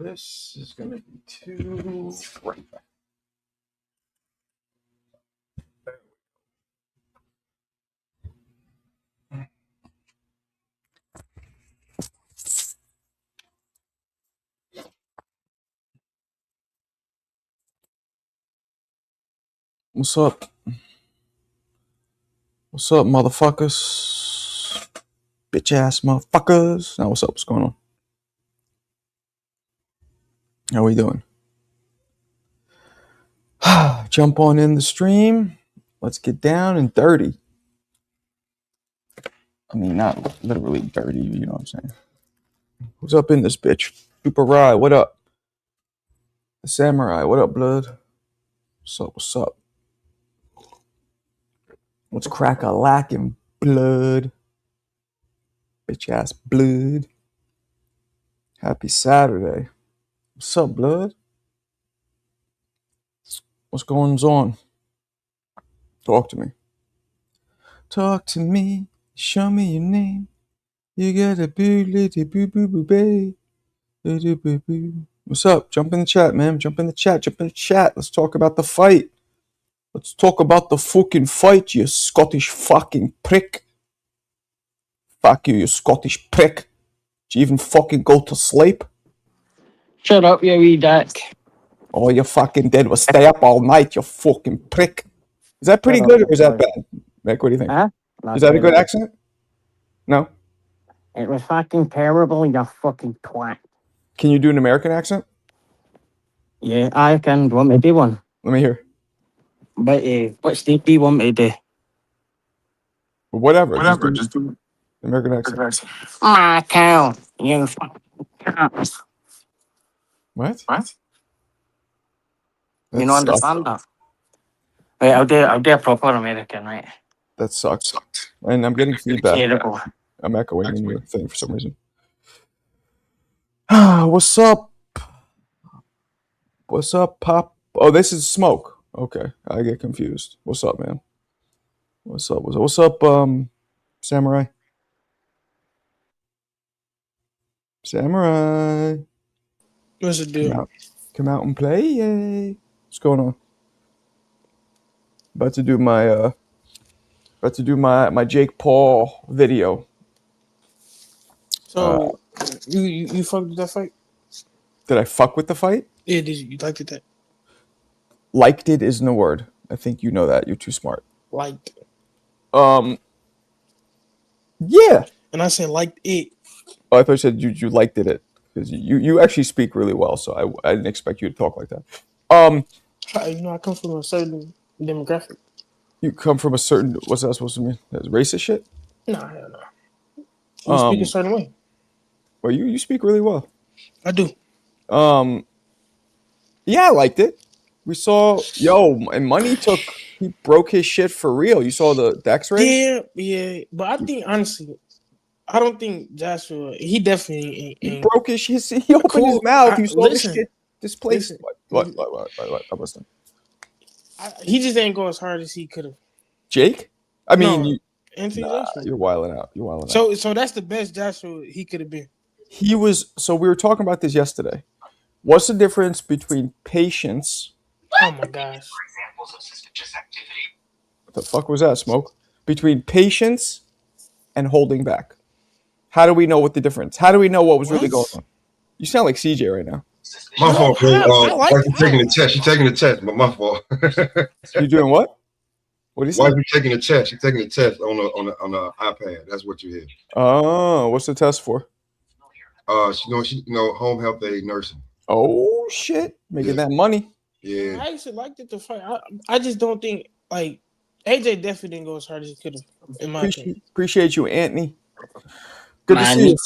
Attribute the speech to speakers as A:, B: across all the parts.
A: This is going to be too right back. What's up? What's up, motherfuckers? Bitch ass motherfuckers. Now, what's up? What's going on? How we doing? Jump on in the stream. Let's get down and dirty. I mean, not literally dirty, you know what I'm saying? Who's up in this bitch? Super Rye, what up? The Samurai, what up, blood? What's up? What's up? What's crack-a-lackin', blood? Bitch ass blood. Happy Saturday. What's up, blood? What's going on? Talk to me. Talk to me. Show me your name. You got a boo little boo boo boo babe. What's up? Jump in the chat, man. Jump in the chat. Jump in the chat. Let's talk about the fight. Let's talk about the fucking fight, you Scottish fucking prick. Fuck you, you Scottish prick. Did you even fucking go to sleep?
B: Shut up, you wee dick.
A: All you fucking did was stay up all night, you fucking prick. Is that pretty good or is that bad? Mick, what do you think?
B: Huh?
A: Is that a good accent? No?
B: It was fucking terrible, you fucking twat.
A: Can you do an American accent?
B: Yeah, I can. Do you want me to do one?
A: Let me hear.
B: But what state do you want me to do?
A: Whatever. Just do American accent.
B: My cow, you fucking cow.
A: What?
B: You don't understand that? Wait, I'll do a proper American, right?
A: That sucks. And I'm getting feedback.
B: Terrible.
A: I'm echoing in your thing for some reason. What's up? What's up, Pop? Oh, this is Smoke. Okay, I get confused. What's up, man? What's up? What's up, Samurai? Samurai.
C: What's it do?
A: Come out and play. Yay. What's going on? About to do my Jake Paul video.
C: So you fucked with that fight?
A: Did I fuck with the fight?
C: Yeah, did you liked it? That
A: liked it isn't a word. I think you know that. You're too smart.
C: liked.
A: Yeah.
C: And I said liked it.
A: Oh, I thought you said you liked it because you actually speak really well. So I didn't expect you to talk like that.
C: I come from a certain demographic.
A: You come from a certain. What's that supposed to mean? That's racist shit.
C: Nah, hell no. You speak a certain way.
A: Well, you speak really well.
C: I do.
A: Yeah, I liked it. We saw, and Money he broke his shit for real. You saw the Dex race?
C: Yeah. But I think, honestly, I don't think Joshua, he definitely ain't.
A: He broke his shit. He opened his mouth. You saw this shit displaced. What? I'm listening.
C: He just ain't go as hard as he could have.
A: Jake? I mean,
C: Anthony Joshua.
A: You're wilding out.
C: So that's the best Joshua he could have been.
A: He was, so we were talking about this yesterday. What's the difference between patience?
C: Oh my gosh.
A: What the fuck was that, Smoke? Between patience and holding back. How do we know what the difference? How do we know what was really going on? You sound like CJ right now.
D: My fault, bro. Why you taking the test? She's taking the test, but my fault.
A: You doing what? What is?
D: Why you taking the test? She's taking the test on the iPad. That's what you hear.
A: Oh, what's the test for?
D: She home health aid nursing.
A: Oh shit, making that money.
D: Yeah.
C: I actually liked it to fight. I just don't think AJ definitely didn't go as hard as he could have. In my opinion.
A: Appreciate you, Anthony. Good to see you.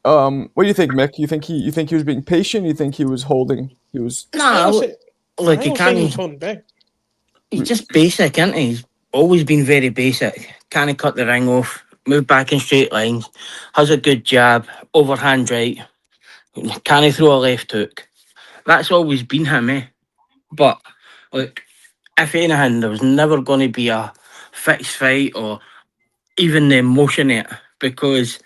A: What do you think, Mick? You think he was being patient? You think he was holding? He was.
B: No, look, he can't.
C: He was holding back.
B: He's just basic, isn't he? He's always been very basic. Can't cut the ring off. Move back in straight lines. Has a good jab. Overhand right. Can't throw a left hook. That's always been him, eh? But look, if anything, there was never going to be a fixed fight or even the emotion in it because,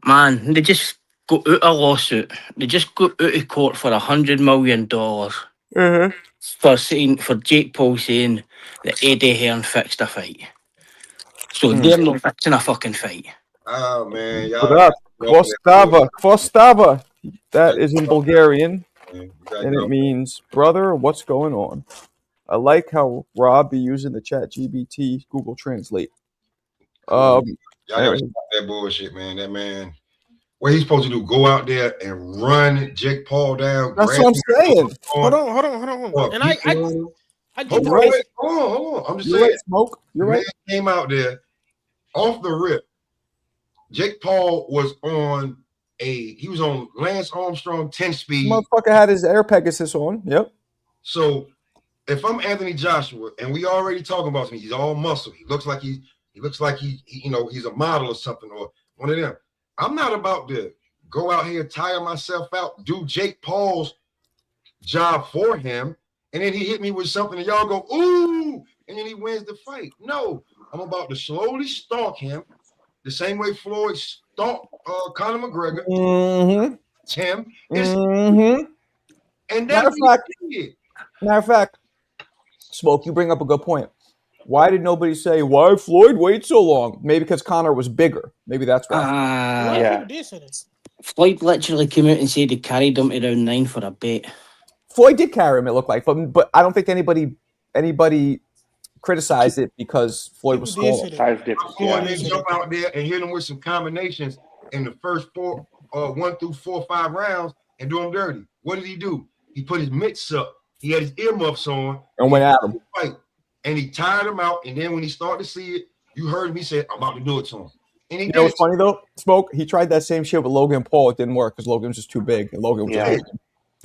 B: man, they just got out a lawsuit. They just got out of court for $100 million for Jake Paul saying that Eddie Hearn fixed a fight. So they're not fixing a fucking fight.
D: Oh man,
A: Brat, Kvostava. That is in Bulgarian, and it means brother. What's going on? I like how Rob be using the ChatGPT Google Translate.
D: Y'all gotta stop that bullshit, man. That man, what he's supposed to do? Go out there and run Jake Paul down.
A: That's what I'm saying.
C: Hold on. And I get
D: hold on. I'm just saying.
A: Smoke. You're right.
D: Came out there off the rip. Jake Paul was on Lance Armstrong 10 speed.
A: Motherfucker had his Air Pegasus on. Yep.
D: So if I'm Anthony Joshua and we already talking about him, he's all muscle. He looks like he's a model or something, or one of them. I'm not about to go out here, tire myself out, do Jake Paul's job for him, and then he hit me with something and y'all go, ooh, and then he wins the fight. No, I'm about to slowly stalk him the same way Floyd stalked Conor McGregor. Tim. And that's
A: matter of fact, Smoke, you bring up a good point. Why did nobody say, why Floyd wait so long? Maybe because Conor was bigger. Maybe that's why.
B: Floyd literally came out and said he carried him to round 9 for a bet.
A: Floyd did carry him, it looked like, but I don't think anybody criticized it because Floyd was smaller.
D: Floyd didn't jump out there and hit him with some combinations in the first 1 through 4 or 5 rounds and do him dirty. What did he do? He put his mitts up. He had his earmuffs on
A: and went at him.
D: And he tired him out. And then when he started to see it, you heard him. He said, "I'm about to do it to him." And he
A: you know what's funny though, Smoke? He tried that same shit with Logan Paul. It didn't work because Logan was just too big, and Logan was just big.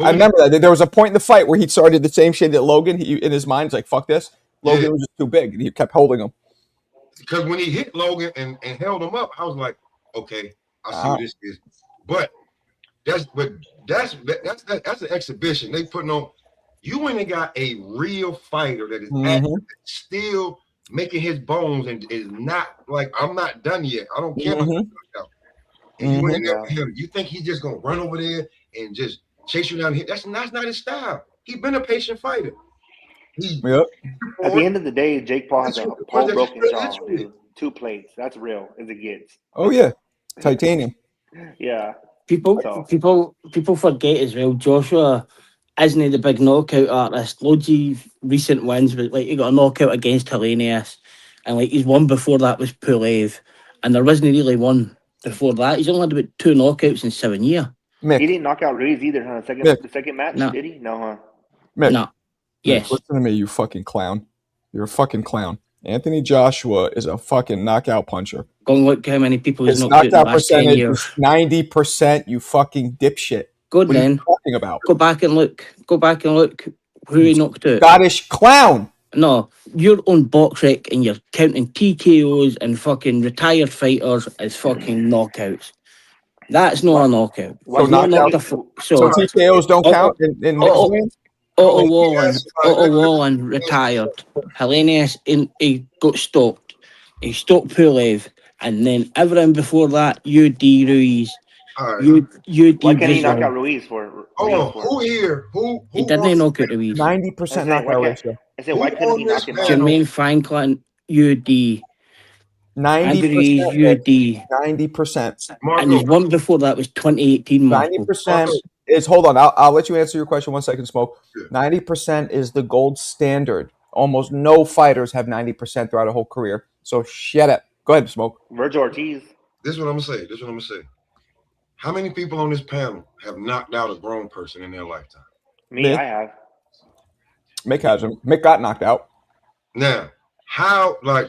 A: I remember that there was a point in the fight where he started the same shit that Logan. He in his mind, he's like, "Fuck this." Logan was just too big, and he kept holding him.
D: Because when he hit Logan and held him up, I was like, "Okay, I see what this is." But that's an exhibition they putting on. You went and got a real fighter that is still making his bones and is not like, I'm not done yet. I don't care. And you went in there with him. You think he's just gonna run over there and just chase you down here? That's not his style. He's been a patient fighter.
E: At the end of the day, Jake Paul has a whole broken jaw, dude. 2 plates. That's real as it gets.
A: Oh yeah, titanium.
E: Yeah.
B: People forget as well. Joshua isn't the big knockout artist. Loads of recent wins, but like he got a knockout against Helenius, and like his one before that was Pulev, and there wasn't really one before that. He's only had about 2 knockouts in 7 years.
E: He didn't knock out Ruiz either, huh? The second match, did he? No, huh?
B: No. Yes.
A: Listen to me, you fucking clown. You're a fucking clown. Anthony Joshua is a fucking knockout puncher.
B: Go and look how many people he's
A: knocked
B: knocked out in the
A: knockout
B: last 10
A: percentage
B: years.
A: is 90%, you fucking dipshit.
B: Good
A: what
B: then.
A: Are you talking about?
B: Go back and look who he knocked out.
A: Scottish clown.
B: No, you're on BoxRec and you're counting TKOs and fucking retired fighters as fucking knockouts. That's not a knockout.
A: So TKOs don't count in mixed wins?
B: Otto Wallen retired. Helenius, he got stopped. He stopped Pulev. And then everyone before that, UD Ruiz. UD
E: Why can't he knock out Ruiz for?
D: Who here? Who
B: he didn't knock out Ruiz.
A: 90% knockout ratio.
E: I said, why couldn't he knock him out?
B: Jermaine Franklin, UD.
A: 90%. 90%.
B: And his one before that was 2018.
A: 90% is, hold on, I'll let you answer your question 1 second, Smoke. 90% is the gold standard. Almost no fighters have 90% throughout a whole career. So shut up. Go ahead, Smoke.
E: Virgil Ortiz.
D: This is what I'm going to say. How many people on this panel have knocked out a grown person in their lifetime?
E: Me, I have.
A: Mick hasn't. Mick got knocked out.
D: Now,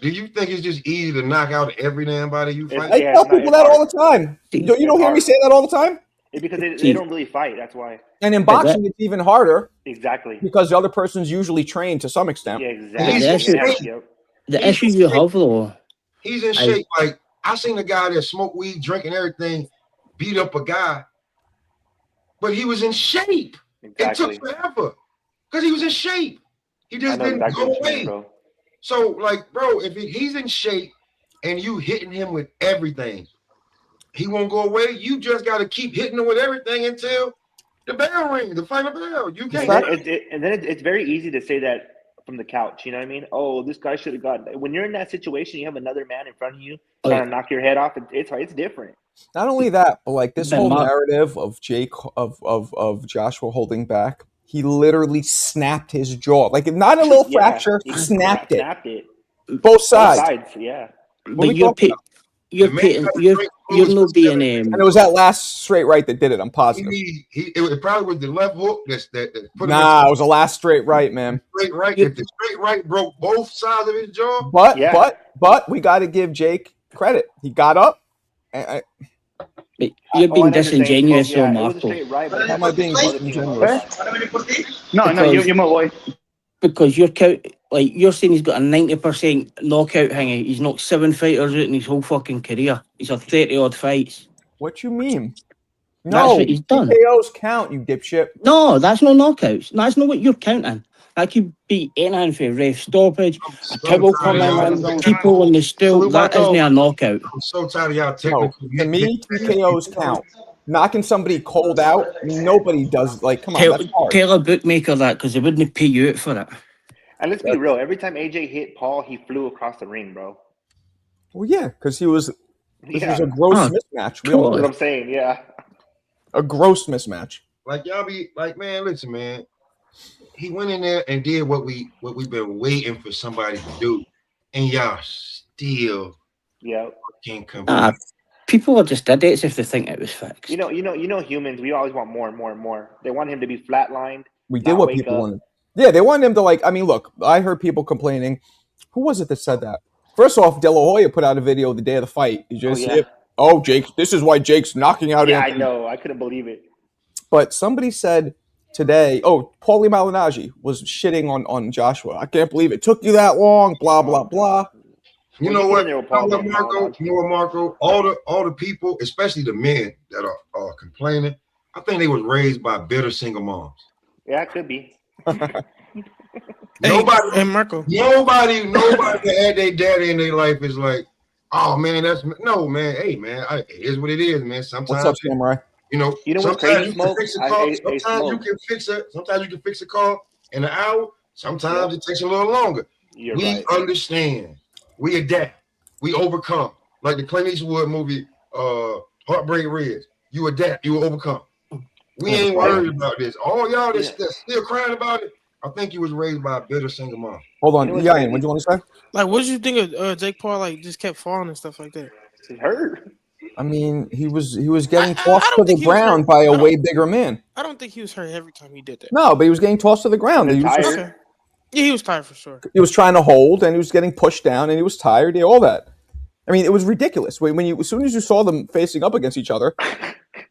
D: do you think it's just easy to knock out every damn body you fight?
A: I tell people that all the time. You don't hear me say that all the time?
E: It's because they don't really fight. That's why.
A: And in boxing, it's even harder.
E: Exactly.
A: Because the other person's usually trained to some extent.
E: Yeah, exactly.
B: The issue you have, though.
D: He's in shape. Like, I seen a guy that smoked weed, drinking everything, beat up a guy, but he was in shape.
E: Exactly.
D: It took forever because he was in shape. He just didn't go away. So, like, bro, if he's in shape and you hitting him with everything, he won't go away. You just got to keep hitting him with everything until the bell rings, the final bell. You can't.
E: And then it's very easy to say that from the couch. You know what I mean? Oh, this guy should have got. When you're in that situation, you have another man in front of you trying to knock your head off. It's different.
A: Not only that, but like this whole narrative of Joshua holding back, he literally snapped his jaw. Like not a little fracture, snapped it. Both sides.
E: Yeah.
B: But you're not being
A: and it was that last straight right that did it. I'm positive.
D: It probably was the left hook that put
A: it was the last straight right, man.
D: Straight right. If the straight right broke both sides of his jaw.
A: But we got to give Jake credit. He got up.
B: You're being disingenuous, Marco.
A: How am I being disingenuous?
E: No, you're my boy.
B: Because you're saying he's got a 90% knockout hangy. He's knocked 7 fighters out in his whole fucking career. He's had 30 odd fights.
A: What you mean?
B: No, that's what he's done.
A: KOs count, you dipshit.
B: No, that's no knockouts. That's not what you're counting. That could be anything for ref stoppage, a towel coming, people on the stool. That isn't a knockout.
D: I'm so tired of y'all technical.
A: To me, TKOs count. Knocking somebody cold out, nobody does. Like, come on,
B: tell a bookmaker that because they wouldn't pay you out for it.
E: And let's be real. Every time AJ hit Paul, he flew across the ring, bro.
A: Well, yeah, because he was. This was a gross mismatch.
E: That's what I'm saying. Yeah,
A: a gross mismatch.
D: Like y'all be like, man, listen, man. He went in there and did what we've been waiting for somebody to do, and y'all still can't come.
B: People are just idiots if they think it was fixed.
E: You know, humans. We always want more and more and more. They want him to be flatlined.
A: We did what people wanted. Yeah, they want him to like. I mean, look, I heard people complaining. Who was it that said that? First off, De La Hoya put out a video the day of the fight. You just Jake. This is why Jake's knocking out.
E: Yeah, Anthony. I know. I couldn't believe it.
A: But somebody said today, Paulie Malignaggi was shitting on Joshua. I can't believe it took you that long. Blah blah blah.
D: You know what, Marco? All the people, especially the men that are complaining, I think they was raised by bitter single moms.
E: Yeah, it could be.
D: Nobody that had their daddy in their life is like, oh man, man. Hey man, it is what it is, man. Sometimes
A: what's up, Samurai?
D: You know sometimes you can fix a car. Sometimes you can fix a car in an hour. Sometimes it takes a little longer. We understand. We adapt. We overcome. Like the Clint Eastwood movie, Heartbreak Ridge. You adapt. You overcome. We ain't worried about this. All y'all that's still crying about it, I think you was raised by a bitter single mom.
A: Hold on, Ian, what do you want to say?
C: Like, what did you think of Jake Paul? Like, just kept falling and stuff like that.
E: It hurt.
A: I mean, he was getting tossed to the ground by a way bigger man.
C: I don't think he was hurt every time he did that.
A: No, but he was getting tossed to the ground. He was
C: tired. Yeah, he was tired for sure.
A: He was trying to hold, and he was getting pushed down, and he was tired. All that. I mean, it was ridiculous. As soon as you saw them facing up against each other.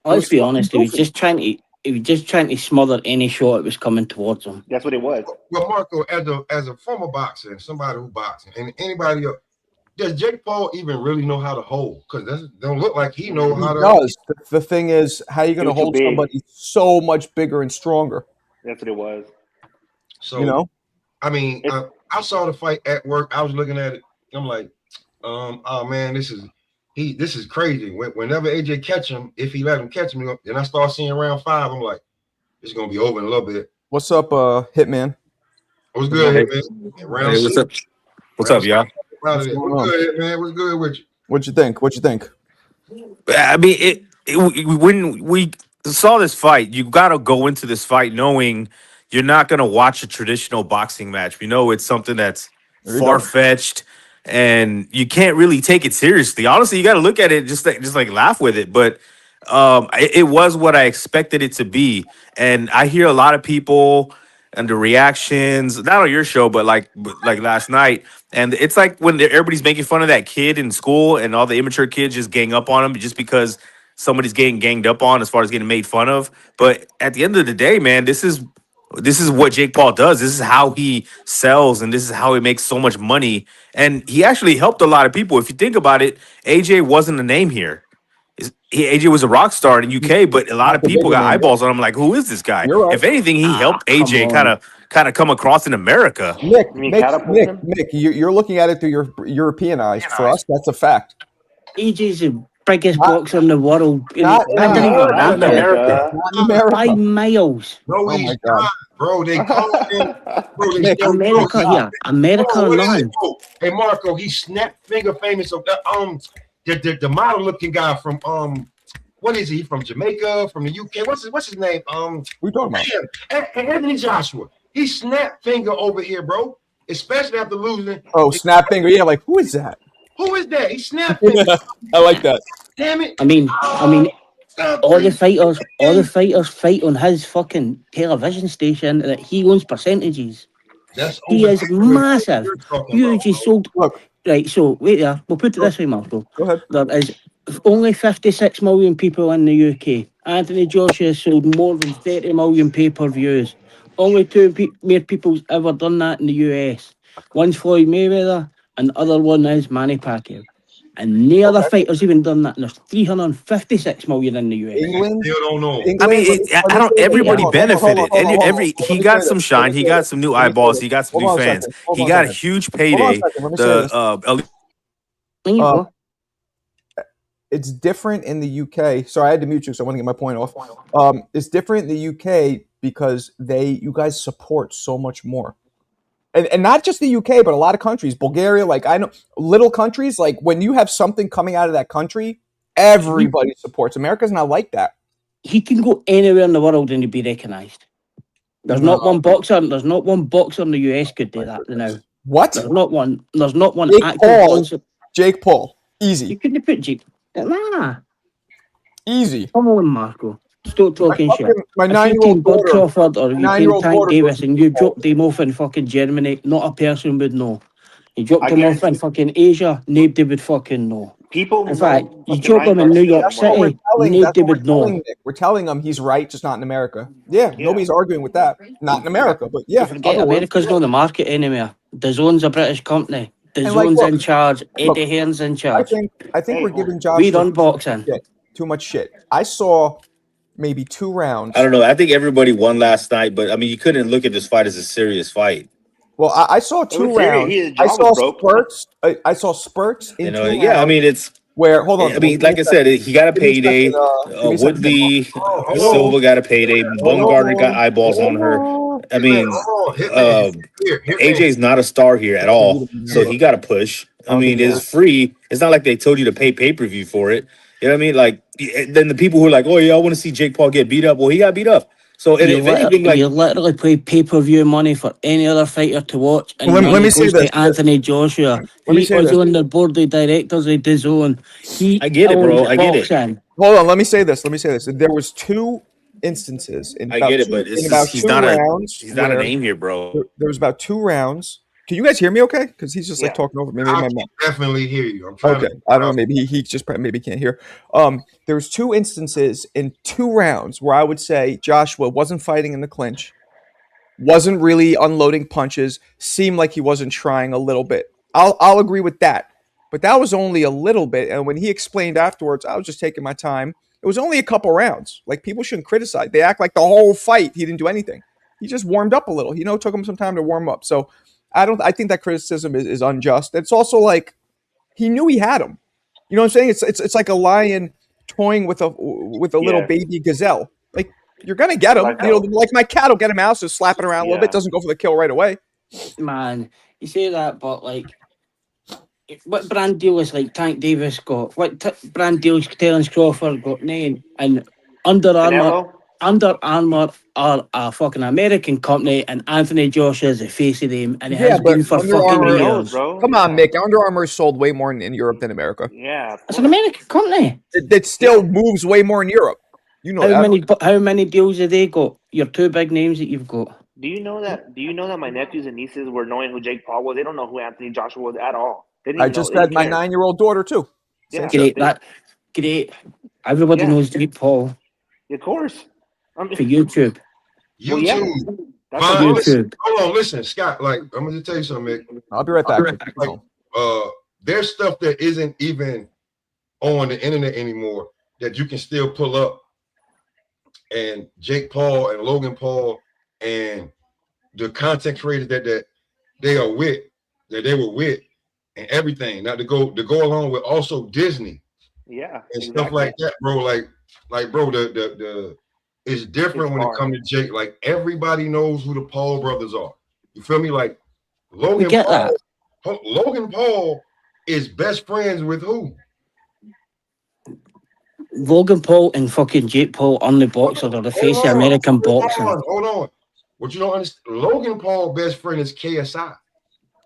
B: Let's be honest. He was just trying to smother any shot that was coming towards him.
E: That's what it was.
D: Well, Marco, as a former boxer and somebody who boxes, and anybody else, does Jake Paul even really know how to hold? Because that don't look like he knows how to.
A: Does. The thing is, how are you going to hold somebody so much bigger and stronger?
E: That's what it was.
D: So, I mean, I saw the fight at work. I was looking at it. I'm like, oh man, this is crazy. Whenever AJ catch him, if he let him catch me, then I start seeing round 5. I'm like, it's gonna be over in a little bit.
A: What's up, Hitman?
D: What's good, Hitman?
F: Hey, what's up, y'all?
D: What's good, man? What's good with you?
A: What'd you think?
F: I mean, when we saw this fight, you got to go into this fight knowing you're not going to watch a traditional boxing match. We know it's something that's far-fetched, and you can't really take it seriously. Honestly, you got to look at it just like laugh with it. But it was what I expected it to be, and I hear a lot of people and the reactions, not on your show, but like last night. And it's like when everybody's making fun of that kid in school and all the immature kids just gang up on him just because somebody's getting ganged up on as far as getting made fun of. But at the end of the day, man, this is what Jake Paul does. This is how he sells, and this is how he makes so much money. And he actually helped a lot of people. If you think about it, AJ wasn't a name here. AJ was a rock star in UK, but a lot of people got eyeballs on him. Like, who is this guy? Right. If anything, he helped AJ kind of come across in America.
A: Nick, you're looking at it through your European eyes. For us, that's a fact.
B: AJ's a biggest
A: Not-
B: boxer in the world.
A: not in
B: I didn't even
A: America.
F: Not in
B: rank him.
F: America.
A: Not in America.
B: 5 miles.
D: No,
A: Oh
D: he's
A: my God.
D: not, bro. They call him, bro. They
A: Nick,
D: still,
B: America
D: bro,
B: here. America
D: Hold on, what is
B: alone.
D: it? Oh, hey Marco, he snapped finger famous of the model looking guy from what is he from Jamaica, from the UK? What's his name?
A: we talking about?
D: Anthony Joshua. He snapped finger over here, bro. Especially after losing.
A: Oh, snap finger. Yeah, like who is that?
D: Who is that? He snapped finger.
A: I like that.
D: Damn it.
B: I mean,
D: Stop
B: all the
D: it.
B: fighters fight on his fucking television station that he owns percentages.
D: That's
B: He
D: over
B: is
D: there.
B: massive.
D: You're talking
B: Huge. He
D: about,
B: sold.
A: Look,
B: Right, so wait there. We'll put it this way, Marco.
A: go ahead.
B: There is only 56 million people in the UK. Anthony Joshua has sold more than 30 million pay-per-views. Only two more people's ever done that in the US. One's Floyd Mayweather, and the other one is Manny Pacquiao. And no other fighters even done that. And there's 356 million in the US.
A: England.
D: Still don't know.
A: England
F: I mean,
A: let me
F: I don't.
A: say this.
F: Everybody
A: Hold on,
F: benefited.
A: hold on.
F: Every
A: Let
F: he
A: me
F: got
A: say
F: some
A: this.
F: shine.
A: Let me
F: He
A: say
F: got
A: this.
F: some new
A: Let me say
F: eyeballs.
A: this.
F: He got some
A: Hold
F: new
A: on a
F: fans.
A: second. Hold
F: He
A: on a
F: got a
A: second.
F: huge
A: Hold on a
F: payday.
A: second. Let me say this.
B: There you go.
A: It's different in the UK. Sorry, I had to mute you, so I want to get my point off. It's different in the UK because you guys support so much more. And not just the UK, but a lot of countries. Bulgaria, like I know little countries, like when you have something coming out of that country, everybody supports. America's not like that.
B: He can go anywhere in the world and he'd be recognised. There's not one boxer in the US could do that now.
A: What?
B: There's not one
A: Jake
B: active
A: Paul.
B: boxer.
A: Jake Paul.
B: You
A: Easy.
B: couldn't put Jake. Nah.
A: Easy.
B: Come on, Marco. Stop talking shit.
A: My
B: If you
A: 9-year-old
B: came Bud
A: daughter.
B: Crawford or
A: my
B: you came
A: 9-year-old
B: Tank
A: daughter
B: Davis
A: goes
B: and you dropped him off in fucking Germany, not a person would know. You dropped
E: I
B: him off in
E: guarantee-
B: fucking Asia, nobody would fucking know.
E: People
B: In
E: know
B: fact, you
E: fucking
B: dropped him in
E: Reinhardt
B: New
E: still
B: York
E: more
A: That's what
E: than-
A: we're
B: City,
A: telling. That's
B: nobody
A: what we're
B: would know.
A: telling Nick. We're telling him he's right, just not in America. Yeah,
E: Yeah.
A: nobody's arguing with that. Not in America, but yeah.
B: You forget
A: other words,
B: America's not the market anymore. DAZN's a British company.
A: And like,
B: DAZN's
A: look,
B: in charge.
A: look,
B: Eddie Hearn's in
A: I
B: charge.
A: think
E: Hey,
A: we're giving
B: We
A: Joshua
B: run boxing.
A: too much shit. I saw maybe 2 rounds.
F: I don't know. I think everybody won last night, but I mean, you couldn't look at this fight as a serious fight.
A: Well, I saw 2
E: was serious.
A: rounds.
E: His
A: I
E: jaw
A: saw
E: was broke.
A: spurts. I saw spurts in
F: You
A: 2
F: know,
A: rounds.
F: yeah. I mean, it's.
A: Where hold on.
F: I mean,
A: give me
F: like
A: a
F: I said,
A: second.
F: he got a
A: Give me a
F: payday.
A: second, give me a second.
F: Woodley
D: Hold on.
F: Silva got a payday. Bumgarner got eyeballs on her. I mean, AJ's not a star here at all, so he got to push. I mean, it's free. It's not like they told you to pay-per-view for it. You know what I mean? Like, then the people who are like, oh yeah, I want to see Jake Paul get beat up. Well, he got beat up. So, and if anything, like,
B: you literally pay pay-per-view money for any other fighter to watch, and
A: Well, let
B: money
A: me say
B: goes
A: this.
B: to Anthony Joshua.
A: Let me
B: He
A: say
B: was
A: this.
B: on the board of directors of DAZN.
F: I get it, bro. I get it.
B: boxing.
A: Hold on. Let me say this. There was 2 instances in
F: I
A: about
F: get it,
A: two-
F: but it's
A: in about
F: just, he's
A: 2
F: not
A: rounds.
F: he's not a
A: where
F: name here, bro.
A: There was about 2 rounds. Can you guys hear me? Okay, because he's just like
E: Yeah.
A: talking over. Maybe
D: I
A: my
D: can
A: mic.
D: definitely hear you. I'm trying
A: Okay,
D: to.
A: I don't know. Maybe he just maybe can't hear. There was 2 instances in 2 rounds where I would say Joshua wasn't fighting in the clinch, wasn't really unloading punches, seemed like he wasn't trying a little bit. I'll agree with that, but that was only a little bit. And when he explained afterwards, I was just taking my time. It was only a couple rounds. Like people shouldn't criticize. They act like the whole fight he didn't do anything. He just warmed up a little. It took him some time to warm up. So I think that criticism is unjust. It's also like he knew he had him. You know what I'm saying? It's like a lion toying with a little
E: Yeah.
A: baby gazelle. Like you're gonna get him.
E: Like
A: Like my cat will get him out, so slap it around a little bit.
E: Yeah.
A: Doesn't go for the kill right away.
B: Man, you say that, but like, what brand deal is like Tank Davis got? What brand deal is Terence Crawford got? Name and Under Armour.
E: Canelo?
B: Under Armour are a fucking American company, and Anthony Joshua is the face of them, and it
A: Yeah,
B: has
A: but
B: been for
A: Under
B: fucking
A: Armour-
E: He
B: years.
E: knows, bro.
A: Come on,
E: Yeah.
A: Mick. Under Armour sold way more in Europe than America.
E: Yeah. of
B: It's an
E: course.
B: American company.
A: It still moves way more in Europe. You know that.
B: How many deals have they got? Your 2 big names that you've got.
E: Do you know that my nephews and nieces were knowing who Jake Paul was? They don't know who Anthony Joshua was at all. They didn't
A: I
E: even
A: just
E: know.
A: said my 9-year-old daughter too.
E: Yeah.
B: Great, great. Everybody
E: Yeah.
B: knows Jake Paul
E: Of course. I mean,
B: for YouTube.
E: well, yeah.
D: YouTube.
E: That's
D: Fine.
E: what
B: YouTube.
D: Hold on, listen, Scott. Like I'm gonna tell you something, Mick.
A: I'll be right back.
D: There's stuff that isn't even on the internet anymore that you can still pull up. And Jake Paul and Logan Paul and the content creators that they are with, that they were with, and everything. Now to go along with also Disney
E: Yeah,
D: and stuff like that, bro. Like, bro, the it's different
E: It's
D: when
E: hard.
D: it comes to Jake. Like, everybody knows who the Paul brothers are. You feel me? Like,
B: We
D: Logan
B: get
D: Paul.
B: that.
D: Logan Paul is best friends with who?
B: Logan Paul and fucking Jake Paul on the boxer are the face of American boxing.
D: Hold on. What you don't understand? Logan Paul best friend is KSI.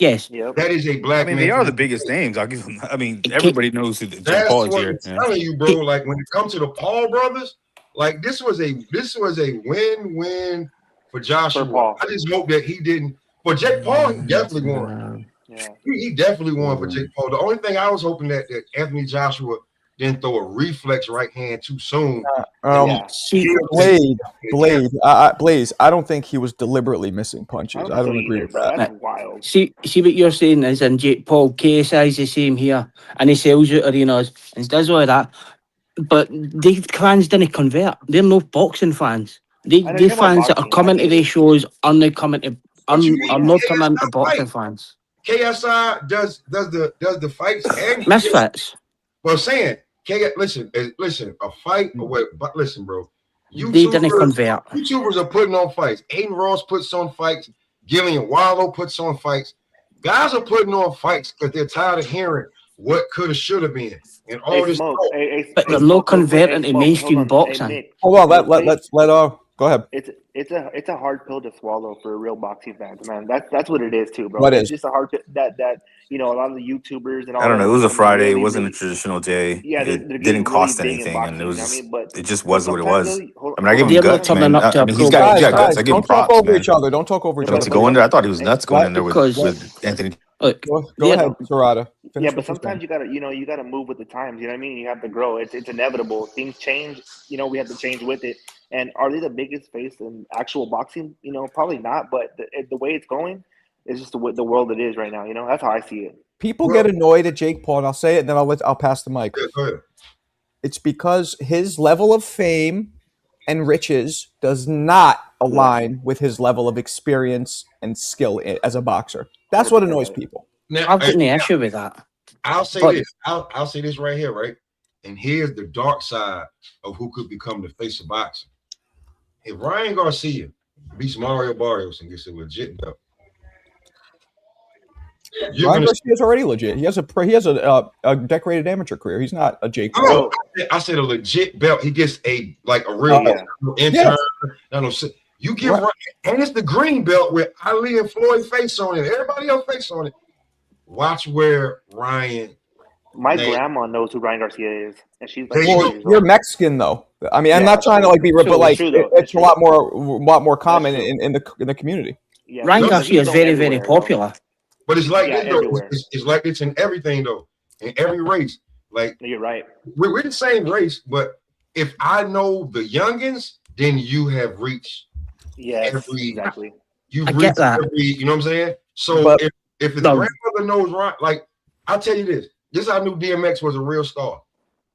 B: Yes.
E: Yep.
D: That is a
F: I
D: black
F: mean,
D: man.
F: they are the biggest names. I'll give them. I mean, everybody knows who Jake
D: That's
F: Paul is
D: what
F: here.
D: I'm telling you, bro. Like, when it comes to the Paul brothers, like, this was a win-win for Joshua.
E: Paul.
D: I just hope that he didn't. For Jake Paul, he definitely won.
E: Yeah.
D: He definitely won for Jake Paul. The only thing I was hoping that Anthony Joshua didn't throw a reflex right hand too soon.
E: Yeah.
B: See,
A: Blaze, I don't think he was deliberately missing punches. I don't agree with that.
E: That's wild.
B: see what you're saying is in Jake Paul, KSI is the same here, and he sells out arenas and does all of that. But the fans didn't convert. They're no boxing fans.
E: I know,
B: The
E: you're talking
B: fans
E: about
B: that are
E: boxing.
B: coming
E: I
B: to
E: get
B: these
E: it.
B: shows are not coming to
D: What you mean?
B: are not coming
D: KSI
B: to boxing
D: fight.
B: fans.
D: KSI does the fights and
B: Misfits.
D: well, saying listen, a fight or what? But listen, bro,
B: They didn't convert.
D: YouTubers are putting on fights. Aiden Ross puts on fights. Gillian Wallow puts on fights. Guys are putting on fights because they're tired of hearing what could have, should have been, and all
E: Hey,
D: this.
E: Smoke.
D: talk.
B: But they're not converting to mainstream boxing.
E: Nick,
A: Hold on, let's go ahead.
E: it's a hard pill to swallow for real boxing fans, man. That's what it is too, bro.
A: What
E: It's
A: is?
E: just a hard pill that a lot of the YouTubers and all.
F: I don't know. It was a
E: that,
F: Friday.
E: really,
F: It wasn't a
E: really-
F: traditional day.
E: Yeah, they're
F: It
E: getting
F: didn't cost
E: really big in
F: anything, and it
E: boxing,
F: was.
E: you know what I mean? But
F: It just was what it
E: sometimes
F: was.
E: though- hold-
F: I mean, I give
E: hold
F: him
E: on.
B: They're not
F: guts,
B: turning
F: man.
B: up to a
F: I mean, he's
B: pro
F: got
A: Guys,
F: guts. I give him
A: don't talk
F: props,
A: over
F: man.
A: each other. Don't talk over each
F: But
A: other.
F: to go in there, I thought he was nuts going in there
B: Because-
F: with Anthony.
B: Look,
A: Go
B: they're-
A: ahead, Serrata.
E: Yeah, but sometimes you gotta move with the times. You know what I mean? You have to grow. It's inevitable. Things change. We have to change with it. And are they the biggest face in actual boxing? Probably not. But the way it's going is just the world it is right now. That's how I see it.
A: People get annoyed at Jake Paul, and I'll say it, and then I'll pass the mic.
D: Yeah, go ahead.
A: It's because his level of fame and riches does not align with his level of experience and skill as a boxer. That's what annoys people.
D: Now,
B: I've got no issue with that.
D: I'll say
B: But-
D: this. I'll say this right here, right? And here's the dark side of who could become the face of boxing. If Ryan Garcia beats Mario Barrios and gets a legit belt, you're
A: Ryan
D: gonna.
A: Garcia's already legit. He has a decorated amateur career. He's not a Jake Paul.
D: Oh, I said a legit belt. He gets a real intern. No, you give
A: Right.
D: Ryan, and it's the green belt with Ali and Floyd face on it. Everybody else face on it. Watch where Ryan.
E: My
D: Man.
E: grandma knows who Ryan Garcia is, and she's
D: There
E: like,
D: you
A: Well,
E: 40 years
A: you're
E: old.
A: Mexican though. I mean, I'm
E: Yeah,
A: not trying to be,
E: true,
A: but like
E: true, though.
A: it's
E: True.
A: a lot more common
E: That's true.
A: in the community.
E: Yeah,
B: Ryan
E: he's
B: Garcia is
E: known
B: very, very
E: everywhere, bro.
B: popular.
D: But it's like
E: Yeah,
D: this, though.
E: everywhere.
D: It's like it's in everything though. In every race, like
E: You're right.
D: we're the same race, but if I know the youngins, then you have reached.
E: Yes,
D: Every-
E: exactly.
D: You've
B: I get
D: reached
B: that.
D: every. You know what I'm saying? So
A: But-
D: if the
B: No.
D: grandmother knows Ryan, like I'll tell you this. This I knew DMX was a real star.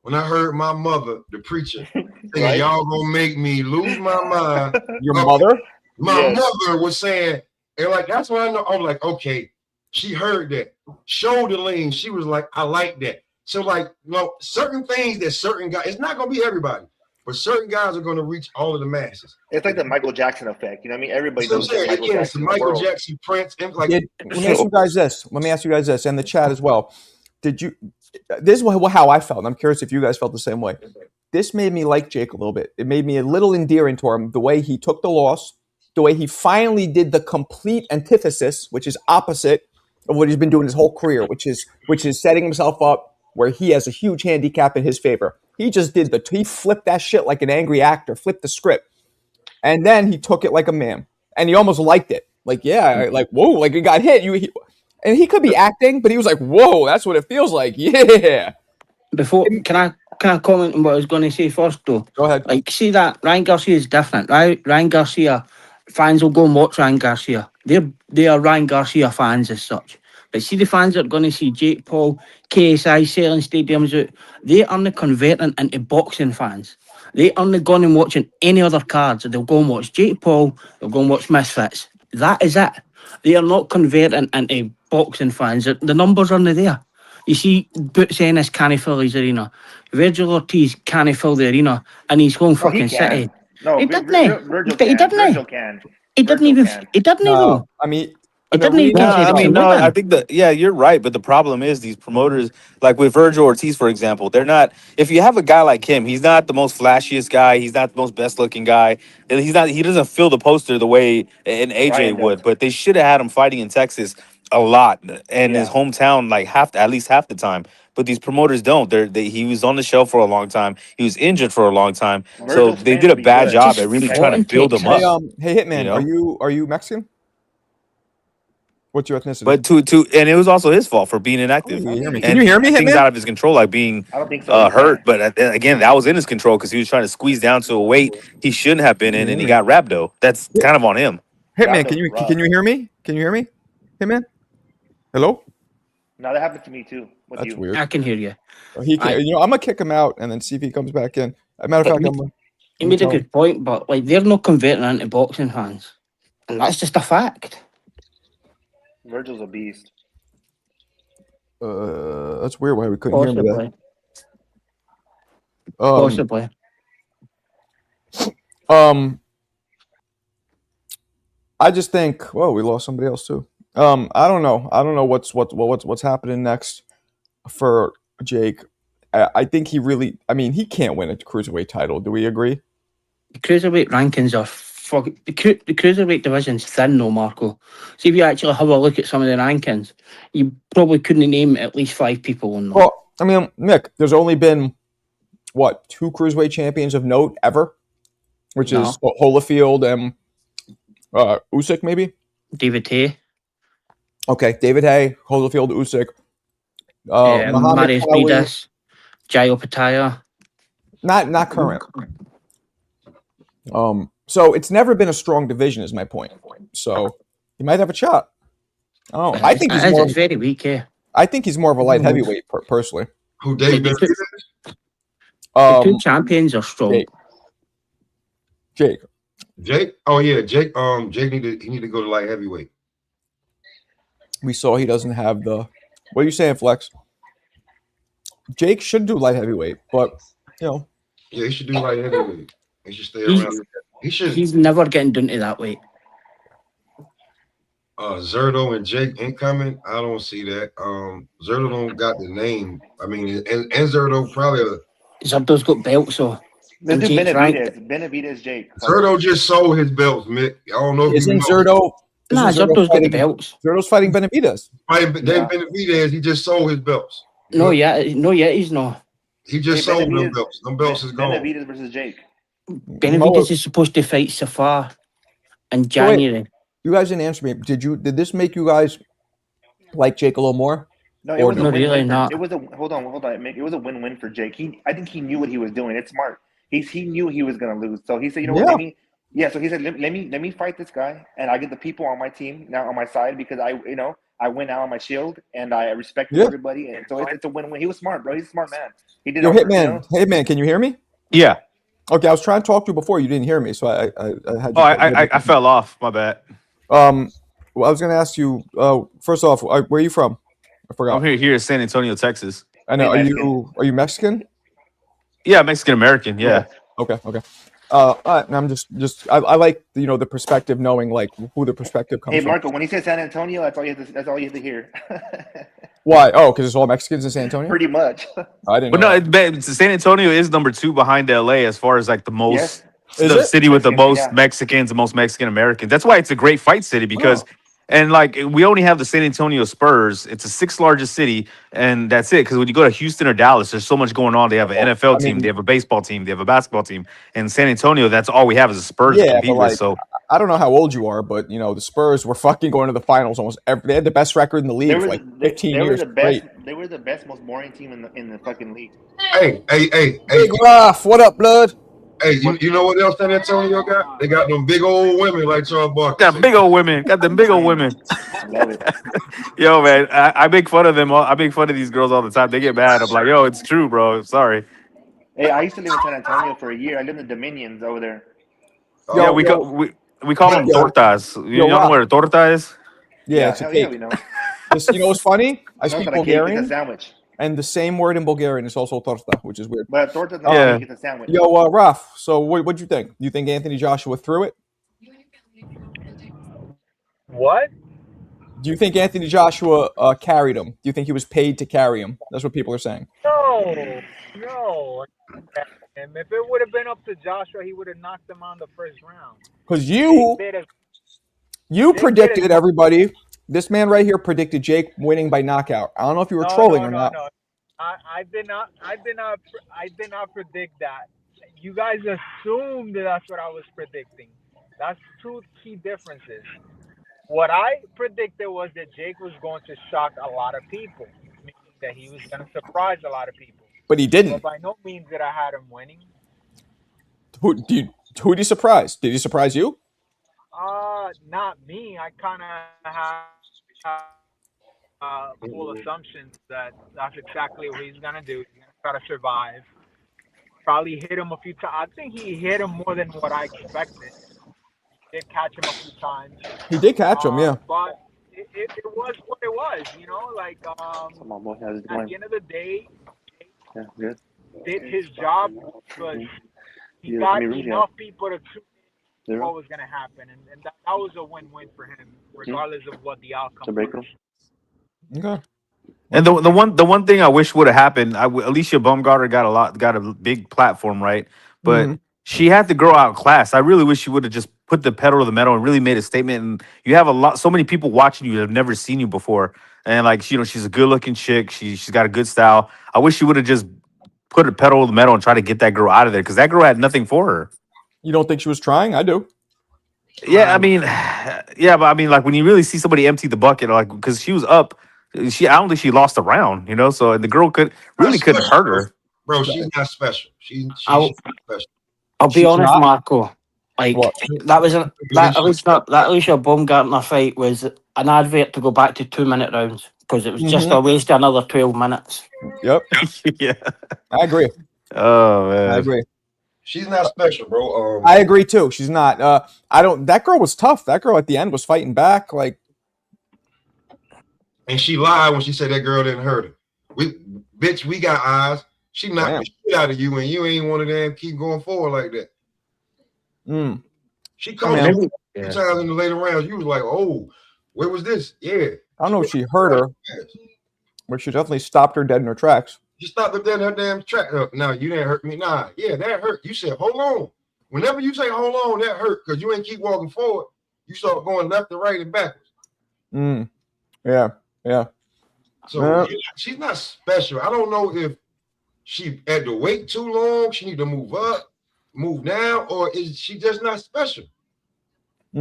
D: When I heard my mother, the preacher, saying,
E: Right.
D: "Y'all gonna make me lose my mind."
A: Your
D: Okay.
A: mother?
D: My
E: Yes.
D: mother was saying, and like that's when I know. I'm like, okay, she heard that. Shoulder lean. She was like, I like that. So like, certain things that certain guys. It's not gonna be everybody, but certain guys are gonna reach all of the masses.
E: It's like the Michael Jackson effect. You know what I mean? Everybody
D: So I'm
E: knows
D: saying,
E: that Michael
D: again, it's
E: Jackson.
D: the
E: in the
D: Michael
E: world.
D: Jackson, Prince, and like
A: Let me ask you guys this in the chat as well. This is how I felt. And I'm curious if you guys felt the same way. This made me like Jake a little bit. It made me a little endearing to him. The way he took the loss, the way he finally did the complete antithesis, which is opposite of what he's been doing his whole career, which is setting himself up where he has a huge handicap in his favor. He just he flipped that shit like an angry actor, flipped the script, and then he took it like a man, and he almost liked it. Like, yeah, like whoa, like he got hit. And he could be acting, but he was like, whoa, that's what it feels like. Yeah.
B: Before, can I comment on what I was going to say first though?
A: Go ahead.
B: Like, see that Ryan Garcia is different, right? Ryan Garcia fans will go and watch Ryan Garcia. They are Ryan Garcia fans as such. But see the fans that are going to see Jake Paul, KSI selling stadiums out, they aren't converting into boxing fans. They aren't going and watching any other cards. They'll go and watch Jake Paul, they'll go and watch Misfits. That is it. They are not converting into boxing fans. The numbers aren't there. You see, Boots Ennis can't fill his arena. Virgil Ortiz can't fill the arena, and he's home
E: No, he
B: fucking
E: can.
B: City.
E: No,
B: He didn't.
E: Virgil
B: But he
E: can.
B: didn't.
E: Virgil can.
B: He didn't
E: Virgil
B: even.
E: can.
B: He didn't
A: No,
B: though.
A: I mean,
B: He
A: an
B: didn't even
A: arena.
F: No,
B: say
F: I
B: that
F: mean,
B: to
F: no,
B: win.
F: I think that, yeah, you're right. But the problem is these promoters, like with Virgil Ortiz, for example, they're not, if you have a guy like him, he's not the most flashiest guy. He's not the most best looking guy. And he doesn't fill the poster the way an AJ
E: Ryan does.
F: would, but they should have had him fighting in Texas a lot and his
E: Yeah.
F: hometown, like at least half the time. But these promoters don't. He was on the shelf for a long time. He was injured for a long time. So
E: Virgil's
F: they
E: meant
F: did
E: to
F: a
E: be
F: bad
E: good.
F: job
B: Just
F: at really
B: fought
F: trying to
B: in
F: build him
B: Texas.
F: up.
A: Hey, Hitman,
F: You know?
A: are you Mexican? What's your ethnicity?
F: But and it was also his fault for being inactive.
A: Can you hear me?
E: And
A: Can you hear me,
F: things
A: Hitman?
F: out of his control, like being
E: I don't think so. He
F: hurt.
E: can't.
F: But again, that was in his control because he was trying to squeeze down to a weight he shouldn't have been in, and he got rhabdo. That's kind of on him.
A: Hitman,
E: Rhabdo's rough.
A: can you hear me? Can you hear me? Hitman? Hello?
E: No, that happened to me too. With
A: That's
E: you.
A: weird.
B: I can hear you.
A: He can, I'm gonna kick him out and then see if he comes back in. As a matter of fact,
B: He made a good point, but like they're not converting into boxing fans, and that's just a fact.
E: Virgil's a beast.
A: that's weird why we couldn't hear me.
B: Possibly.
A: I just think, whoa, we lost somebody else too. I don't know what's happening next for Jake. I think he can't win a cruiserweight title. Do we agree?
B: The cruiserweight rankings are the cruiserweight division's thin, though, Marco. See, if you actually have a look at some of the rankings, you probably couldn't name at least 5 people on them.
A: Well, I mean, Nick, there's only been 2 cruiserweight champions of note ever, which is Holyfield and Usyk, maybe.
B: David Hay.
A: Okay, David Hay, Holyfield, Usyk, Muhammad
B: Marius
A: Ali.
B: Bidas, Jai Opataya.
A: Not current. So it's never been a strong division, is my point. So he might have a shot. I don't know. I think
B: It's very weak, yeah.
A: I think he's more of a light heavyweight, personally.
D: Who Dave
B: The
D: Benavidez?
B: The 2 champions are strong.
A: Jake.
D: Jake? Oh yeah, Jake. Jake need to go to light heavyweight.
A: We saw he doesn't have the. What are you saying, Flex? Jake should do light heavyweight, but
D: Yeah, he should do light heavyweight. He should stay around. He should.
B: He's never getting down to that weight.
D: Zerto and Jake incoming. I don't see that. Zerto don't got the name. I mean, and Zerto probably.
B: Zerto's got belts, so.
E: Let's do
B: Jake's
E: Benavidez. Benavidez, Jake.
D: Zerto just sold his belts, Mick. I don't know if
A: isn't
D: you know.
A: Zerto?
B: Nah,
A: isn't
B: Zerto's got the belts.
A: Zerto's fighting Benavidez.
D: Dave Benavidez, he just sold his belts.
B: No, he's not.
D: He just
E: Hey,
D: sold them
E: Benavidez-
D: belts. Them belts is gone.
E: Benavidez versus Jake.
B: Benavidez is supposed to fight Safar in January.
A: You guys didn't answer me. Did this make you guys like Jake a little more?
E: No, it
A: Or
E: was a
B: no,
E: win-win.
B: really not.
E: It was a hold on. Mick. It was a win-win for Jake. I think he knew what he was doing. It's smart. He knew he was gonna lose, so he said, you know what, so he said, let me fight this guy, and I get the people on my team now on my side because I win out on my shield and I respect everybody, and so it's a win-win. He was smart, bro. He's a smart man. He did.
A: Yo,
E: it on purpose,
A: Hitman, can you hear me?
F: Yeah.
A: Okay, I was trying to talk to you before. You didn't hear me, so I had.
F: Oh, I fell off. My bad.
A: Well, I was going to ask you. First off, where are you from? I forgot.
F: I'm here in San Antonio, Texas.
A: I know.
E: Hey,
A: Are you Mexican?
F: Yeah, Mexican American. Yeah.
A: Okay. And I'm just I like the perspective, knowing like who the perspective comes
E: Hey,
A: from.
E: Marco, when he said San Antonio, that's all you have to hear.
A: Why? Oh, because it's all Mexicans in San Antonio.
E: Pretty much.
A: I didn't.
F: But
A: know
F: no,
A: that.
F: San Antonio is number 2 behind LA as far as like the most
E: Yes.
A: Is
F: the
A: it?
F: city with the
E: Mexican,
F: most
E: yeah.
F: Mexicans, the most Mexican Americans. That's why it's a great fight city because, and like we only have the San Antonio Spurs. It's the 6th largest city, and that's it. Because when you go to Houston or Dallas, there's so much going on. They have an NFL team, they have a baseball team, they have a basketball team. And San Antonio, that's all we have is the Spurs to compete with. So
A: I don't know how old you are, but the Spurs were fucking going to the finals almost every. They had the best record in the league for like 15 years.
E: They were the best, most boring team in the fucking league.
D: Hey.
A: Big Ruff, what up, blood?
D: Hey, you know what else San Antonio got? They got them big old women like Charles Barkley.
F: got big old women. Got them big old women.
E: Love it.
F: Yo, man, I make fun of them. I make fun of these girls all the time. They get mad. I'm like, yo, it's true, bro. Sorry.
E: Hey, I used to live in San Antonio for a year. I lived in the Dominions over there.
F: Yeah, we call them tortas. You know what a torta is?
A: Yeah, it's a
E: hell
A: cake.
E: yeah, we know.
A: You know what's funny? I
E: No,
A: speak
E: but I can't get
A: Bulgarian.
E: the sandwich.
A: And the same word in Bulgarian is also torta, which is weird.
E: But torta's not
F: Yeah.
E: it's a sandwich.
A: Yo, Raf, so what'd you think? You think Anthony Joshua threw it?
G: What?
A: Do you think Anthony Joshua carried him? Do you think he was paid to carry him? That's what people are saying.
G: No. And if it would have been up to Joshua, he would have knocked him on the first round.
A: Because
G: Jake did a-
A: you
G: Jake
A: predicted,
G: did a-
A: everybody. This man right here predicted Jake winning by knockout. I don't know if you were trolling or not.
G: No. I did not predict that. You guys assumed that that's what I was predicting. That's two key differences. What I predicted was that Jake was going to shock a lot of people, meaning that he was going to surprise a lot of people.
A: But he
G: But
A: didn't.
G: by no means did I have him winning.
A: Who did he surprise? Did he surprise you?
G: Not me. I kind of have full assumptions that that's exactly what he's going to do. He's going to try to survive. Probably hit him a few times. I think he hit him more than what I expected. Did catch him a few times.
A: He did catch him, yeah.
G: But it was what it was, like
E: Come on, boy. How's it
G: at
E: going?
G: the end of the day,
E: Yeah, good.
G: did his job, but he
E: Yeah,
G: got
E: I mean, yeah.
G: enough people to tune in
E: Zero.
G: what was going to happen. And that was a win-win for him, regardless of what the outcome
E: So break
G: was.
A: Okay.
F: And the one thing I wish would have happened, Alicia Baumgartner got a big platform, right? But
A: Mhm.
F: she had to grow out class. I really wish she would have just put the pedal to the metal and really made a statement. And you have so many people watching you that have never seen you before. And like, she's a good looking chick. She's got a good style. I wish she would have just put a pedal to the metal and try to get that girl out of there, because that girl had nothing for her.
A: You don't think she was trying? I do.
F: Yeah, I mean, but I mean, like, when you really see somebody empty the bucket, like, because she was up, I don't think she lost a round, so the girl couldn't hurt her.
D: Bro, she's not special. She's
B: I'll-
D: not special.
B: I'll be
A: She's
B: honest,
A: not?
B: Marco. Like
A: What?
B: that Alicia Baumgartner fight was an advert to go back to 2-minute rounds, because it was just a waste of another 12 minutes.
A: Yep.
F: Yeah.
A: I agree.
F: Oh man.
A: I agree.
D: She's not special, bro.
A: I agree too. She's not. That girl was tough. That girl at the end was fighting back. Like,
D: and she lied when she said that girl didn't hurt her. We got eyes. She knocked
A: Damn.
D: the shit out of you, and you ain't one of them keep going forward like that. She called
A: man.
D: you a few times in the later rounds. You was like, oh, where was this? Yeah.
A: I don't know if she hurt her, but she definitely stopped her dead in her tracks.
D: She stopped her dead in her damn track. No, you didn't hurt me. Nah, yeah, that hurt. You said, hold on. Whenever you say hold on, that hurt, because you ain't keep walking forward. You start going left to right and backwards.
A: Yeah.
D: So she's not special. I don't know if she had to wait too long. She need to move up, move down, or is she just not special? I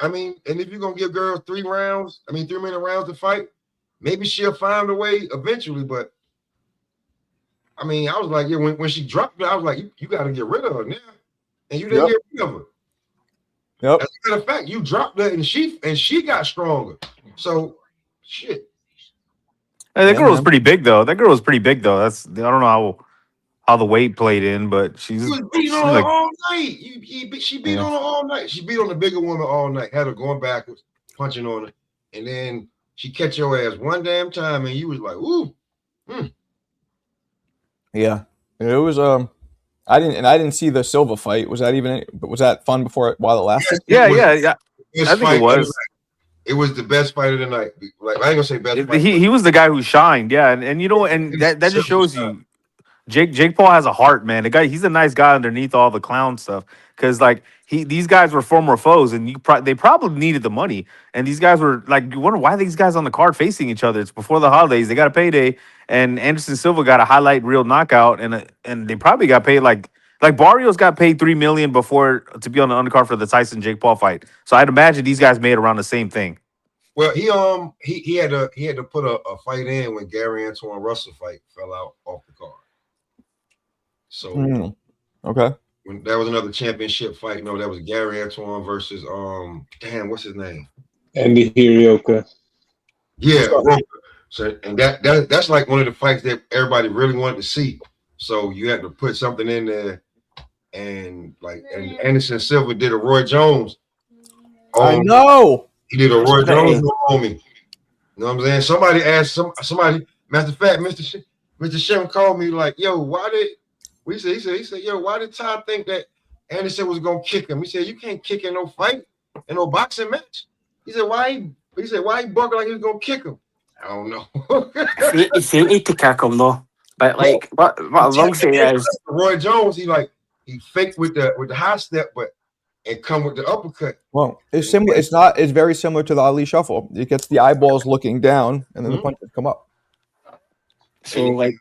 D: mean, and if you're gonna give girls 3-minute rounds to fight, maybe she'll find a way eventually. But I mean, I was like, yeah, when she dropped it, I was like, you got to get rid of her now, and you didn't get rid of her.
A: Yep.
D: As a matter of fact, you dropped her, and she got stronger. So, shit.
F: Hey, that girl was
A: man.
F: pretty big though. That's, I don't know how the weight played in, but
D: She was beating on her all night. She beat on her all night. She beat on the bigger woman all night. Had her going backwards, punching on her, and then she catch your ass one damn time, and you was like, ooh.
A: Yeah. It was I didn't see the Silva fight. Was that fun while it lasted?
F: Yeah.
D: I
F: think it was.
D: It was the best fight of the night. Like, I ain't gonna say best fight.
F: He was the guy who shined, yeah, and that just shows you Jake Paul has a heart, man. He's a nice guy underneath all the clown stuff, because like these guys were former foes, and they probably needed the money, and these guys were like, you wonder why these guys on the card facing each other. It's before the holidays, they got a payday, and Anderson Silva got a highlight reel knockout, and they probably got paid like Barrios got paid $3 million before to be on the undercard for the Tyson Jake Paul fight. So I'd imagine these guys made around the same thing.
D: Well, he had to put a fight in when Gary Antoine Russell fight fell out off the card. So
A: okay.
D: When that was another championship fight. No, that was Gary Antoine versus what's his name?
H: Andy Hirioka.
D: Yeah, Roka. So and that's like one of the fights that everybody really wanted to see. So you had to put something in there, and Anderson Silva did a Roy Jones.
A: I know.
D: He did a Roy Jones on me. You know what I'm saying? Somebody asked somebody Matter of fact, Mr. Sherman called me like, yo, why did he said, yo, why did Todd think that Anderson was gonna kick him? He said, you can't kick in no fight, in no boxing match. He said, why he barking like he was gonna kick him? I don't know.
B: He fainted to kick him though. But like what I will say is
D: Roy Jones, he faked with the high step, and come with the uppercut.
A: Well, it's similar. It's not. It's very similar to the Ali Shuffle. It gets the eyeballs looking down, and then the punches come up.
B: so like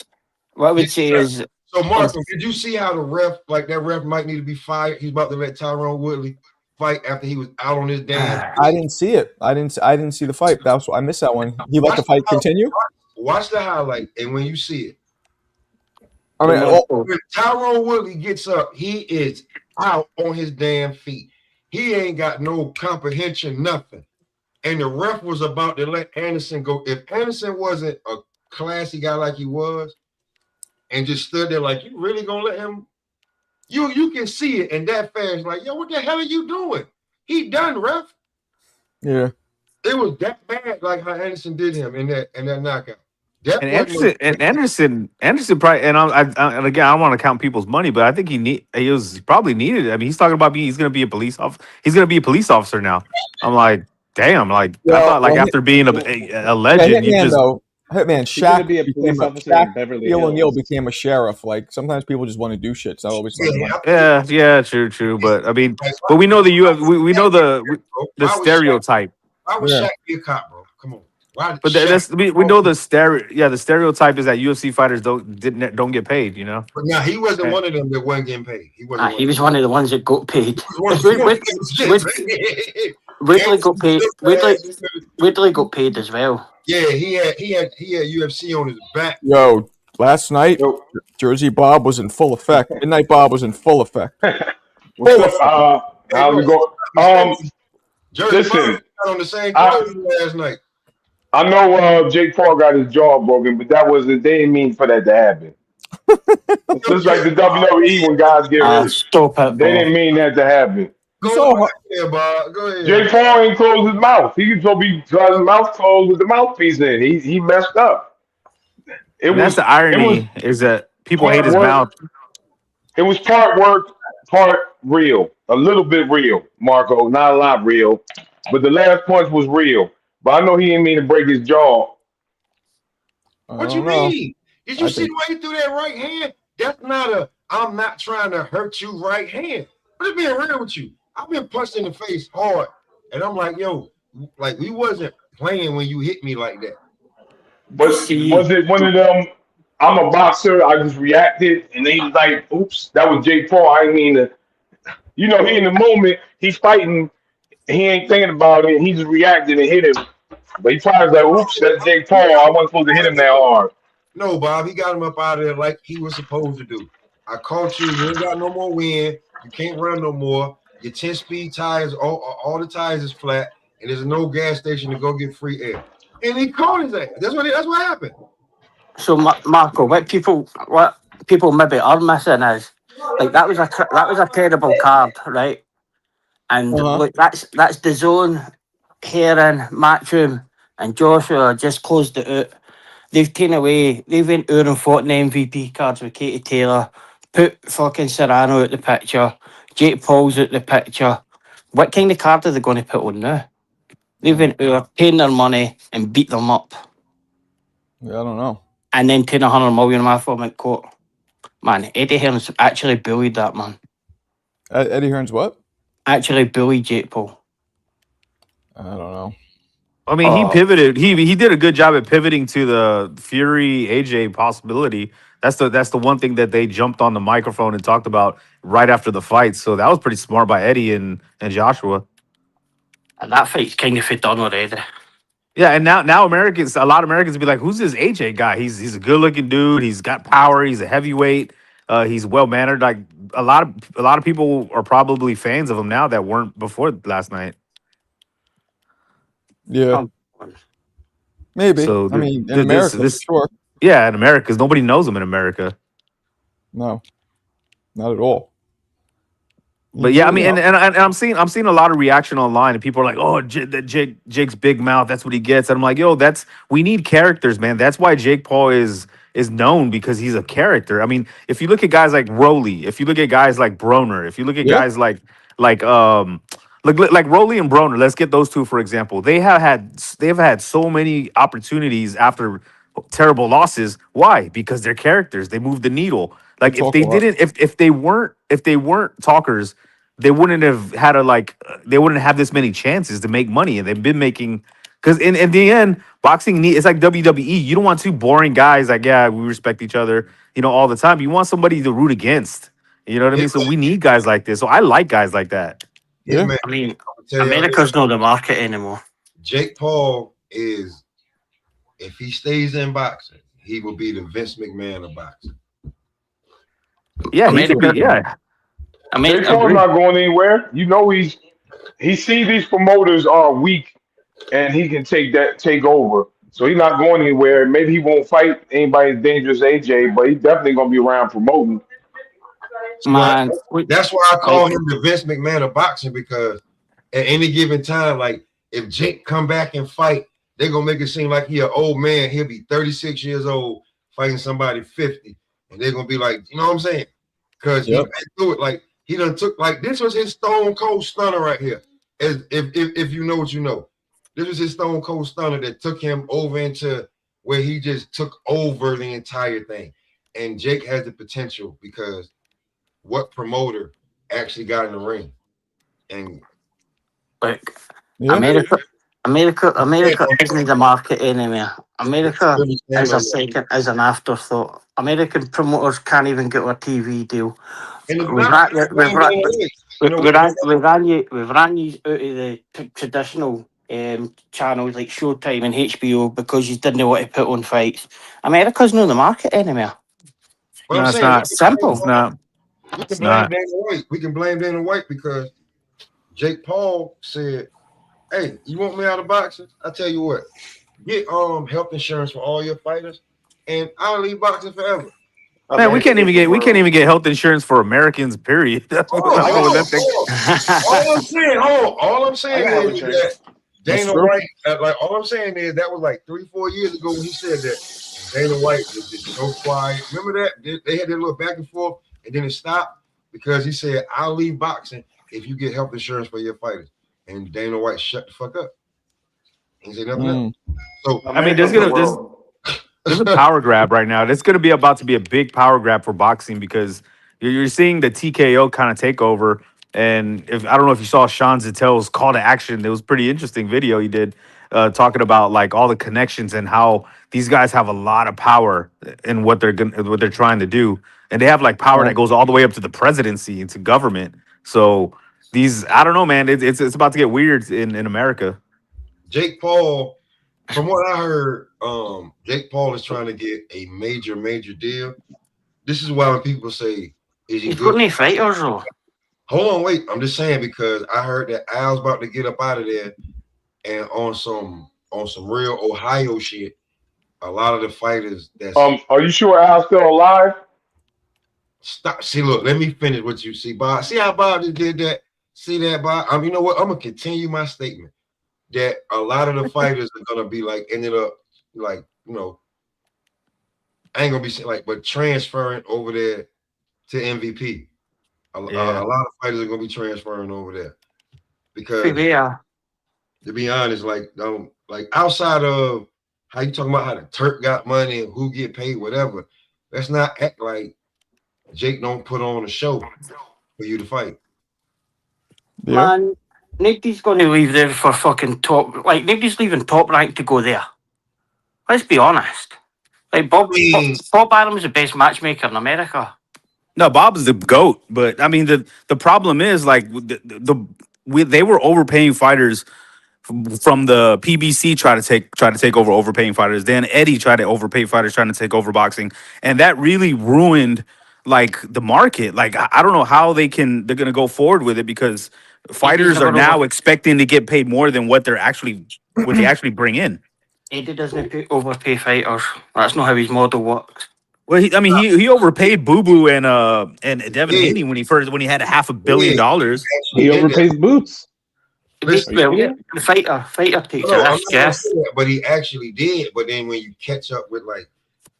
B: what I would say is
D: So Marco, did you see how the ref, like that ref might need to be fired? He's about to let Tyrone Woodley fight after he was out on his damn.
A: I didn't see it. I didn't see the fight. I missed that one. He let the fight continue.
D: Watch the highlight, and when you see it,
A: I mean,
D: when Tyrone Woodley gets up, he is out on his damn feet. He ain't got no comprehension, nothing. And the ref was about to let Anderson go. If Anderson wasn't a classy guy like he was, and just stood there like, you really gonna let him? You can see it, and that fast, like, yo, what the hell are you doing? He done, ref.
A: yeah.
D: It was that bad, like how Anderson did him in that knockout.
F: And Anderson probably, and again, I don't want to count people's money, but I think he was probably needed. I mean, he's talking about he's going to be a police officer. He's going to be a police officer now. I'm like, damn, like I thought, like after being a legend, you just
A: Hitman
H: He's gonna
A: Shaq
H: be a police
A: became
H: officer in Beverly
A: Shaquille O'Neal
H: Hills.
A: became a sheriff. Like sometimes people just want to do shit. So I always
F: yeah, true. But I mean, but we know we know the stereotype.
D: Why would
A: Yeah.
D: Shaq be a cop, bro? Come on. Why?
F: But we know the stereotype is that UFC fighters don't get paid, you know.
D: But now he wasn't one of them that wasn't getting paid. He wasn't.
B: he was one of the ones that got paid. Whitley got paid. Whitley got paid as well.
D: Yeah, he had UFC on his back.
A: Yo, last night, Jersey Bob was in full effect. Midnight Bob was in full effect.
H: What's up? How's it going?
D: Jersey
H: Listen,
D: Bob got on the same clothes last night.
H: I know Jake Paul got his jaw broken, but they didn't mean for that to happen. It's just like the WWE when guys get hurt.
B: Stop it,
H: They didn't mean that to happen.
D: Go ahead.
H: Jake Paul ain't closed his mouth. He supposed to be his mouth closed with the mouthpiece in. He messed up.
F: That's the irony is that people hate his mouth.
H: It was part work, part real. A little bit real, Marco. Not a lot real. But the last punch was real. But I know he didn't mean to break his jaw.
D: What you mean? Did you see the way he threw that right hand? That's not I'm not trying to hurt you right hand. I'm just being real with you. I've been punched in the face hard. And I'm like, yo, like we wasn't playing when you hit me like that.
H: But was it one of them, I'm a boxer, I just reacted, and then he was like, oops, that was Jake Paul. I didn't mean to. You know, he in the moment, he's fighting, he ain't thinking about it, he just reacted and hit him. But he probably was like, oops, that's Jake Paul. I wasn't supposed to hit him that hard.
D: No, Bob, he got him up out of there like he was supposed to do. I caught you. You ain't got no more wind. You can't run no more. Your 10-speed tires, all the tires is flat, and there's no gas station to go get free air. And he caught his ass. That's what happened.
B: So Marco, what people maybe are missing is like that was a terrible card, right? And look, that's the Zone, Heron, Matchroom, and Joshua just closed it out. They've taken away. They went out and fought in the MVP cards with Katie Taylor. Put fucking Serrano out the picture. Jake Paul's out the picture. What kind of card are they going to put on now? They went out, paying their money, and beat them up.
A: Yeah, I don't know.
B: And then taking 100 million off them at court. Man, Eddie Hearn's actually bullied that man.
A: Eddie Hearn's what?
B: Actually bullied Jake Paul.
A: I don't know.
F: I mean, he pivoted. He did a good job at pivoting to the Fury AJ possibility. That's the one thing that they jumped on the microphone and talked about right after the fight. So that was pretty smart by Eddie and Joshua.
B: And that fight's kind of done already.
F: Yeah, and now a lot of Americans be like, "Who's this AJ guy? He's a good looking dude. He's got power. He's a heavyweight. He's well mannered. Like a lot of people are probably fans of him now that weren't before last night.
A: Yeah, maybe.
F: So
A: I mean, in America, sure.
F: Yeah, in America, because nobody knows him in America.
A: No, not at all.
F: But yeah, I mean,
A: Yeah.
F: and I'm seeing a lot of reaction online, and people are like, "Oh, Jake's big mouth. That's what he gets." And I'm like, "Yo, we need characters, man. That's why Jake Paul is known because he's a character. I mean, if you look at guys like Rolly, if you look at guys like Broner, if you look at
A: Yeah.
F: guys like like Rolly and Broner, let's get those two for example. They've had so many opportunities after terrible losses. Why? Because they're characters. They move the needle.
A: They
F: Like if
A: talk a
F: they
A: lot.
F: didn't, if they weren't talkers, they wouldn't have had they wouldn't have this many chances to make money, and they've been making. Because in the end, it's like WWE. You don't want two boring guys like, yeah, we respect each other, all the time. You want somebody to root against. You know what I mean? So
D: Hitman,
F: we need guys like this. So I like guys like that.
A: Yeah.
D: Hitman.
B: I mean,
D: I'm gonna tell y'all this.
B: America's not the market anymore.
D: Jake Paul is, if he stays in boxing, he will be the Vince McMahon of boxing.
F: Yeah, he could be.
B: America,
F: Yeah,
H: Jake
B: America,
H: Paul's
F: agree.
H: not going anywhere. You know he see these promoters are weak and he can take over. So he's not going anywhere. Maybe he won't fight anybody as dangerous as AJ, but he's definitely gonna be around promoting.
D: Well,
B: man.
D: that's why I
B: Like,
D: call him the Vince McMahon of boxing, because at any given time, like if Jake come back and fight, they're gonna make it seem like he an old man. He'll be 36 years old fighting somebody 50, and they're gonna be like, you know what I'm saying? Because he
A: Yep.
D: went through it. Like he done took, like this was his Stone Cold Stunner right here. As if you know what you know, this was his Stone Cold Stunner that took him over into where he just took over the entire thing. And Jake has the potential, because what promoter actually got in the ring? And
B: like
A: Yeah.
B: America isn't the market anymore. America
D: really stand
B: is a
D: on that.
B: second, is an afterthought. American promoters can't even get a TV deal.
D: And it's
B: We've
D: not,
B: ran, we've ran,
D: you know,
B: we've ran you out of the traditional channels like Showtime and HBO because you didn't want to put on fights. America's not the market anymore.
D: what I'm
F: No, it's
D: saying,
F: not.
B: It's simple.
F: It's not.
D: we can
F: It's
D: blame
F: not.
D: Dana White. We can blame Dana White because Jake Paul said, "Hey, you want me out of boxing? I tell you what, get health insurance for all your fighters, and I'll leave boxing forever."
F: Man, we can't even get health insurance for Americans. Period. I don't know what that thing.
D: All I'm saying
E: I got health
D: is
E: insurance.
D: that Dana
A: true.
D: White, all I'm saying is that was like 3-4 years ago when he said that. And Dana White was just so quiet. Remember that? They had that little back and forth, and then it stopped because he said, "I'll leave boxing if you get health insurance for your fighters." And Dana White shut the fuck up. He said nothing else. So
F: I mean, there's a power grab right now. It's going to be about to be a big power grab for boxing because you're seeing the TKO kind of take over. And I don't know if you saw Sean Zitel's call to action, it was a pretty interesting video he did talking about like all the connections and how these guys have a lot of power in what they're trying to do, and they have like power that goes all the way up to the presidency and to government. So I don't know, man. It's about to get weird in America.
D: Jake Paul, from what I heard, Jake Paul is trying to get a major deal. This is why when people say, "Is he
B: He's
D: good?"
B: got any fighters though.
D: Hold on, wait. I'm just saying because I heard that Al's about to get up out of there, and on some real Ohio shit. A lot of the fighters that's
H: Are you sure Al's still alive?
D: stop. See, look, let me finish what you see, Bob. See how Bob just did that? See that, Bob? You know what? I'm gonna continue my statement that a lot of the fighters are gonna be like ended up like, you know, I ain't gonna be saying like, but transferring over there to MVP. A lot of fighters are gonna be transferring over there because,
B: Yeah.
D: to be honest, like outside of how you talking about how the Turk got money and who get paid, whatever, let's not act like Jake don't put on a show for you to fight.
A: Yeah.
B: Man, nobody's going to leave there for fucking top. Like, nobody's leaving Top Rank to go there. Let's be honest. Like, Bob Arum's the best matchmaker in America.
F: No, Bob's the GOAT, but I mean the problem is like they were overpaying fighters from the PBC try to take over overpaying fighters. Then Eddie tried to overpay fighters trying to take over boxing, and that really ruined like the market. Like I don't know how they're gonna go forward with it because fighters are now expecting to get paid more than what they actually bring in.
B: Eddie doesn't overpay fighters. That's not how his model works.
F: Well, he overpaid Boo Boo and Devin
D: Yeah,
F: Haney when he had $500
D: yeah,
F: million.
D: actually
H: He
D: did that.
H: overpays Boots.
D: Listen,
H: Are you
B: Well,
H: kidding?
B: the fighter takes
D: no,
B: a
D: I'm
B: risk,
D: not gonna
B: yeah.
D: say that, but he actually did. But then when you catch up with like,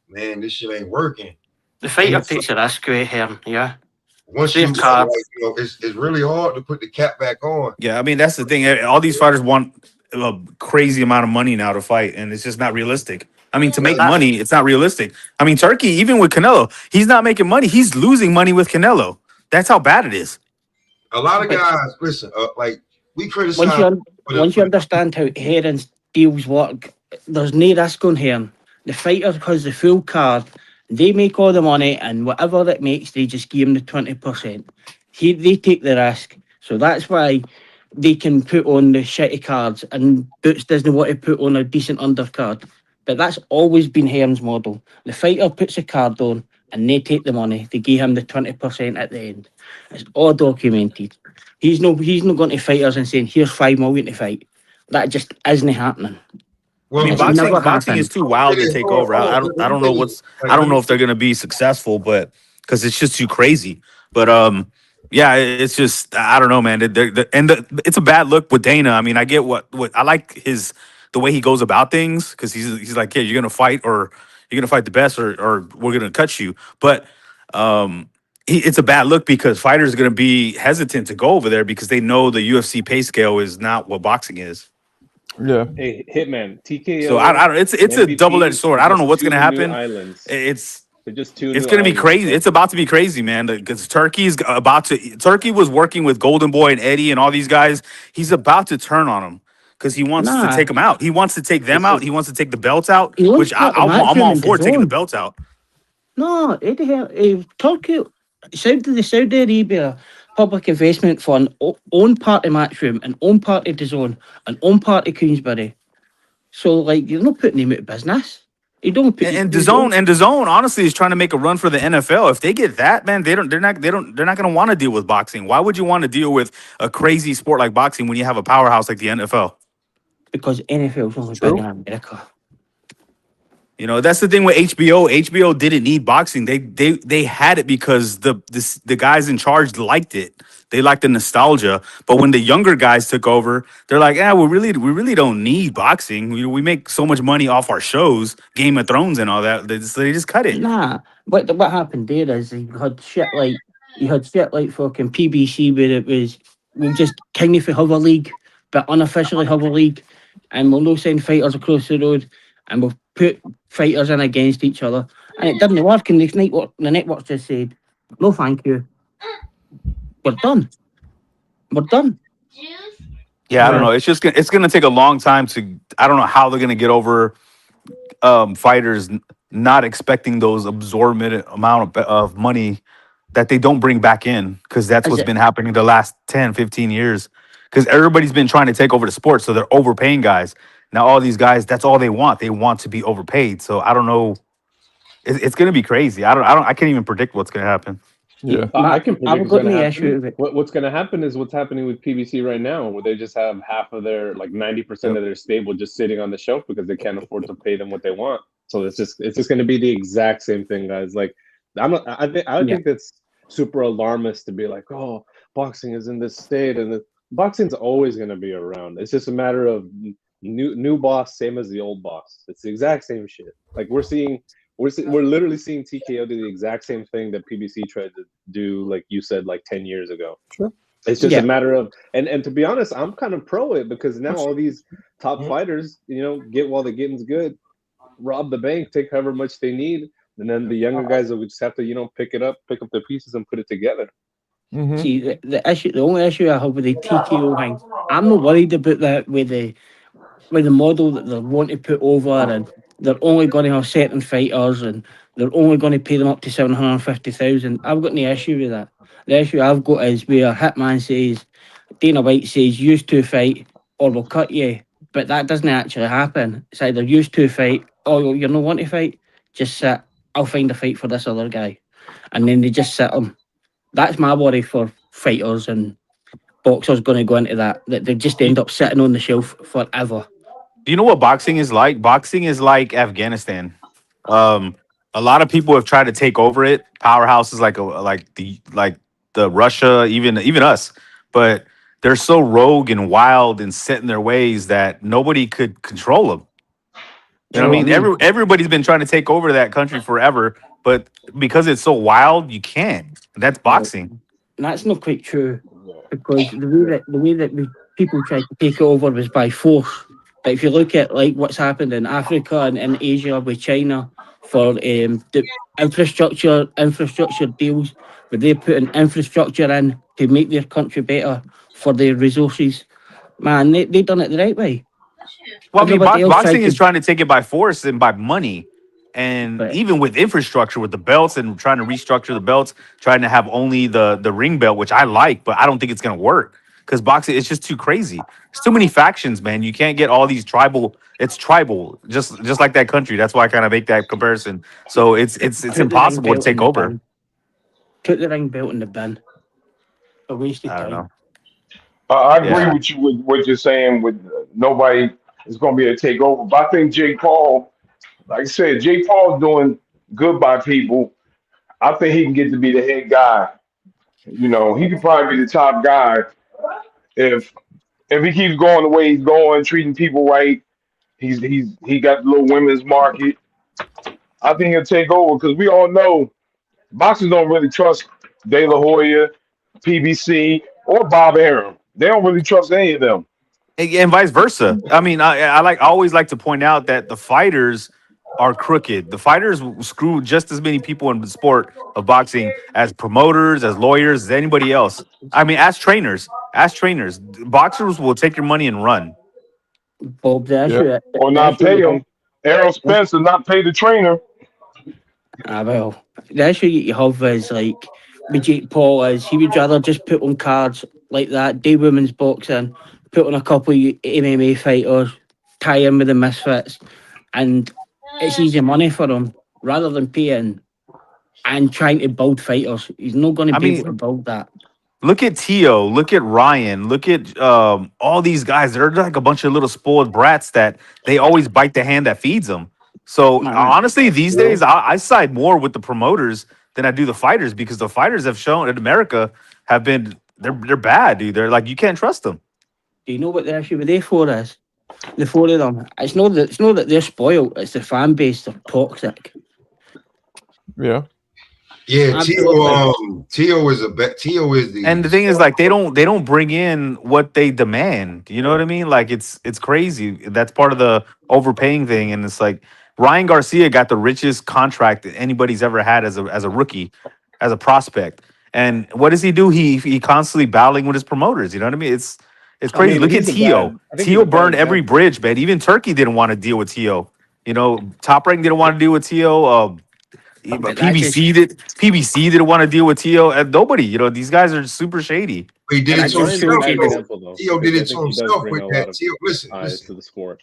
D: man, this shit ain't working.
B: The
D: And
B: fighter
D: it's
B: takes a risk with him, yeah.
D: once
B: Same
D: you
B: card.
D: like, it's really hard to put the cap back on.
F: Yeah, I mean that's the thing. All these fighters want a crazy amount of money now to fight, and it's just not realistic. I mean, to make
B: That,
F: money, it's not realistic. I mean, Turkey, even with Canelo, he's not making money. He's losing money with Canelo. That's how bad it is.
D: A lot of
B: but
D: guys, listen, like we
B: once
D: criticize
B: you un-
D: for the,
B: once
D: for
B: you
D: the
B: understand how Heron's deals work, there's no risk on Heron. The fighter has the full card. They make all the money, and whatever it makes, they just give him the 20%. They take the risk, so that's why they can put on the shitty cards, and Boots doesn't want to put on a decent undercard. But that's always been Heron's model. The fighter puts a card on, and they take the money. They give him the 20% at the end. It's all documented. He's not going to fighters and saying, here's 5 million to fight. That just isn't happening.
F: I mean,
B: It's never
F: boxing is
B: happened.
F: too wild to take over. I don't know
D: like,
F: I don't know if they're gonna be successful, but because it's just too crazy. But yeah, it's just I don't know, man. It's a bad look with Dana. I mean, I get what I like the way he goes about things because he's like, yeah, you're gonna fight or you're gonna fight the best or we're gonna cut you. But it's a bad look because fighters are gonna be hesitant to go over there because they know the UFC pay scale is not what boxing is.
A: Yeah.
H: Hey, Hitman, TKO.
F: So I don't. It's a
H: MVP
F: double-edged sword. I don't know
H: just
F: what's gonna
H: 2 new
F: happen.
H: islands.
F: It's
H: They're just 2
F: it's
H: new
F: gonna be
H: islands,
F: crazy.
H: bro.
F: It's about to be crazy, man. Because Turkey's about to. Turkey was working with Golden Boy and Eddie and all these guys. He's about to turn on them because he wants to
B: Nah,
F: take them out. He wants to take them
H: It's
F: out.
H: just
F: He wants to take the belts out,
B: he wants
F: which
B: to put the
F: I'm
B: matchroom
F: all
B: in
F: for taking the
B: DAZN.
F: belts out.
B: No, Turkey, the Saudi Arabia Public Investment Fund own part of Matchroom and own part of DAZN and own part of Queensbury. So, like, you're not putting him out of business. You don't put
F: And
B: you don't.
F: DAZN honestly is trying to make a run for the NFL. If they get that, man, they're not going to want to deal with boxing. Why would you want to deal with a crazy sport like boxing when you have a powerhouse like the NFL?
B: Because NFL's only big
H: True.
B: in America.
F: You know, that's the thing with HBO. HBO didn't need boxing. They had it because the guys in charge liked it. They liked the nostalgia. But when the younger guys took over, they're like, yeah, we really don't need boxing. We make so much money off our shows, Game of Thrones and all that. So they just cut it.
B: Nah, what happened there is you had shit like fucking PBC where it was we'll just kind of have a league, but unofficially have a league, and we'll no send fighters across the road, and we'll put fighters in against each other, and it didn't work. And the network just said, no, thank you, we're done.
F: Yeah, I don't know. It's gonna take a long time to. I don't know how they're gonna get over fighters not expecting those absorbent amount of money that they don't bring back in because that's
B: Is
F: what's
B: it?
F: been happening the last 10, 15 years. Because everybody's been trying to take over the sport, so they're overpaying guys. Now all these guys, that's all they want. They want to be overpaid. So I don't know. It's gonna be crazy. I can't even predict what's gonna happen.
A: Yeah.
H: I can predict
B: I've
H: what's
B: got
H: going to
B: no
H: happen.
B: issue with it
H: What's going to happen is what's happening with PBC right now, where they just have half of their 90% of their stable just sitting on the shelf because they can't afford to pay them what they want. So it's just going to be the exact same thing, guys. Like I think that's super alarmist to be like, oh, boxing is in this state, and boxing's always going to be around. It's just a matter of new boss, same as the old boss. It's the exact same shit. Like we're literally seeing TKO do the exact same thing that PBC tried to do, like you said, like 10 years ago.
A: Sure.
H: It's just a matter of, and to be honest, I'm kind of pro it because now all these top fighters, get while the getting's good, rob the bank, take however much they need, and then the younger guys will just have to, pick up the pieces and put it together.
A: Mm-hmm.
B: See, the only issue I have with the TKO thing, I'm not worried about that with the model that they want to put over, and they're only going to have certain fighters, and they're only going to pay them up to 750,000. I've got no issue with that. The issue I've got is where Hitman says, Dana White says, use to fight or we'll cut you. But that doesn't actually happen. It's either use to fight or you're not want to fight, just sit. I'll find a fight for this other guy. And then they just sit them. That's my worry for fighters and boxers going to go into that they just end up sitting on the shelf forever.
F: Do you know what boxing is like? Boxing is like Afghanistan. a lot of people have tried to take over it. Powerhouses like the Russia, even us, but they're so rogue and wild and set in their ways that nobody could control them. You know what I mean? Everybody's been trying to take over that country forever, but because it's so wild, you can't. That's boxing.
B: That's not quite true, because the way that people tried to take it over was by force. But if you look at like what's happened in Africa and in Asia with China for the infrastructure deals, where they put an infrastructure in to make their country better for their resources, man, they done it the right way.
F: Well, I mean,
B: Everybody else tried
F: boxing is
B: to,
F: trying to take it by force and by money. And
B: but
F: even with infrastructure, with the belts and trying to restructure the belts, trying to have only the ring belt, which I like, but I don't think it's going to work because boxing, it's just too crazy. There's too many factions, man. You can't get all these tribal. It's tribal, just like that country. That's why I kind of make that comparison. So it's
B: put the ring
F: impossible to
B: belt in
F: take
B: the
F: over.
B: bin. Put the ring belt in the bin. A waste of
F: I don't
B: time.
F: know.
H: I agree
F: Yeah.
H: with you with what you're saying. With nobody is going to be able to take over, but I think Jake Paul, like I said, Jake Paul's doing good by people. I think he can get to be the head guy. You know, he could probably be the top guy if he keeps going the way he's going, treating people right. He got the little women's market. I think he'll take over because we all know boxers don't really trust De La Hoya, PBC, or Bob Arum. They don't really trust any of them.
F: And vice versa. I mean, I always like to point out that the fighters are crooked. The fighters screw just as many people in the sport of boxing as promoters, as lawyers, as anybody else. I mean, as trainers, boxers will take your money and run.
B: Bob, the
A: Yeah.
B: issue,
H: Or
B: the
H: not
B: issue
H: pay
B: you
H: him. Errol Spence and not pay the trainer.
B: well, the issue you have is like with Jake Paul is he would rather just put on cards like that, do women's boxing, put on a couple of MMA fighters, tie in with the misfits, and it's easy money for him rather than paying and trying to build fighters. He's not going to
F: I
B: be able to
F: mean,
B: build that.
F: look at Tio, look at Ryan, look at all these guys. They're like a bunch of little spoiled brats that they always bite the hand that feeds them. So
B: Man,
F: honestly, these days I side more with the promoters than I do the fighters because the fighters have shown in America have been they're bad, dude. They're like you can't trust them.
B: do you know what the issue with they four is? The four of them. It's not that they're spoiled. It's the fan base. They're toxic.
A: Yeah.
D: Yeah,
B: Absolutely.
D: Tio is the
F: And the thing is, like, they don't bring in what they demand. You know what I mean? Like, it's crazy. That's part of the overpaying thing. And it's like Ryan Garcia got the richest contract that anybody's ever had as a rookie, as a prospect. And what does he do? He constantly battling with his promoters. You know what I mean? It's
I: I
F: crazy.
I: mean,
F: Look at
I: he's a
F: Tio.
I: bad. I think he's
F: Tio
I: a bad
F: burned every
I: example.
F: bridge, man. Even Turkey didn't want to deal with Tio. You know, Top Rank didn't want to deal with Tio.
B: But that just
F: PBC didn't want to deal with Tio, and nobody. You know, these guys are super shady.
D: He did
B: and
D: it
B: that
D: to
B: just
I: Ryan's a
B: showed
D: himself
I: bad
B: you
D: though.
B: the
I: example though,
D: Tio did
I: because I
D: it to
I: think he does
D: himself
I: bring
D: with
I: a
D: that.
I: lot of
D: Tio,
I: eyes
D: listen.
I: to the sport.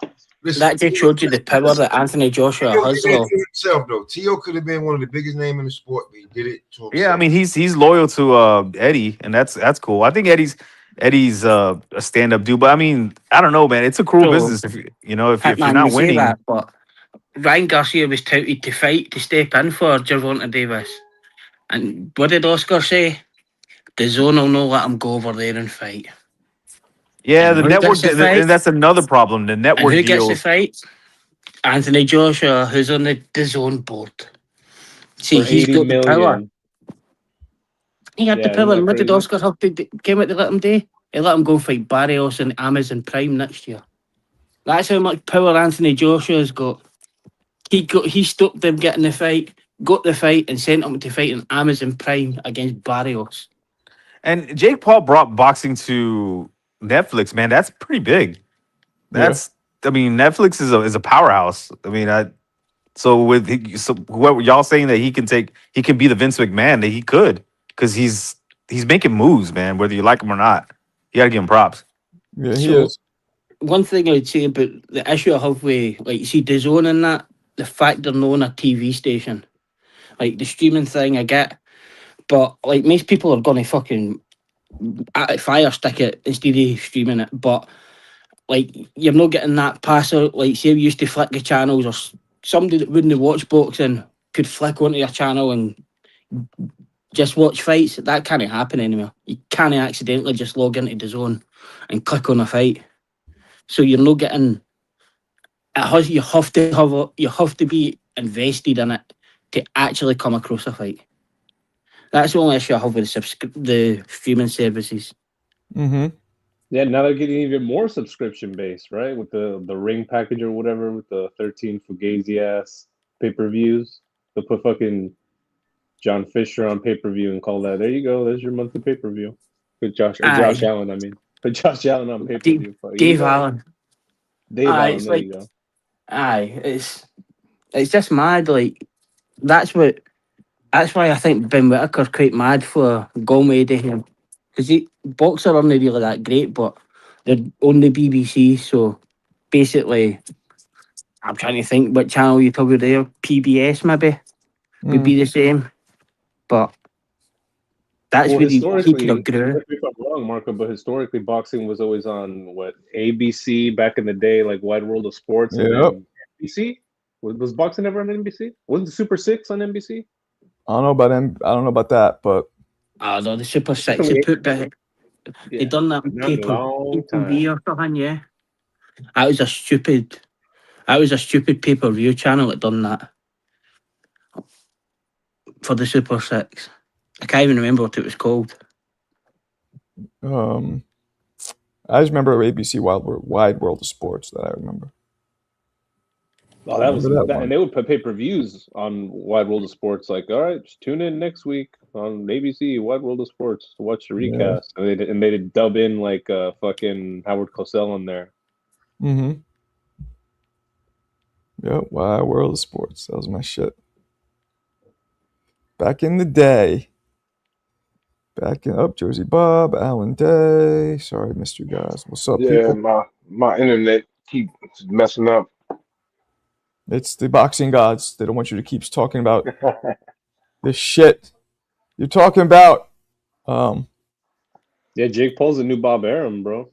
B: that just showed you the power that Anthony Joshua
D: Tio
B: has
D: did it
B: though.
D: to himself though. Tio could have been one of the biggest names in the sport, but he did it to himself.
F: Yeah, I mean he's loyal to Eddie, and that's cool. I think Eddie's a stand up dude, but I mean I don't know, man. It's a cruel
B: So
F: business if if you're
B: Hitman, you
F: not
B: say
F: winning.
B: that, but Ryan Garcia was touted to fight to step in for Gervonta Davis. And what did Oscar say? The zone will not let him go over there and fight.
F: Yeah,
B: And
F: the
B: who
F: network,
B: gets the fight?
F: and that's another problem. The
B: And
F: network
B: who gets the
F: deals.
B: fight? Anthony Joshua, who's on the zone board. See,
I: For
B: he's
I: 80
B: got the power.
I: million.
B: He had the
I: Yeah,
B: power.
I: isn't that
B: And what did
I: crazy?
B: Oscar have to came out to let him do? He let him go fight Barrios and Amazon Prime next year. That's how much power Anthony Joshua's got. He stopped them getting the fight, got the fight, and sent him to fight in Amazon Prime against Barrios.
F: And Jake Paul brought boxing to Netflix, man. That's pretty big. That's I mean Netflix is a powerhouse. I mean so whoever y'all saying that he can be the Vince McMahon, that he could, because he's making moves, man, whether you like him or not. You gotta give him props.
A: Yeah, he
B: So-
A: is.
B: One thing I would say about the issue I have with, like, you see, DAZN and that, the fact they're not on a TV station, like the streaming thing, I get, but like most people are gonna fucking fire stick it instead of streaming it. But like, you're not getting that passer. Like, say we used to flick the channels, or somebody that wouldn't watch boxing could flick onto your channel and just watch fights. That can't happen anymore. You can't accidentally just log into the zone and click on a fight. So you're not getting. You have to be invested in it to actually come across a fight. That's the only issue I have with the streaming services.
A: Mm-hmm.
I: Yeah, now they're getting even more subscription based, right? With the ring package or whatever, with the 13 Fugazi ass pay-per-views. They'll put fucking John Fisher on pay-per-view and call that, there you go, there's your monthly pay-per-view. Put Josh Allen, I mean. Put Josh Allen on pay-per-view.
B: Dave Allen.
I: Dave Allen, there you go.
B: It's just mad. Like that's why I think Ben Whittaker's quite mad for Gomedi here, because boxers aren't really that great, but they're on the BBC. So basically, I'm trying to think what channel you cover there. PBS maybe would be the same, but that's where you keep your groove.
I: Correct me if I'm wrong, Marco, but historically, boxing was always on ABC back in the day, like Wide World of Sports.
A: Yep.
I: NBC was boxing ever on NBC? Wasn't the Super Six on NBC?
A: I don't know about that, but
B: no, the Super Six they put back. They done that on pay-per-view or something. Yeah, that was a stupid pay-per-view channel that done that for the Super Six. I can't even remember what it was called.
A: I just remember ABC Wide World of Sports that I remember.
I: Oh, that was and they would put pay-per-views on Wide World of Sports. Like, all right, just tune in next week on ABC Wide World of Sports to watch the recast, and they'd dub in like fucking Howard Cosell on there.
A: Mm-hmm. Yep, Wide World of Sports. That was my shit. Back in the day. Jersey Bob, Alan Day. Sorry, I missed you guys. What's up, people?
H: my internet keeps messing up.
A: It's the boxing gods. They don't want you to keep talking about this shit you're talking about.
I: Yeah, Jake Paul's the new Bob Arum, bro.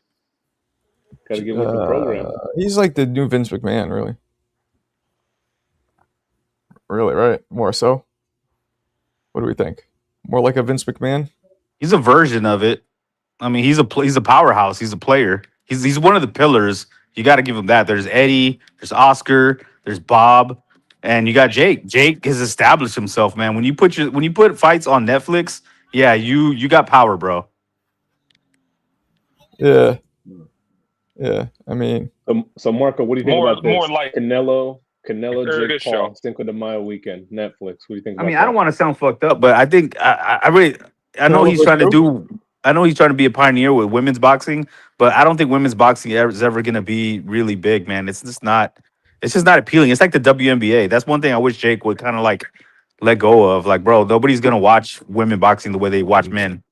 I: Gotta get with the program.
A: He's like the new Vince McMahon, really. Really, right? More so. What do we think? More like a Vince McMahon?
F: He's a version of it. I mean, he's a powerhouse. He's a player. He's one of the pillars. You got to give him that. There's Eddie. There's Oscar. There's Bob, and you got Jake. Jake has established himself, man. When you put fights on Netflix, yeah, you got power, bro.
A: Yeah. I mean,
I: so Marco, what do you think about this?
J: More like
I: Canelo, Jake Paul, Cinco de Mayo weekend, Netflix. What do you think?
F: I mean, I don't want to sound fucked up, but I think I know he's trying to do. I know he's trying to be a pioneer with women's boxing, but I don't think women's boxing is ever going to be really big, man. It's just not appealing. It's like the WNBA. That's one thing I wish Jake would kind of like let go of. Like, bro, nobody's going to watch women boxing the way they watch men.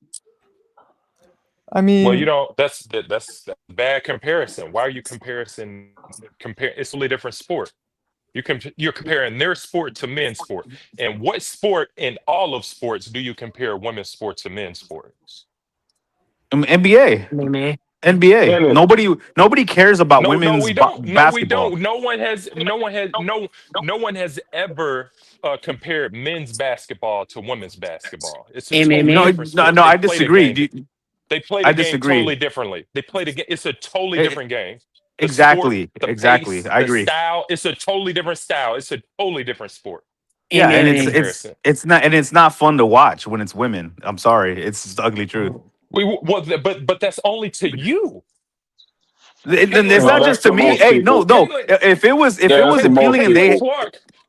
A: I mean,
J: well, that's a bad comparison. Why are you comparing? It's a totally different sport. You're comparing their sport to men's sport. And what sport in all of sports do you compare women's sport to men's sports?
F: NBA. NBA. Nobody cares about women's basketball.
J: No one has ever compared men's basketball to women's basketball. It's a totally different sport.
F: No, I disagree.
J: They play the game totally differently. They play the game. It's a totally different game.
F: Exactly.
J: Pace,
F: I agree.
J: Style. It's a totally different style. It's a totally different sport.
F: Yeah, and it's not fun to watch when it's women. I'm sorry, it's just the ugly truth.
J: But that's only to you.
F: It's not just to me. Hey, no. If it was appealing and they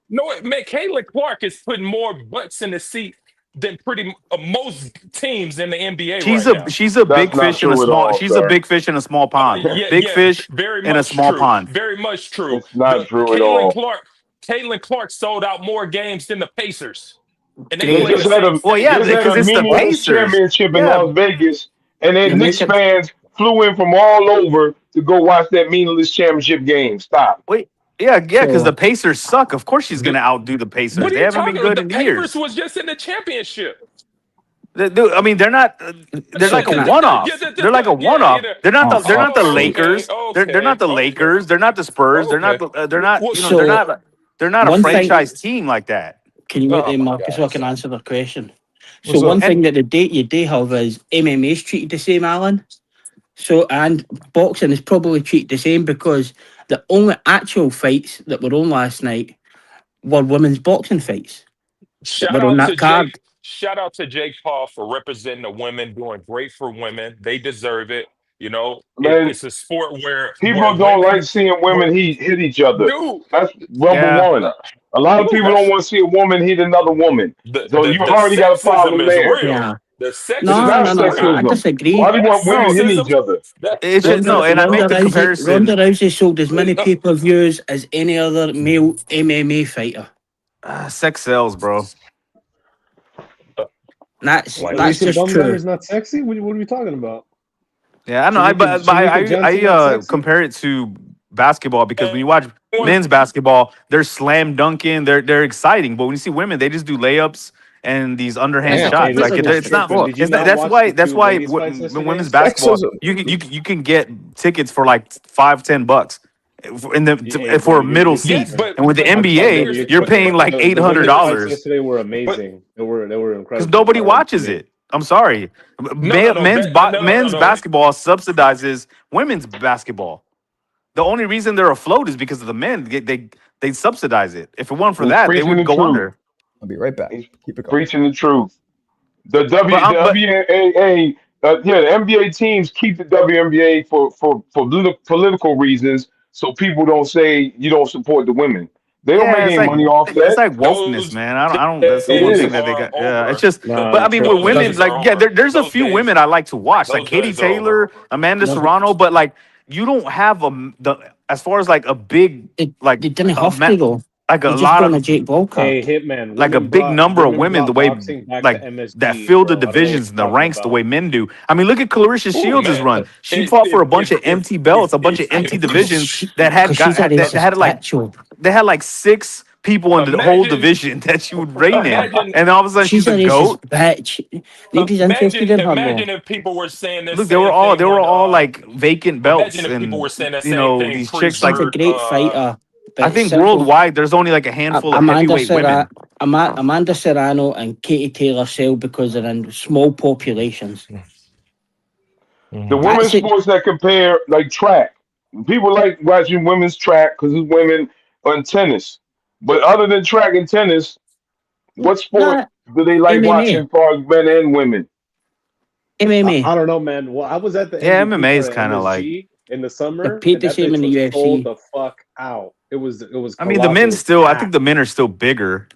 J: Caitlin Clark is putting more butts in the seat than most teams in the NBA.
F: She's a big fish in a small. She's a big fish in a small pond. Big fish in a small pond.
J: Very much true.
H: It's not true at all.
J: Caitlin Clark sold out more games than the Pacers.
H: And they because it's the Pacers championship in Las Vegas, and then Knicks fans flew in from all over to go watch that meaningless championship game. Stop.
F: Wait. Yeah, because the Pacers suck. Of course she's going to outdo the Pacers. They haven't been good in years.
J: The Pacers was just in the championship.
F: I mean, they're not. They're like a one-off. They're like a one-off. They're not the Lakers. They're not the Lakers. They're not the Spurs. They're not. They're not a franchise team like that.
B: can you wait
J: Oh
B: there,
J: my
B: Marcus, so I
J: God,
B: can
J: son.
B: answer the question?
A: What's
B: So one
A: up?
B: thing that you do have is MMA's treated the same, Alan. So and boxing is probably treated the same because the only actual fights that were on last night were women's boxing fights that
J: Shout
B: were on
J: out to
B: that card.
J: Jake. Shout out to Jake Paul for representing the women, doing great for women. They deserve it. You know,
H: Man,
J: it's a sport where
H: people don't like
J: women
H: seeing
J: where
H: women hit each other.
J: dude
H: That's number
F: Yeah.
H: one. A lot of people don't
J: that's
H: want to see a woman hit another woman.
J: the
H: So
J: the
H: you
J: the
H: already got a
J: sexism
H: problem
J: is
H: there.
J: real.
B: Yeah.
J: The
H: It's
J: sexism
H: not
B: No,
J: is
B: I
J: real.
H: sexism.
B: disagree.
H: Why do you
J: That's
H: want women hitting
J: sexism.
H: each other?
F: It's just
B: Ronda,
F: no, and I make
B: Ronda
F: the
B: Rousey,
F: comparison.
B: Ronda Rousey sold as many pay-per-views as any other male MMA fighter.
F: Sex sells, bro.
B: That's
J: Like
B: that's
I: Alicia
B: just
I: Bumgarner
B: true.
I: is not sexy. What are we talking about?
F: Yeah, I know.
I: Shamika Johnson not
F: I
I: sexy?
F: compare it to basketball because when you watch
J: one
F: men's basketball, they're slam dunking, they're exciting. But when you see women, they just do layups and these underhand
B: It's a
I: Damn. Hey,
F: shots. Like
I: listen,
B: completely
F: it's
I: listen,
B: different
F: not.
I: Strickland.
B: sport.
I: Did you
F: It's not.
I: not
F: That's
I: watch
F: why.
I: the
F: That's
I: two
F: why
I: ladies fights yesterday?
F: women's basketball,
A: Sexism.
F: you can get tickets for like $5-10 for a
I: You're
F: middle
J: yes,
F: seat,
I: tripping.
F: and with the
I: I'm
J: but
I: telling you,
F: NBA,
J: here's
I: you're
F: you're paying
I: tripping.
J: but
F: like eight
I: The
F: hundred
I: women's fights
F: dollars
I: yesterday were
J: but
I: amazing. They were
F: because
I: incredible.
F: nobody
I: I liked
F: watches
I: them.
F: it. I'm sorry. Men's
J: no.
F: basketball subsidizes women's basketball. The only reason they're afloat is because of the men. They subsidize it. If it weren't for
H: He's
F: that, they
H: preaching
F: would
H: the
F: go
H: truth.
F: under.
A: I'll be right back.
H: He's
A: Keep it going.
H: preaching the truth. The
F: But
H: WNBA, the NBA teams keep the WNBA for political reasons, so people don't say you don't support the women. They don't make
F: yeah,
H: any money off
F: it's
H: that.
F: like wokeness,
J: those
F: man. I don't. That's the
I: It
F: one
J: days
F: thing that
I: is.
F: they
J: are
F: got. Yeah, it's
J: over.
F: just. But
I: Nah,
F: I mean, with
J: Those
F: women,
J: days
I: trust.
J: are
F: like, yeah,
J: over.
F: there's a
J: Those
F: few
J: days
F: women I like to watch, like
J: those
F: Katie
J: days are over.
F: Taylor, Amanda
B: No,
F: Serrano. But like, you don't have as far as like a big, like
B: they didn't
F: a
B: have to go.
F: like a
B: They just
F: lot
B: gone a
F: of
B: Jake Paul card.
I: Hey, Hitman,
F: like a big number of women the way
I: boxing back to
F: like that
I: MSG,
F: fill the
I: bro. I don't know what
F: divisions
I: you're
F: and the
I: talking
F: ranks the way
I: about.
F: men do. I mean, look at Clarissa
J: Oh
F: Shields'
J: man,
F: run. She fought for a bunch of empty belts, a bunch of empty divisions that
B: Because she's a
F: that
B: racist
F: had like
B: bitch.
F: they had like 6 people in the whole
J: imagine
F: division that she would reign in,
J: imagine
F: and all of a sudden
B: She's
F: she's
B: a
F: the
B: racist
F: goat.
B: bitch. Nobody's interested in her, though.
J: imagine if people were saying the
F: Look,
J: same
F: they
J: thing
F: were
J: when
F: all like vacant belts,
J: imagine if people
F: and
J: were saying the same thing
F: these
J: pre
F: chicks like
B: She's a
J: Bird.
B: great fighter. But
F: I
B: it's
F: think
B: simple.
F: worldwide there's only like a handful of heavyweight women.
B: Amanda Serrano and Katie Taylor sell because they're in small populations.
H: The
J: Mhm.
H: women's
B: That's it.
H: sports that compare like track. People like watching women's track because it's women on tennis. But other than track and tennis, what sport
B: Nah,
H: do they like
B: MMA.
H: watching as far as men and women?
B: MMA.
I: I don't know, man. Well, I was at the
F: Yeah,
I: MVP
F: MMA is
I: card at
F: kind of like.
I: MSG in the
B: They're
I: summer,
B: paid
I: and
B: the
I: that
B: same
I: bitch
B: in the
I: was sold
B: UFC.
I: the fuck out. It was
F: I mean, the
I: colossal.
F: men
I: It was
F: still. I think
I: packed.
F: the men are still bigger.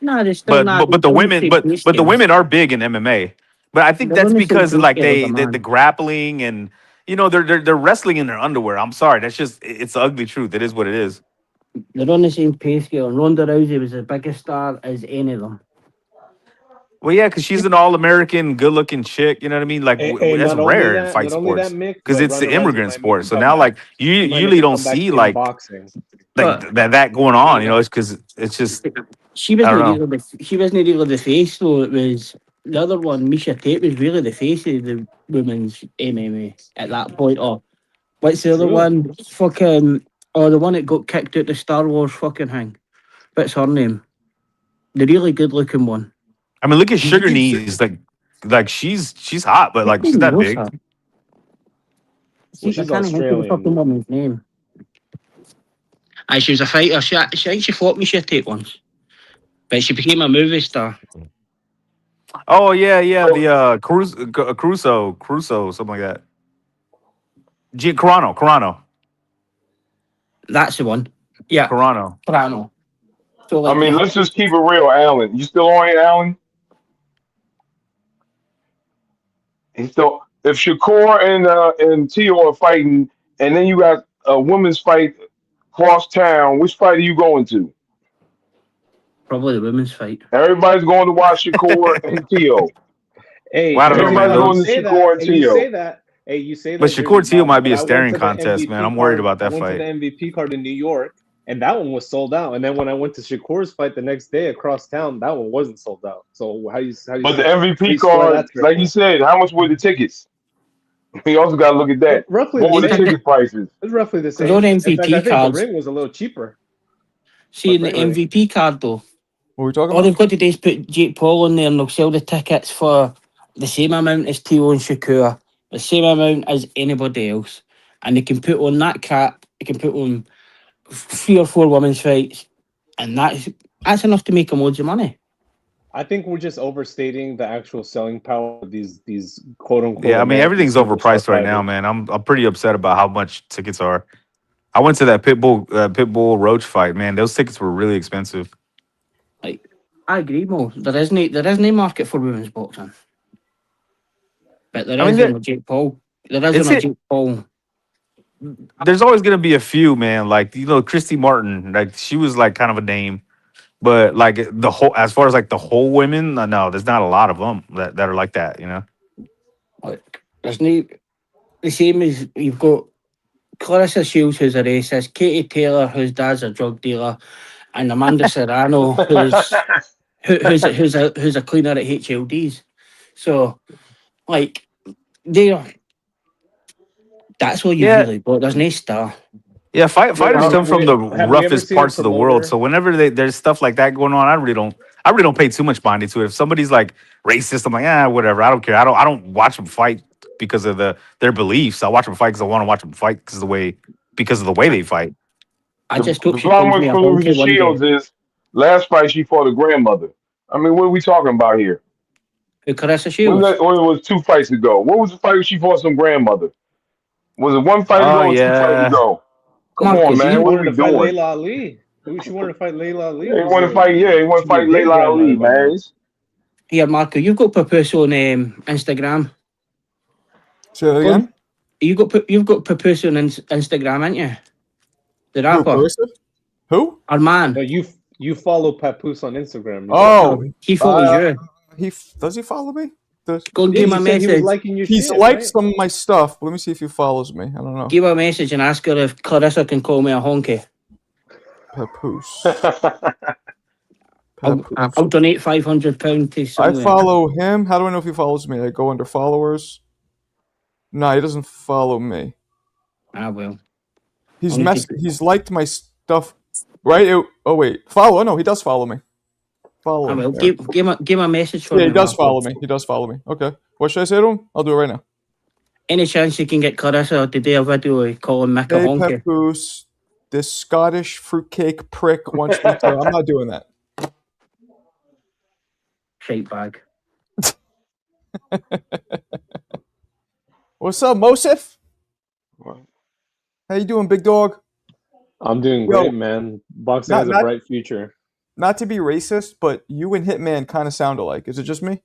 B: No, they're still not.
F: But the
B: They're
F: women but the women are big in MMA. But I think
B: The
F: that's
B: women say
F: because
B: great
F: like
B: girls are
F: the
B: man.
F: grappling and they're wrestling in their underwear. I'm sorry, that's just it's the ugly truth. It is what it is.
B: They're on the same pay scale. And Ronda Rousey was the biggest star as any of them.
F: Well, yeah, because she's an all-American, good-looking chick. You know what I mean? Like
I: And
F: that's
I: not only
F: rare in
I: that,
F: fight sports
I: Mick,
F: because
I: but
F: it's the
I: Ronda Rousey
F: immigrant
I: might make a
F: sport. So now,
I: comeback.
F: like you
I: She might make
F: usually
I: a
F: don't
I: comeback
F: see
I: in
F: like
I: boxing.
B: But
F: that going on. It's because it's just
B: she
F: I don't
B: wasn't
F: know.
B: really she wasn't really the face though. It was the other one, Misha Tate, was really the face of the women's MMA at that point. Or what's the other
I: True.
B: one? Fucking the one that got kicked out the Star Wars fucking thing. What's her name? The really good looking one.
F: I mean, look at
J: You
F: Sugar
J: can say,
F: Knees. Like she's hot, but
B: I
F: like
B: don't
F: she's
B: even
F: not
B: know
F: big.
B: her.
I: Well,
B: See, I
I: she's
B: can't think of the fucking
I: Australian.
B: woman's name. Aye, she was a fighter. I think she fought Misha Tate once. But she became a movie star.
F: Oh yeah, the Crusoe, something like that. Carano,
B: That's the one. Yeah,
F: Carano.
B: Prano. So
H: I
B: like
H: mean, let's just keep it real, Alan. You still on here, Alan? He's still. If Shakur and Tio are fighting, and then you got a women's fight cross town, which fight are you going to?
B: probably the women's fight.
H: Everybody's going to watch Shakur and Tio.
I: Hey,
F: Well, I don't know, man.
H: Everybody's
I: you
H: going
F: Those,
H: to
I: say
H: Shakur
I: that,
H: and
I: and you
H: Tio.
I: say that. Hey, you say
F: but
I: that Jersey
F: Shakur Teal
I: Mike,
F: might
I: but
F: be a
I: I went
F: staring
I: to the
F: contest, man.
I: MVP
F: I'm worried
I: card.
F: about
I: I
F: that
I: went to the
F: fight.
I: MVP card in New York, and that one was sold out. And then when I went to Shakur's fight the next day across town, that one wasn't sold out. So how do you
H: But the
I: how do
H: MVP
I: you square
H: card,
I: that
H: like you
I: circle?
H: said, how much were the tickets? We also got to look at that.
I: Roughly
H: What
I: the
H: were the
I: same.
H: ticket prices?
I: It's roughly the
B: Those
I: same. In fact, I
B: MVP
I: think the
B: cards.
I: ring was a little cheaper.
B: See, in the
I: But anyway,
B: MVP card though,
A: What are we talking
B: All
A: about?
B: they've got to do is put Jake Paul on there and they'll sell the tickets for the same amount as Tio and Shakur, the same amount as anybody else. And they can put on that crap, they can put on 3 or 4 women's fights, and that's enough to make them loads of money.
I: I think we're just overstating the actual selling power of these quote unquote.
F: Yeah, I mean
I: American
F: everything's
I: superstar
F: overpriced right now,
I: fighters.
F: man. I'm pretty upset about how much tickets are. I went to that Pitbull Roach fight, man. Those tickets were really expensive.
B: Like, I agree, Mo. There isn't a market for women's boxing. But there
F: I
B: is
F: mean,
B: on a Jake Paul. There is
F: it's
B: on a
F: it.
B: Jake Paul.
F: There's always gonna be a few, man. Like Christy Martin, like she was like kind of a name, but like the whole, as far as like the whole women, no, there's not a lot of them that are like that, you know.
B: Like, there's no the same as you've got Clarissa Shields, who's a racist, Katie Taylor, whose dad's a drug dealer, and Amanda Serrano, who's a cleaner at HLDs. So, like, that's what you
F: Yeah,
B: really got. There's no star.
F: yeah. Fighters come from the
I: Have you ever
F: roughest
I: seen a
F: parts of the world,
I: promoter?
F: so whenever there's stuff like that going on, I really don't pay too much mind into it. If somebody's like racist, I'm like, whatever. I don't care. I don't watch them fight because of their beliefs. I watch them fight because I want to watch them fight because of the way they fight.
B: I just
H: The
B: hope she
H: problem
B: calls
H: with
B: me a
H: Felicia
B: honky one day.
H: Shields is last fight she fought a grandmother. I mean, what are we talking about here?
B: Who, Clarissa
H: When
B: Shields?
H: that, or it was 2 fights ago. What was the fight where she fought some grandmother? Was it 1 fight
F: Oh
H: ago or 2 fights
F: yeah,
H: ago? Come on,
B: Marcus,
I: She
H: man. What are
I: wanted
H: we
I: to fight
H: doing?
I: Layla Ali. She wanted to fight Layla Ali.
H: He want to fight, yeah, he want to
I: She's your
H: fight
I: great
H: Layla Ali,
I: grandmother by now.
H: man.
B: Here, Marco, you've got Papoose on Instagram.
A: Say that again.
B: You've got Papoose on Instagram, haven't you? The
A: Who?
B: rapper,
A: Clarissa? Who?
B: our man.
I: No, you follow Papoose on Instagram.
A: Oh,
B: He follows you.
A: Does he follow me?
B: Go and
I: Yeah,
B: give him
I: he
B: a
I: said he was
B: message.
I: liking your
A: He's
I: shit,
A: liked
I: right?
A: some of my stuff. But let me see if he follows me. I don't know.
B: Give her a message and ask her if Clarissa can call me a honky.
A: Papoose.
B: I'll
A: Papoose.
B: donate £500 to
A: I
B: somewhere.
A: follow him. How do I know if he follows me? I go under followers. No, he doesn't follow me.
B: Ah, well.
A: He's
B: Only to-
A: He's liked my stuff, right? Oh wait, follow. No, he does follow me. Follow
B: Ah,
A: him.
B: well.
A: There.
B: Give him a message for
A: Yeah,
B: me.
A: he does
B: Marco.
A: follow me. He does follow me. Okay. What should I say to him? I'll do it right now.
B: Any chance you can get Clarissa to do a video of calling Mick a
A: Hey,
B: honky?
A: Papoose, this Scottish fruitcake prick wants me to. I'm not doing that.
B: Shite bag.
A: What's up, Mosif?
H: What?
A: How you doing, big dog?
I: I'm doing
A: Yo,
I: great, man. Boxing has a bright future.
A: Not to be racist, but you and Hitman kind of sound alike. Is it just me?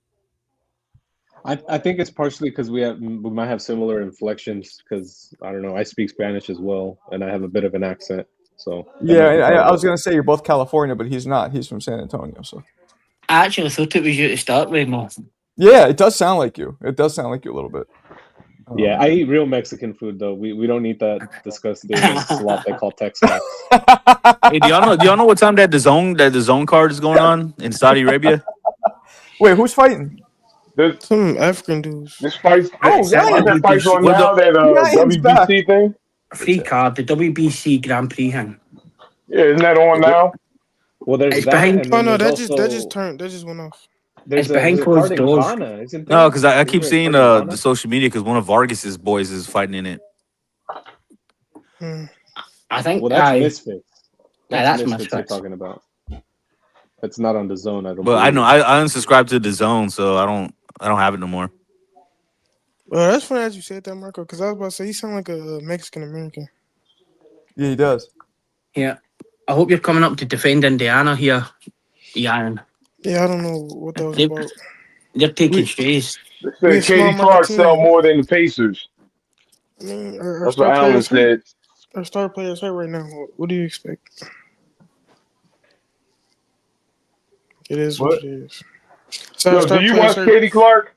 I: I think it's partially because we might have similar inflections because I don't know, I speak Spanish as well and I have a bit of an accent. So that
A: Yeah,
I: might be part
A: I
I: of
A: was
I: it.
A: gonna say you're both California, but he's not. He's from San Antonio, so.
B: I actually thought it was you to start with, Mo.
A: Yeah, it does sound like you. It does sound like you a little bit.
I: Yeah, I eat real Mexican food though. We don't eat that disgusting slop they call Tex-Mex.
F: Hey, do y'all know what time that the zone card is going on in Saudi Arabia?
A: Wait, who's fighting?
C: Some African dudes.
H: This fight,
A: Oh,
H: aren't there fights on
F: What
H: now, that
A: Ryan's back.
H: WBC thing?
B: Free card, the WBC Grand Prix thing.
H: Yeah, isn't that on now?
I: Well, there's
B: It's
I: that,
B: behind-
I: and
C: Oh
I: then
C: no,
I: there's
C: that just went off.
I: There's
B: It's behind
I: there's
B: closed
I: card in
B: doors.
I: Ghana, isn't there?
F: No, because I
I: Isn't
F: keep
I: there a
F: seeing
I: card in Ghana?
F: the social media because one of Vargas's boys is fighting in it.
C: Hmm.
B: I think
I: Well, that's Misfits.
B: that's
I: Misfits you're
B: Misfits.
I: talking about. That's not on the zone. I don't.
F: But I
I: believe.
F: know I unsubscribed to the zone, so I don't have it no more.
C: Well, that's funny that you said that, Marco, because I was about to say you sound like a Mexican American.
A: Yeah, he does.
B: Yeah. I hope you're coming up to defend Indiana here, Ian.
C: Yeah, I don't know what that was
B: They-
C: about.
B: They're taking
C: We-
B: strays.
H: They
C: We
H: said
C: a
H: Katie
C: small
H: Clark
C: market
H: sell
C: team.
H: more than the Pacers.
C: I mean, our
H: That's what
C: star
H: Allen
C: players hurt.
H: said.
C: Our star players hurt right now. What do you expect? It is what it is. So our
H: Yo,
C: star
H: do you
C: players
H: watch
C: hurt.
H: Katie Clark?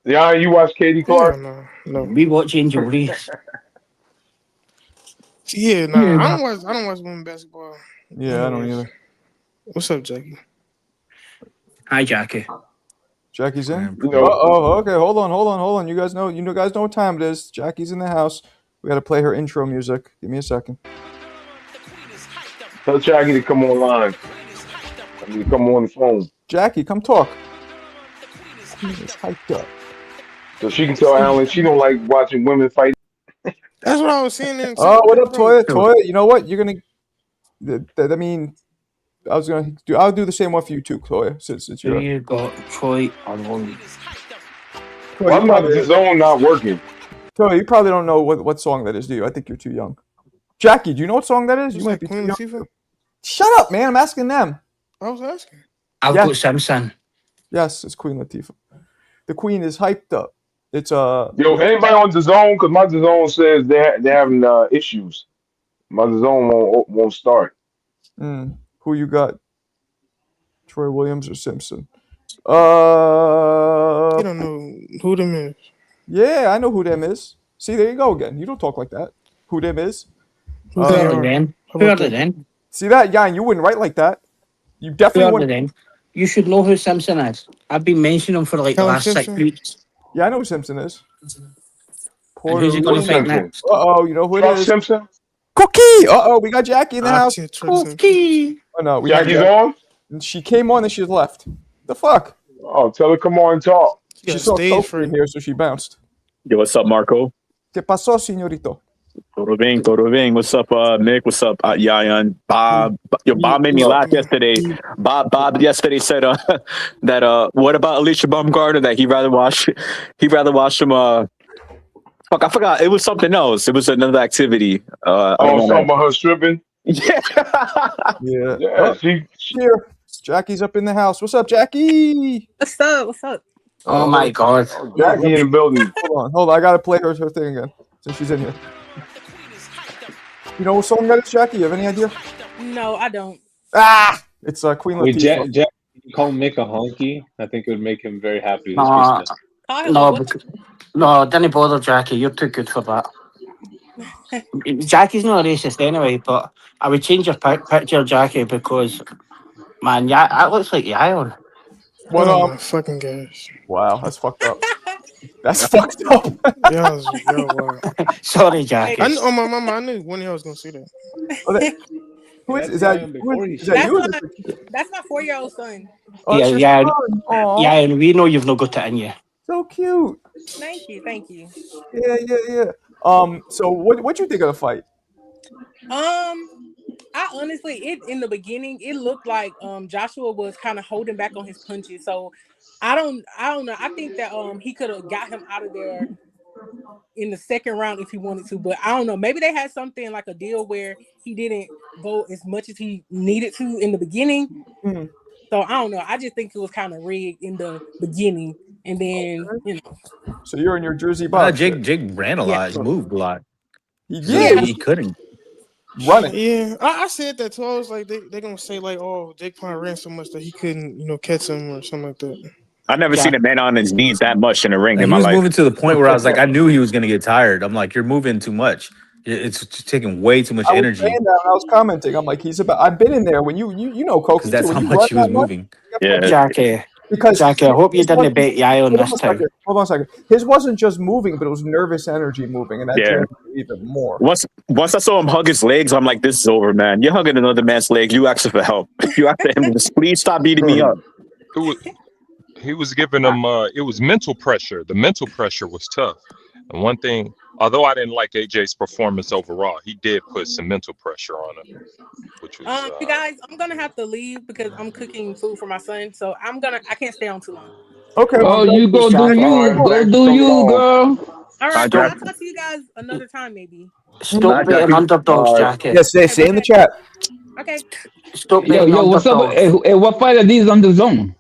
H: Yeah, you watch Katie Clark?
C: Hell no.
B: We watch Angel Reese.
C: Yeah, nah. I don't watch women basketball.
A: Yeah, I don't either.
C: What's up, Jackie?
B: Hi, Jackie.
A: Jackie's in.
H: You know,
A: Okay. Hold on. You guys know what time it is. Jackie's in the house. We got to play her intro music. Give me a second.
H: tell Jackie to come online. I need to come on the phone
A: Jackie, come talk. It's hyped up.
H: so she can tell Alan she don't like watching women fight.
C: That's what I was saying. In
A: Oh, what up,
C: bro.
A: Toya? Toya, you know what? You're gonna. I mean, I'll do the same one for you too, Toya. Since
B: Here
A: you're.
B: you go, Troy alone.
H: Why
A: Toya,
H: not the zone not working?
A: Toya, you probably don't know what song that is, do you? I think you're too young. Jackie, do you know what song that is? You
C: Was
A: might
C: that
A: be
C: Queen
A: too
C: Latifah?
A: young. Shut up, man! I'm asking them.
C: I was asking.
B: I've
A: Yeah.
B: got Simpson.
A: Yes, it's Queen Latifah. The Queen is hyped up. It's
H: Yo, anybody on the zone? Because my zone says they're having issues. My zone won't start.
A: Who you got? Troy Williams or Simpson?
C: You don't know who them is.
A: Yeah, I know who them is. See, there you go again. You don't talk like that. Who them is?
C: Who
B: Who
C: they
B: are
C: are.
B: they then?
C: How
B: Who are
C: about
B: they
C: that?
B: then?
A: See that, Jan? You wouldn't write like that. You
B: Who
A: definitely
B: are they
A: wouldn't.
B: then? You should know who Simpson is. I've been mentioning him for like the
C: Callum
B: last 6
C: Simpson?
B: weeks.
A: Yeah, I know who Simpson is.
B: And who's he
A: Puerto
B: going to
H: Who's
B: fight
H: Simpson?
B: next?
A: Uh-oh, you know who it
H: Chuck
A: is?
H: Simpson?
A: Cookie! Uh-oh, we got Jackie in the house.
C: Chuck Simpson.
B: Cookie.
A: Oh, no, we had
H: Jackie's
A: Jackie.
H: on?
A: And she came on and she left. The fuck?
H: Oh, tell her come on and talk.
C: You
A: She
C: got
A: saw
C: stage
A: Sophie
C: fright.
A: here, so she bounced.
K: Yo, what's up, Marco?
A: ¿Qué pasó, señorito?
K: Todo bien, todo bien. What's up, Nick? What's up, Yayan? Bob? Yo, Bob made me laugh yesterday. Bob yesterday said that what about Alicia Baumgartner, that he'd rather watch him fuck, I forgot. It was something else. It was another activity. I don't know.
H: Talking about her stripping?
K: Yeah.
A: Yeah.
H: Yeah,
A: Oh,
H: she
A: here. Jackie's up in the house. What's up, Jackie?
L: What's up? What's up?
B: Oh my God.
H: Jackie in the building.
A: Hold on. I gotta play her thing again since she's in here. You know what song that is, Jackie? You have any idea?
L: No, I don't.
A: Ah! It's Queen
I: Wait,
A: Latifah.
I: Jack, you call Mick a honky? I think it would make him very happy this
B: Nah,
I: Christmas.
L: Call him
B: no,
L: what?
B: no, didn't bother, Jackie. You're too good for that. Jackie's not a racist anyway, but I would change your picture, Jackie, because, man, yeah, that looks like Yael.
A: What
C: Oh my fucking gosh.
A: Wow, that's fucked up. That's fucked up.
C: Yo, wow.
B: Sorry, Jackie.
C: I knew, oh my mama, I knew one of y'all was gonna see that.
A: Who is that? Is that you?
L: That's my 4-year-old son.
A: Oh,
B: Yeah,
A: that's your
B: yeah,
A: son. Aw,
B: yeah, and we know you've not got it in you.
A: so cute.
L: Thank you, thank you.
A: Yeah. So what you think of the fight?
L: I honestly, in the beginning, it looked like Joshua was kind of holding back on his punches. So I don't know. I think that he could have got him out of there in the second round if he wanted to, but I don't know. Maybe they had something like a deal where he didn't go as much as he needed to in the beginning.
A: Mhm.
L: So I don't know. I just think it was kind of rigged in the beginning, and then
A: So you're in your Jersey
F: Nah,
A: box.
F: Jake ran a
L: Yeah.
F: lot. He moved a lot.
A: Yeah,
F: He couldn't.
A: running.
C: Yeah, I said that too. I was like, they're gonna say like, oh, Jake Paul ran so much that he couldn't, catch him or something like that.
K: I've never seen a man on his knees that much in a ring
F: And
K: in
F: he
K: my
F: was
K: life.
F: moving to the point where I was like, I knew he was going to get tired. I'm like, you're moving too much. It's taking way too much
A: I was
F: energy
A: saying that. I was commenting. I'm like, I've been in there when you know, Koki,
F: because that's
A: too.
F: how
A: When you
F: much he
A: run
F: was
A: that much,
F: moving.
K: Yeah.
B: Jackie,
A: because
B: Jackie, I hope you
A: his
B: didn't
A: wasn't-
B: bet Yael
A: hold on
B: this
A: a
B: time.
A: second. Hold on a second. His wasn't just moving, but it was nervous energy moving, and that
K: Yeah.
A: drained me even more.
K: Once I saw him hug his legs, I'm like, this is over, man. You're hugging another man's leg. You asking for help. You asked him to please stop beating me up.
J: He was giving them it was mental pressure. The mental pressure was tough. And one thing, although I didn't like AJ's performance overall, he did put some mental pressure on him, which was
L: you guys, I'm gonna have to leave because I'm cooking food for my son, so I can't stay on too long.
A: Okay.
M: Oh, you go do
B: Jackie.
M: you. Go do you, girl.
L: All right,
K: Jackie.
L: I'll talk to you guys another time, maybe.
B: Stop betting
K: Jackie.
B: underdogs, Jackie.
A: Yes, say in the chat.
L: Okay.
B: Stop
M: Yo,
B: betting
M: what's up?
B: underdogs.
M: Hey, what fight are these on the zone?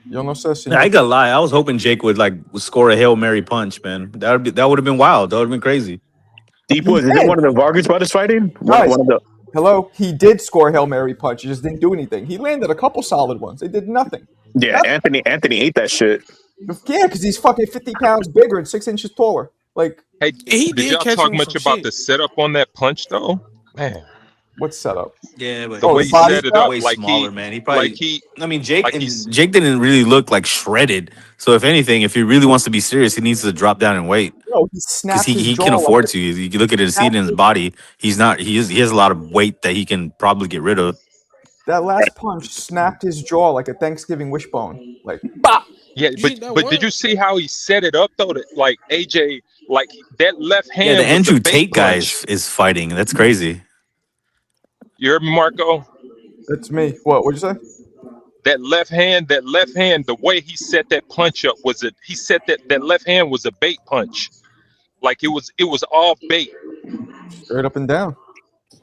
A: Yo no sé,
F: I ain't gonna lie. I was hoping Jake would score a Hail Mary punch, man. That would have been wild. That would have been crazy.
K: Deep Woods, is it one of the Vargas brothers fighting?
A: Guys,
K: One of the.
A: hello. He did score a Hail Mary punch. He just didn't do anything. He landed a couple solid ones. They did nothing.
K: Yeah, Anthony ate that shit.
A: Yeah, because he's fucking 50 pounds bigger and 6 inches taller. Like,
J: hey,
C: He
J: did
C: did
J: y'all
C: catch
J: talk
C: him
J: much
C: some
J: about
C: shit.
J: the setup on that punch though? Man,
A: what's set up?
F: Yeah, but
J: the way
A: the
J: he
A: body
J: set it
A: style?
J: up,
F: way
J: like
F: smaller, man. He probably. I mean, Jake
J: like he's-
F: Jake didn't really look like shredded. So if anything, if he really wants to be serious, he needs to drop down in weight.
A: No, he
F: Because
A: snapped his
F: he
A: jaw
F: can
A: like
F: afford
A: this.
F: to. You look at his seat in his body. He's not. He has a lot of weight that he can probably get rid of.
A: That last punch snapped his jaw like a Thanksgiving wishbone. Like,
J: Yeah, but did you see how he set it up though? That like AJ, like that left
F: Yeah,
J: hand
F: the
J: was
F: Andrew
J: the bait
F: Tate guy
J: punch.
F: is fighting. That's crazy.
J: You heard me, Marco?
A: that's me. What'd you say?
J: That left hand, the way he set that punch up was he set that left hand was a bait punch. Like it was all bait.
A: Straight up and down.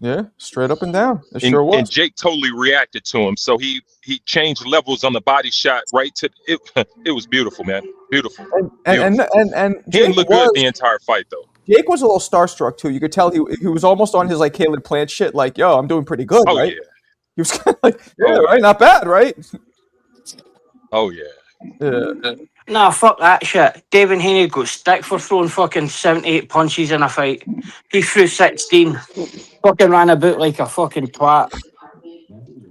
A: Yeah, straight up and down. It
J: And,
A: sure was.
J: and Jake totally reacted to him. So he changed levels on the body shot right to it. It was beautiful, man. Beautiful.
A: And
J: He didn't
A: Jake
J: look
A: was
J: good the entire fight though.
A: Jake was a little starstruck too. You could tell he was almost on his like Caleb Plant shit. Like, yo, I'm doing pretty good,
J: Oh
A: right?
J: yeah.
A: He was kind of like, yeah,
J: Oh,
A: right, not bad, right?
J: Oh yeah.
A: Yeah.
B: Nah, fuck that shit. Devin Haney got stick for throwing fucking 78 punches in a fight. He threw 16. Fucking ran about like a fucking twat.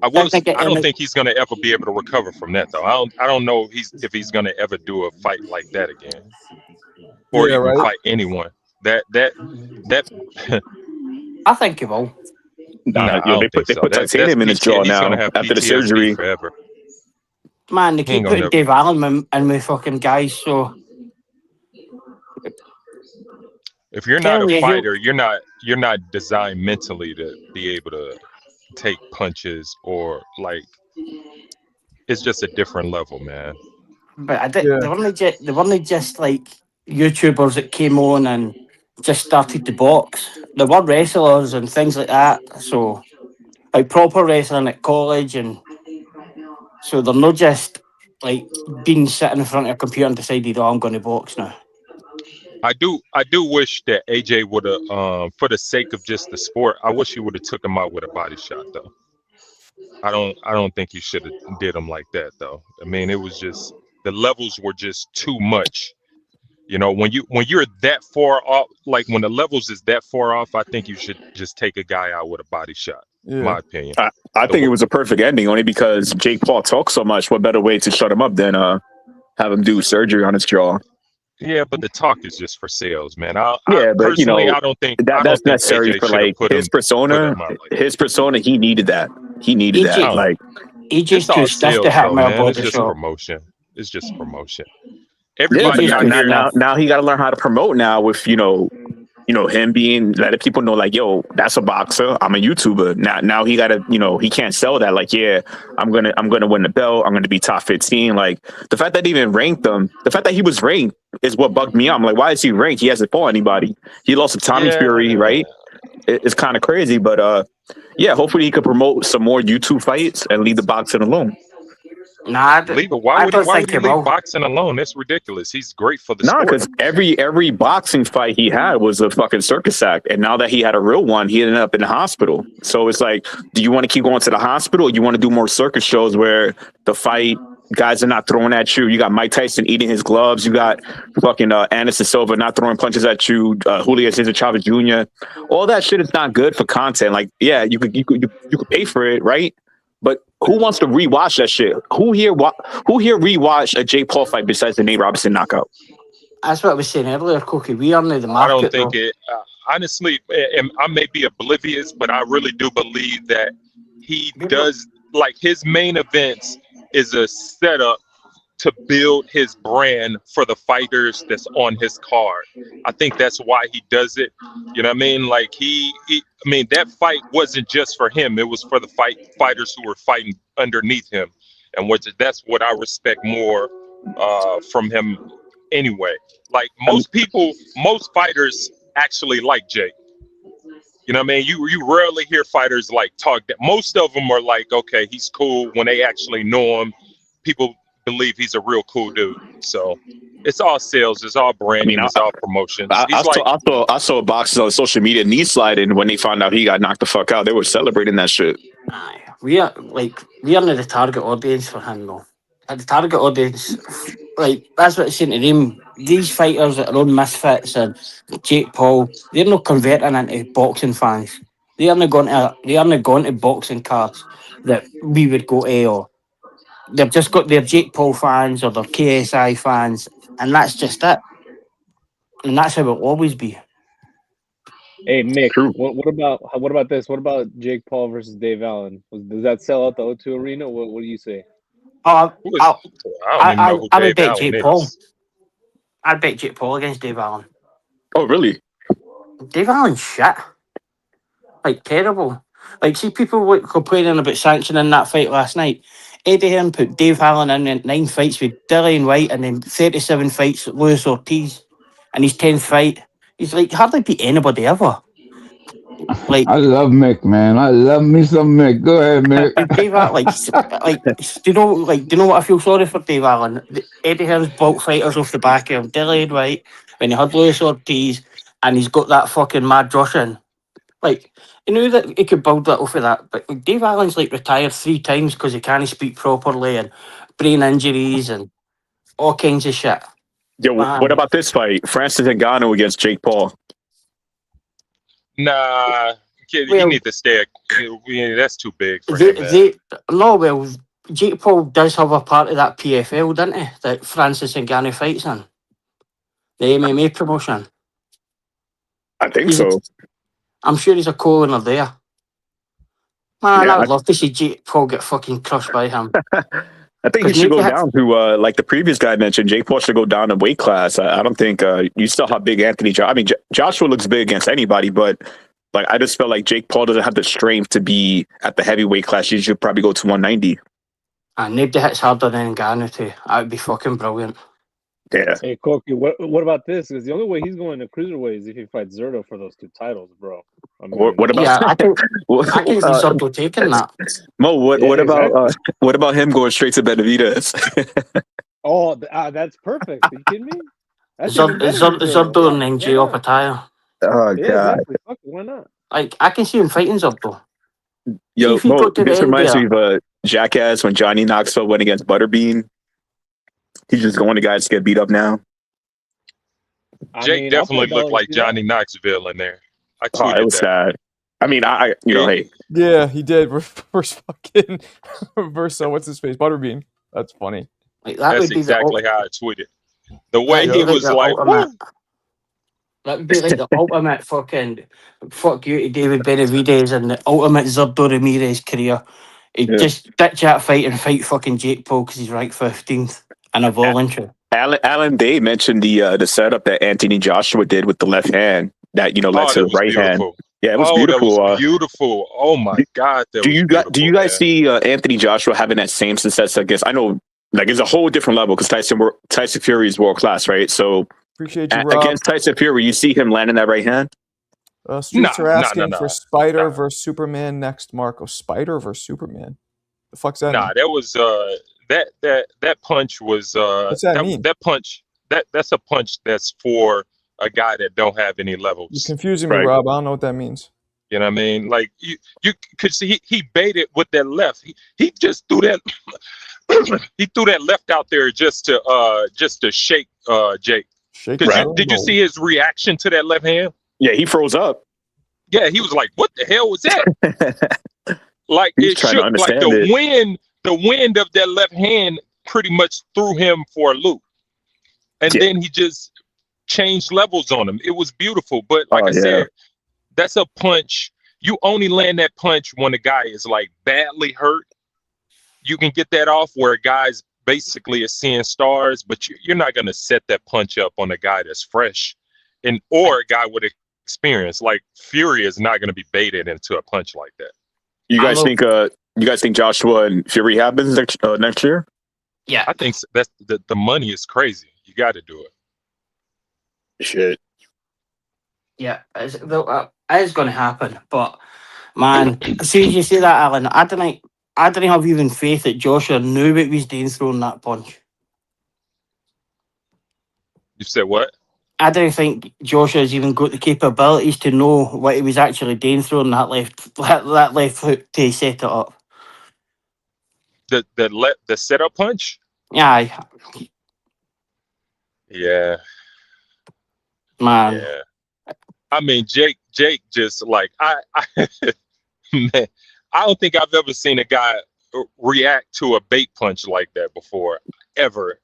J: I
B: Didn't think it
J: don't
B: any-
J: think he's gonna ever be able to recover from that though. I don't know if he's gonna ever do a fight like that again, or
A: Yeah,
J: even
A: right.
J: fight anyone. That
B: I think he will.
J: nah, I
K: They
J: don't
K: put
J: think so.
K: titanium in his jaw
J: He's gonna
K: now
J: have
K: after the
J: PTSD
K: surgery.
J: forever.
B: Man, they
J: He ain't
B: keep
J: gonna
B: putting
J: never.
B: Dave Allen in with fucking guys, so
J: If you're not
B: tell
J: a
B: you,
J: fighter, you're not designed mentally to be able to take punches or like. It's just a different level, man.
B: but I did,
A: Yeah.
B: they weren't just like YouTubers that came on and just started to box. They were wrestlers and things like that. So like proper wrestling at college, and so they're not just like being sitting in front of a computer and decided, oh, I'm going to box now.
J: I do wish that AJ would have, for the sake of just the sport, I wish he would have took him out with a body shot though. I don't think you should have did him like that though. I mean, it was just the levels were just too much. You know, when you're that far off, like when the levels is that far off, I think you should just take a guy out with a body shot.
A: Yeah.
J: My opinion.
K: I think it was a perfect ending only because Jake Paul talks so much. What better way to shut him up than have him do surgery on his jaw?
J: Yeah, but the talk is just for sales, man.
K: Yeah, but you know,
J: personally, I don't think
K: that's necessary
J: AJ
K: for
J: should have
K: like
J: put
K: his
J: him
K: persona.
J: out like that.
K: His persona, he needed that. He needed that.
B: AJ
K: Like,
B: AJ's
J: It's
B: too
J: all
B: stiff
J: sales,
B: to hit
J: though,
B: my
J: man. It's
B: body
J: just
B: shot.
J: promotion. It's just promotion.
K: yeah, but
J: Everybody
B: AJ's
J: out
B: too
J: here,
K: now he got to learn how to promote now with you know him being letting people know like, yo, that's a boxer. I'm a YouTuber. Now he got to, he can't sell that. Like, yeah, I'm gonna win the belt. I'm gonna be top 15. Like the fact that he even ranked him, the fact that he was ranked is what bugged me out. I'm like, why is he ranked? He hasn't fought anybody. He lost to Tommy Fury, right? It's kind of crazy, but yeah, hopefully he could promote some more YouTube fights and leave the boxing alone.
B: Nah,
J: leave it. Why would he leave boxing alone? That's ridiculous. He's great for the
K: No,
J: sport.
K: because every boxing fight he had was a fucking circus act, and now that he had a real one, he ended up in the hospital. So it's like, do you want to keep going to the hospital, or you want to do more circus shows where the fight guys are not throwing at you? You got Mike Tyson eating his gloves. You got fucking Anderson Silva not throwing punches at you. Julio Cesar Chavez Jr. All that shit is not good for content. Like, yeah, you could pay for it, right? But who wants to rewatch that shit? Who here rewatch a Jake Paul fight besides the Nate Robinson knockout?
B: That's what I was saying earlier, Cookie. We are now the
J: I
B: market.
J: don't think
B: though.
J: it. Honestly, and I may be oblivious, but I really do believe that he does, like, his main events is a setup to build his brand for the fighters that's on his card. I think that's why he does it. You know what I mean? Like that fight wasn't just for him. It was for the fighters who were fighting underneath him. And that's what I respect more from him anyway. Like most fighters actually like Jake. You know what I mean? You rarely hear fighters like talk that. Most of them are like, okay, he's cool. When they actually know him, people believe he's a real cool dude. So it's all sales, it's all branding, it's all promotions.
K: I saw boxers on social media knee sliding when they found out he got knocked the fuck out. They were celebrating that shit.
B: We are not the target audience for him though. At the target audience, like that's what I'm saying to them. These fighters that are on Misfits and Jake Paul, they're not converting into boxing fans. They aren't going to boxing cards that we would go to, or they've just got their Jake Paul fans or their KSI fans, and that's just it. And that's how it will always be.
I: Hey Mick,
K: True.
I: what about this? What about Jake Paul versus Dave Allen? Does that sell out the O2 Arena? What do you say?
L: Uh,
J: Who is?
L: I,
J: I don't even know who
L: I would
J: Dave
L: bet
J: Allen
L: Jake Paul.
J: is.
L: I'd bet Jake Paul against Dave Allen.
K: Oh, really?
L: Dave Allen's shit. Like, terrible. Like, see, people were complaining about sanctioning that fight last night. Eddie Hearn put Dave Allen in 9 fights with Dillian White and then 37 fights with Luis Ortiz. And his 10th fight, he's like hardly beat anybody ever. Like,
M: I love Mick, man. I love me some Mick. Go ahead, Mick.
L: Dave Allen, do you know what I feel sorry for Dave Allen? Eddie Hearn's bulk fighters off the back of him, Dillian White, when he had Luis Ortiz, and he's got that fucking mad Russian. Like, you knew that he could build that off of that, but Dave Allen's like retired 3 times because he can't speak properly and brain injuries and all kinds of shit.
K: Yo, what
L: Man,
K: about this fight? Francis Ngannou against Jake Paul.
J: Nah, kid, you
L: well,
J: need to stay. That's too big for him, man.
L: Jake Paul does have a part of that PFL, doesn't he? That Francis Ngannou fights in the MMA promotion.
K: I think
L: He's a,
K: so.
L: I'm sure he's a co-owner there. Man,
K: Yeah,
L: I would love to see Jake Paul get fucking crushed by him.
K: I think he should go down to like the previous guy mentioned. Jake Paul should go down in weight class. I don't think you still have big Anthony. I mean, Joshua looks big against anybody, but like I just felt like Jake Paul doesn't have the strength to be at the heavyweight class. You should probably go to 190.
L: And nobody hits harder than Ngannou too. That would be fucking brilliant.
K: Yeah.
I: Hey Corky, what about this? Because the only way he's going to cruiserweight is if he fights Zerto for those 2 titles, bro. I mean,
K: What about?
L: Yeah, I can see Zerto taking that.
K: Mo, what
I: exactly.
K: about what about him going straight to Benavidez?
I: Oh, that's perfect. Are you kidding me? That's even better than
L: Zerto and then
I: Why
L: Gio
I: not?
L: Pataya.
K: Oh
I: Yeah,
K: god.
I: exactly. Fuck it, why not?
L: Like, I can see him fighting Zerto.
K: Yo,
L: if he
K: Mo,
L: got to the
K: this
L: end
K: reminds
L: there.
K: me of Jackass when Johnny Knoxville went against Butterbean. He's just going to guys to get beat up now.
J: Jake definitely looked like Johnny Knoxville in there. I tweeted
K: it was
J: that.
K: sad. I mean, I hey.
A: Yeah, he did. Versus what's his face? Butterbean. That's funny.
L: Like, that
J: That's
L: would be
J: exactly how I tweeted. The way
L: That'd be
J: he was
L: the
J: like,
L: ultimate.
J: "Woo!"
L: That would be like the ultimate fucking fuck you to David Benavidez and the ultimate Zerto Ramirez career. He'd just ditch that fight and fight fucking Jake Paul because he's ranked 15th and a voluntary.
K: Alan Day mentioned the setup that Anthony Joshua did with the left hand that led to the right hand. Yeah, it was beautiful.
J: That was beautiful. Oh my god!
K: Do you guys see Anthony Joshua having that same success? I guess I know, like it's a whole different level because Tyson Fury is world class, right? So
A: appreciate you, Rob.
K: Against Tyson Fury, you see him landing that right hand.
A: Streets are asking for Spider versus Superman next. Marco, Spider versus Superman. The fuck's that?
J: Nah,
A: mean?
J: that was that punch was
A: What's that mean?
J: That punch that's a punch that's for a guy that don't have any levels.
A: You're confusing me, Rob. I don't know what that means.
J: You know what I mean? Like you could see he baited with that left. He just threw that he threw that left out there just to shake Jake. Did you see his reaction to that left hand?
K: Yeah, he froze up.
J: Yeah, he was like, "What the hell was that?" Like
K: He's
J: it
K: trying
J: shook.
K: to
J: Like
K: understand
J: the wind of that left hand pretty much threw him for a loop, and then he just changed levels on him. It was beautiful, but like I said, that's a punch. You only land that punch when the guy is like badly hurt. You can get that off where a guy's basically is seeing stars, but you're not going to set that punch up on a guy that's fresh or a guy with experience. Like Fury is not going to be baited into a punch like that.
K: You guys think Joshua and Fury happens next year?
L: Yeah,
J: I think that's the money is crazy. You got to do it.
K: Shit.
L: Yeah, it's going to happen. But man, see, you say that, Alan. I didn't have even faith that Joshua knew what he was doing throwing that punch.
J: You said what?
L: I don't think Joshua's even got the capabilities to know what he was actually doing throwing that left hook to set it up.
J: The setup punch?
L: Yeah.
J: Yeah.
L: Man.
J: Yeah. I mean, Jake just like man, I don't think I've ever seen a guy react to a bait punch like that before, ever.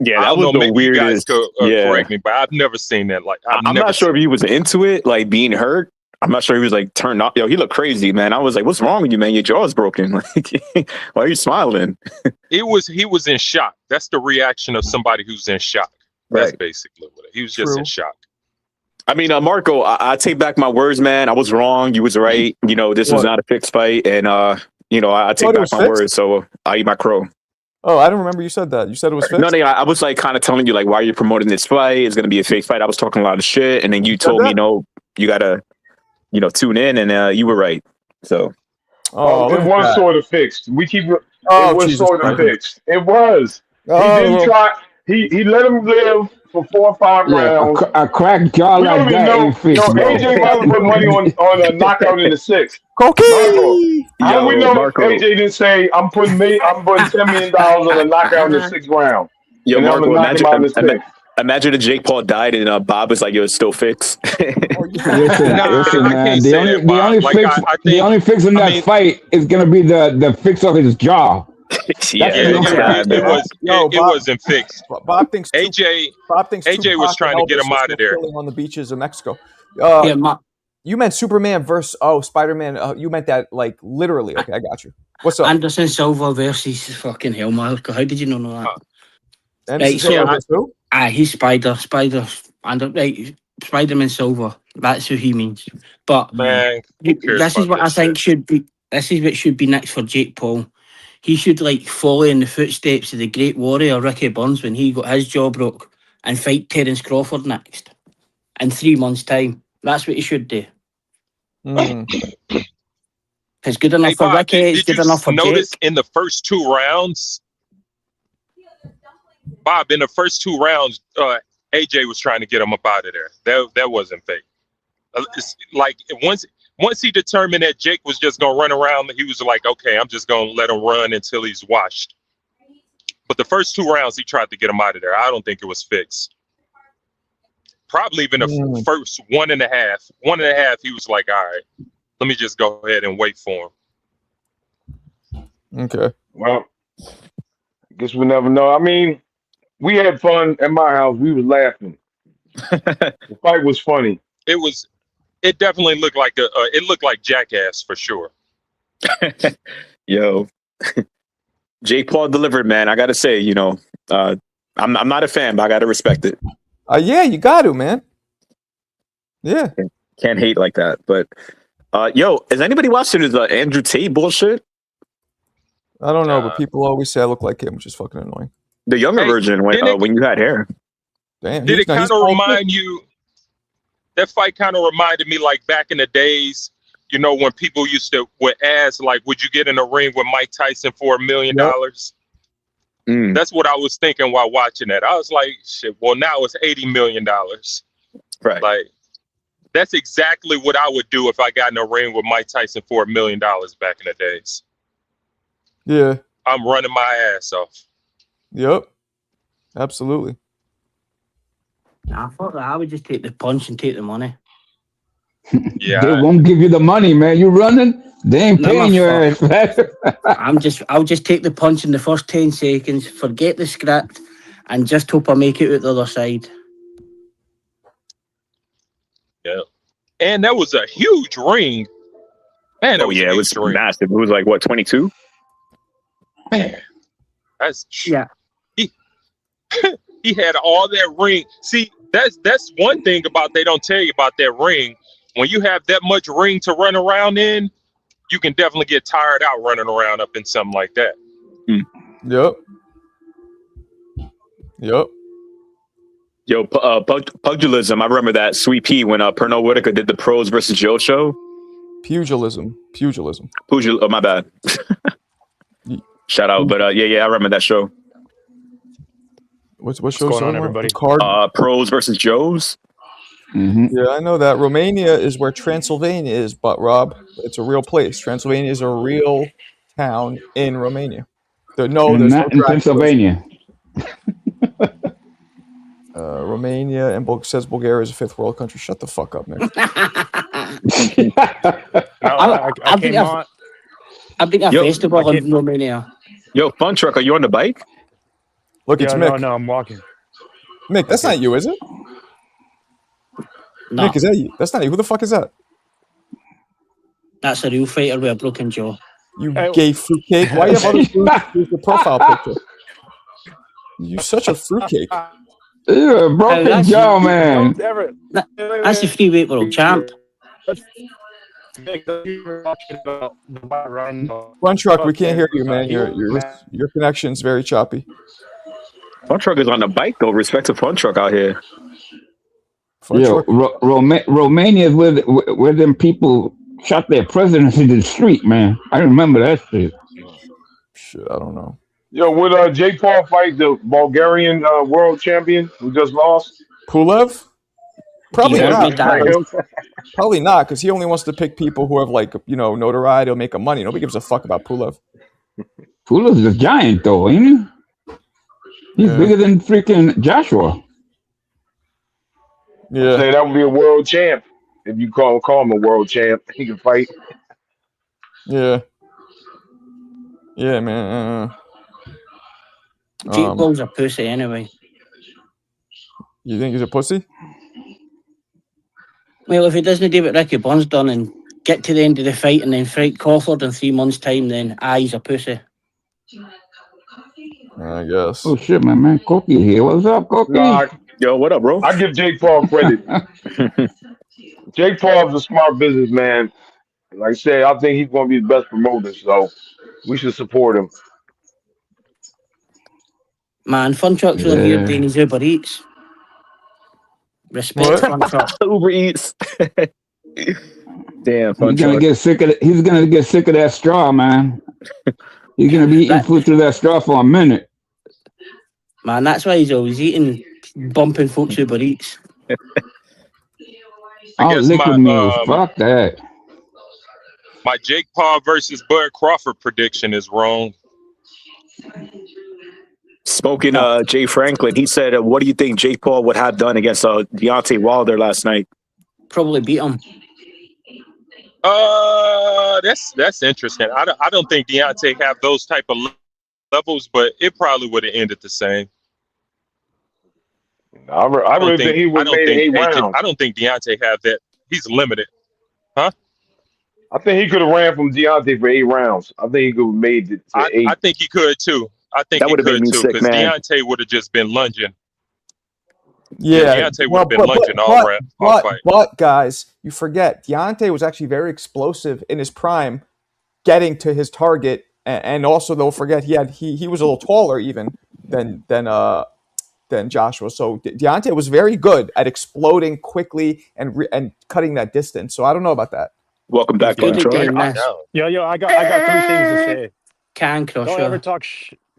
K: Yeah,
J: I
K: that
J: don't
K: was
J: know.
K: the
J: Maybe you guys
K: weirdest.
J: could
K: Yeah,
J: correct me, but I've never seen that. Like I've
K: I'm
J: never
K: not sure
J: seen.
K: if he was into it, like being hurt. I'm not sure he was like turned off. Yo, he looked crazy, man. I was like, "What's wrong with you, man? Your jaw's broken. Like, why are you smiling?"
J: He was in shock. That's the reaction of somebody who's in shock. That's
K: Right.
J: basically what he was just in
A: True.
J: shock.
K: I mean, Marco, I take back my words, man. I was wrong. You was right. You know, this was
A: What?
K: not a fixed fight, and you know, I take
A: Thought it
K: back
A: was
K: my
A: fixed?
K: words. So I eat my crow.
A: Oh, I don't remember you said that. You said it was
K: No,
A: fixed.
K: no, I was like kind of telling you like, why are you promoting this fight? It's gonna be a fake fight. I was talking a lot of shit, and then you
A: Said
K: told me,
A: that?
K: no, you gotta, you know, tune in, and you were right. So
A: Oh,
H: It
A: look at
H: was
A: that.
H: sort of fixed. We keep it
A: Oh,
H: was
A: Jesus
H: sort of
A: Christ.
H: fixed. It was. He
A: Oh,
H: didn't
A: well,
H: try. He let him live for 4 or 5
M: Yeah,
H: rounds.
M: a cracked jaw
H: We don't
M: like
H: even
M: that
H: know.
M: ain't fixed,
H: Yo,
M: bro.
H: AJ Wilder put money on a knockout in the 6th. Marco,
A: Cokie!
H: how do we
K: yo,
H: know
K: Marco,
H: AJ didn't say I'm putting $10 million on a knockout in the 6th round,
K: yo,
H: and I'm gonna
K: Marco,
H: knock him out in the 6th?
K: imagine if Jake Paul died and Bob was like, yo, it's still fixed.
A: Oh, yeah.
M: Listen,
J: Nah,
M: listen,
J: I
M: man.
J: can't
M: The
J: say
M: only
J: that, Bob. Like I
M: the
J: think.
M: only fix in
J: I
M: that
J: mean,
M: fight is gonna be the fix of his jaw.
K: Yeah,
M: That's
J: yeah,
M: the only
K: it's
J: it,
K: bad,
J: it, it
K: man.
J: was.
A: Yo,
J: It
A: Bob,
J: wasn't fixed.
A: Bob thinks
J: AJ
A: Tupac
J: was trying to
A: and
J: get
A: Elvis
J: him
A: are
J: out
A: still
J: of there.
A: killing on the beaches of Mexico.
B: Yeah,
A: You meant Superman versus Spider-Man. You meant that like literally. Okay, I got you. What's up?
B: Anderson Silva versus fucking hell, Marco. How did you not know that?
A: Anderson
B: Right,
A: Silva
B: so
A: versus who?
B: he's Spider, and right, Spider-Man Silver. That's who he means. But
J: Man, who cares
B: this is
J: about
B: what I
J: that shit?
B: think should be. This is what should be next for Jake Paul. He should like follow in the footsteps of the great warrior Ricky Burns when he got his jaw broke and fight Terence Crawford next in 3 months' time. That's what he should do.
A: Hmm.
B: It's good enough
J: Hey,
B: for
J: Bob,
B: Ricky. It's
J: did
B: good
J: you
B: enough for
J: notice
B: Jake.
J: in the first 2 rounds, Bob? In the first 2 rounds, AJ was trying to get him up out of there. That wasn't fake. It's like once he determined that Jake was just gonna run around, he was like, okay, I'm just gonna let him run until he's washed. But the first 2 rounds, he tried to get him out of there. I don't think it was fixed. Probably even the first 1.5. 1.5, he was like, all right, let me just go ahead and wait for him.
A: Okay.
H: Well, I guess we'll never know. I mean, we had fun at my house. We was laughing. The fight was funny.
J: It definitely looked like it looked like Jackass for sure.
K: Yo, Jake Paul delivered, man. I gotta say, you know, I'm not a fan, but I gotta respect it.
A: Yeah, you got to, man. Yeah.
K: Can't hate like that. But yo, is anybody watching this Andrew Tate bullshit?
A: I don't know, but people always say I look like him, which is fucking annoying.
K: The younger version when you had hair.
A: Damn.
J: Did it kind of remind you? That fight kind of reminded me like back in the days, you know, when people used to would ask like, "Would you get in a ring with Mike Tyson for $1 million?" That's what I was thinking while watching that. I was like, "Shit." Well, now it's $80 million.
K: Right.
J: Like, that's exactly what I would do if I got in a ring with Mike Tyson for $1 million back in the days.
A: Yeah.
J: I'm running my ass off.
A: Yep. Absolutely.
B: I thought that I would just take the punch and take the money.
J: Yeah.
M: They won't give you the money, man. You running? They ain't
B: No,
M: paying
B: my
M: your ass.
B: I'll just take the punch in the first 10 seconds, forget the script, and just hope I make it out the other side.
J: Yeah. And that was a huge ring. Man, that
K: Oh
J: was
K: yeah,
J: a
K: it was
J: huge ring.
K: massive. It was like what, 22?
J: Man, that's
B: yeah.
J: He had all that ring. See, that's one thing about they don't tell you about that ring. When you have that much ring to run around in, you can definitely get tired out running around up in something like that.
A: Yep. Yep.
K: Yo, pugilism. I remember that Sweet Pea when Pernell Whitaker did the Pros versus Joe show.
A: Pugilism.
K: Oh, my bad. Shout out, but yeah, I remember that show.
A: What's going on, everybody?
K: Pros versus Joes.
M: Mm-hmm.
A: Yeah, I know that. Romania is where Transylvania is, but Rob, it's a real place. Transylvania is a real town in Romania. There's no
M: not in Pennsylvania.
A: Romania and says Bulgaria is a fifth world country. Shut the fuck up, Nick.
B: I've been a festival in Romania.
K: Yo, Fun Truck, are you on the bike?
A: Look, it's
N: Yeah,
A: Mick.
N: no, I'm walking.
A: Mick, that's
N: Okay.
A: not you, is it?
B: No,
A: Mick, is that you? That's not you. Who the fuck is that?
B: that's a real fighter with a broken jaw.
A: You
N: Hey,
A: gay fruitcake. Why you have other fruit as your profile picture? You such a fruitcake.
M: You're a
B: Oh,
M: broken
B: that's
M: jaw, man.
N: don't ever.
B: that,
N: Wait, wait,
B: that's the
N: wait.
B: free weight world champ.
N: Let's Nick, don't you ever talk shit about the white rhino.
A: One truck, we can't hear
N: Fucking,
A: you, man.
N: he was
A: Your connection's very choppy.
K: Fun Truck is on the bike though. Respect to Fun Truck out here.
A: Fun
M: Yeah,
A: truck.
M: Romania is where them people shot their presidents in the street, man. I remember that shit.
A: Shit, I don't know.
H: Yo, would Jake Paul fight the Bulgarian world champion who just lost?
A: Pulev? Probably
B: He won't
A: not.
B: be dying.
A: Probably not, because he only wants to pick people who have notoriety or make him money. Nobody gives a fuck about Pulev.
M: Fuller's a giant, though, ain't he? He's
A: Yeah.
M: bigger than freaking Joshua.
A: Yeah.
H: Say that would be a world champ. If you call him a world champ, he can fight.
A: Yeah. Yeah, man.
B: Jake Paul's a pussy anyway.
A: You think he's a pussy?
B: Well, if he doesn't do what Ricky Bond's done and get to the end of the fight and then fight Crawford in 3 months' time, then he's a pussy.
A: I guess.
M: Oh, shit, man. Cookie here. What's up, Cookie?
H: Nah,
K: Yo, what up, bro?
H: I give Jake Paul credit. Jake Paul's a smart businessman. Like I said, I think he's going to be the best promoter, so we should support him.
B: Man, Fun Truck's on here
M: Yeah.
B: doing his Uber Eats. Respect
A: What?
B: Fun Truck.
K: Uber Eats. Damn, Fun
M: He's gonna
K: Truck.
M: get sick of He's gonna get sick of that straw, man. He's gonna be eating
B: That-
M: food through that straw for a minute.
B: Man, that's why he's always eating, bumping folks Uber Eats.
M: Oh,
O: guess
M: liquid
O: my
M: meals. Fuck that.
O: my Jake Paul versus Bud Crawford prediction is wrong.
K: Spoken Jay Franklin, he said, "What do you think Jake Paul would have done against Deontay Wilder last night?"
B: Probably beat him.
O: That's interesting. I don't think Deontay have those type of levels, but it probably would have ended the same.
H: I really think he would have made 8 rounds.
O: I don't think Deontay have that. He's limited, huh?
H: I think he could have ran from Deontay for 8 rounds. I think he could have made it to 8.
O: I think he could too. I think
K: That
O: he
K: would've made
O: could
K: me
O: too,
K: sick,
O: because
K: man.
O: Deontay would have just been lunging.
A: Yeah.
O: Deontay would have been lunging all fight.
A: But guys, you forget Deontay was actually very explosive in his prime, getting to his target, and also don't forget he was a little taller even than Joshua. So Deontay was very good at exploding quickly and cutting that distance. So I don't know about that.
K: Welcome back,
B: Good
K: Fun Truck.
B: again, this.
N: Yo, I got 3 things to say.
B: Can
N: Don't ever
B: Crusher.
N: talk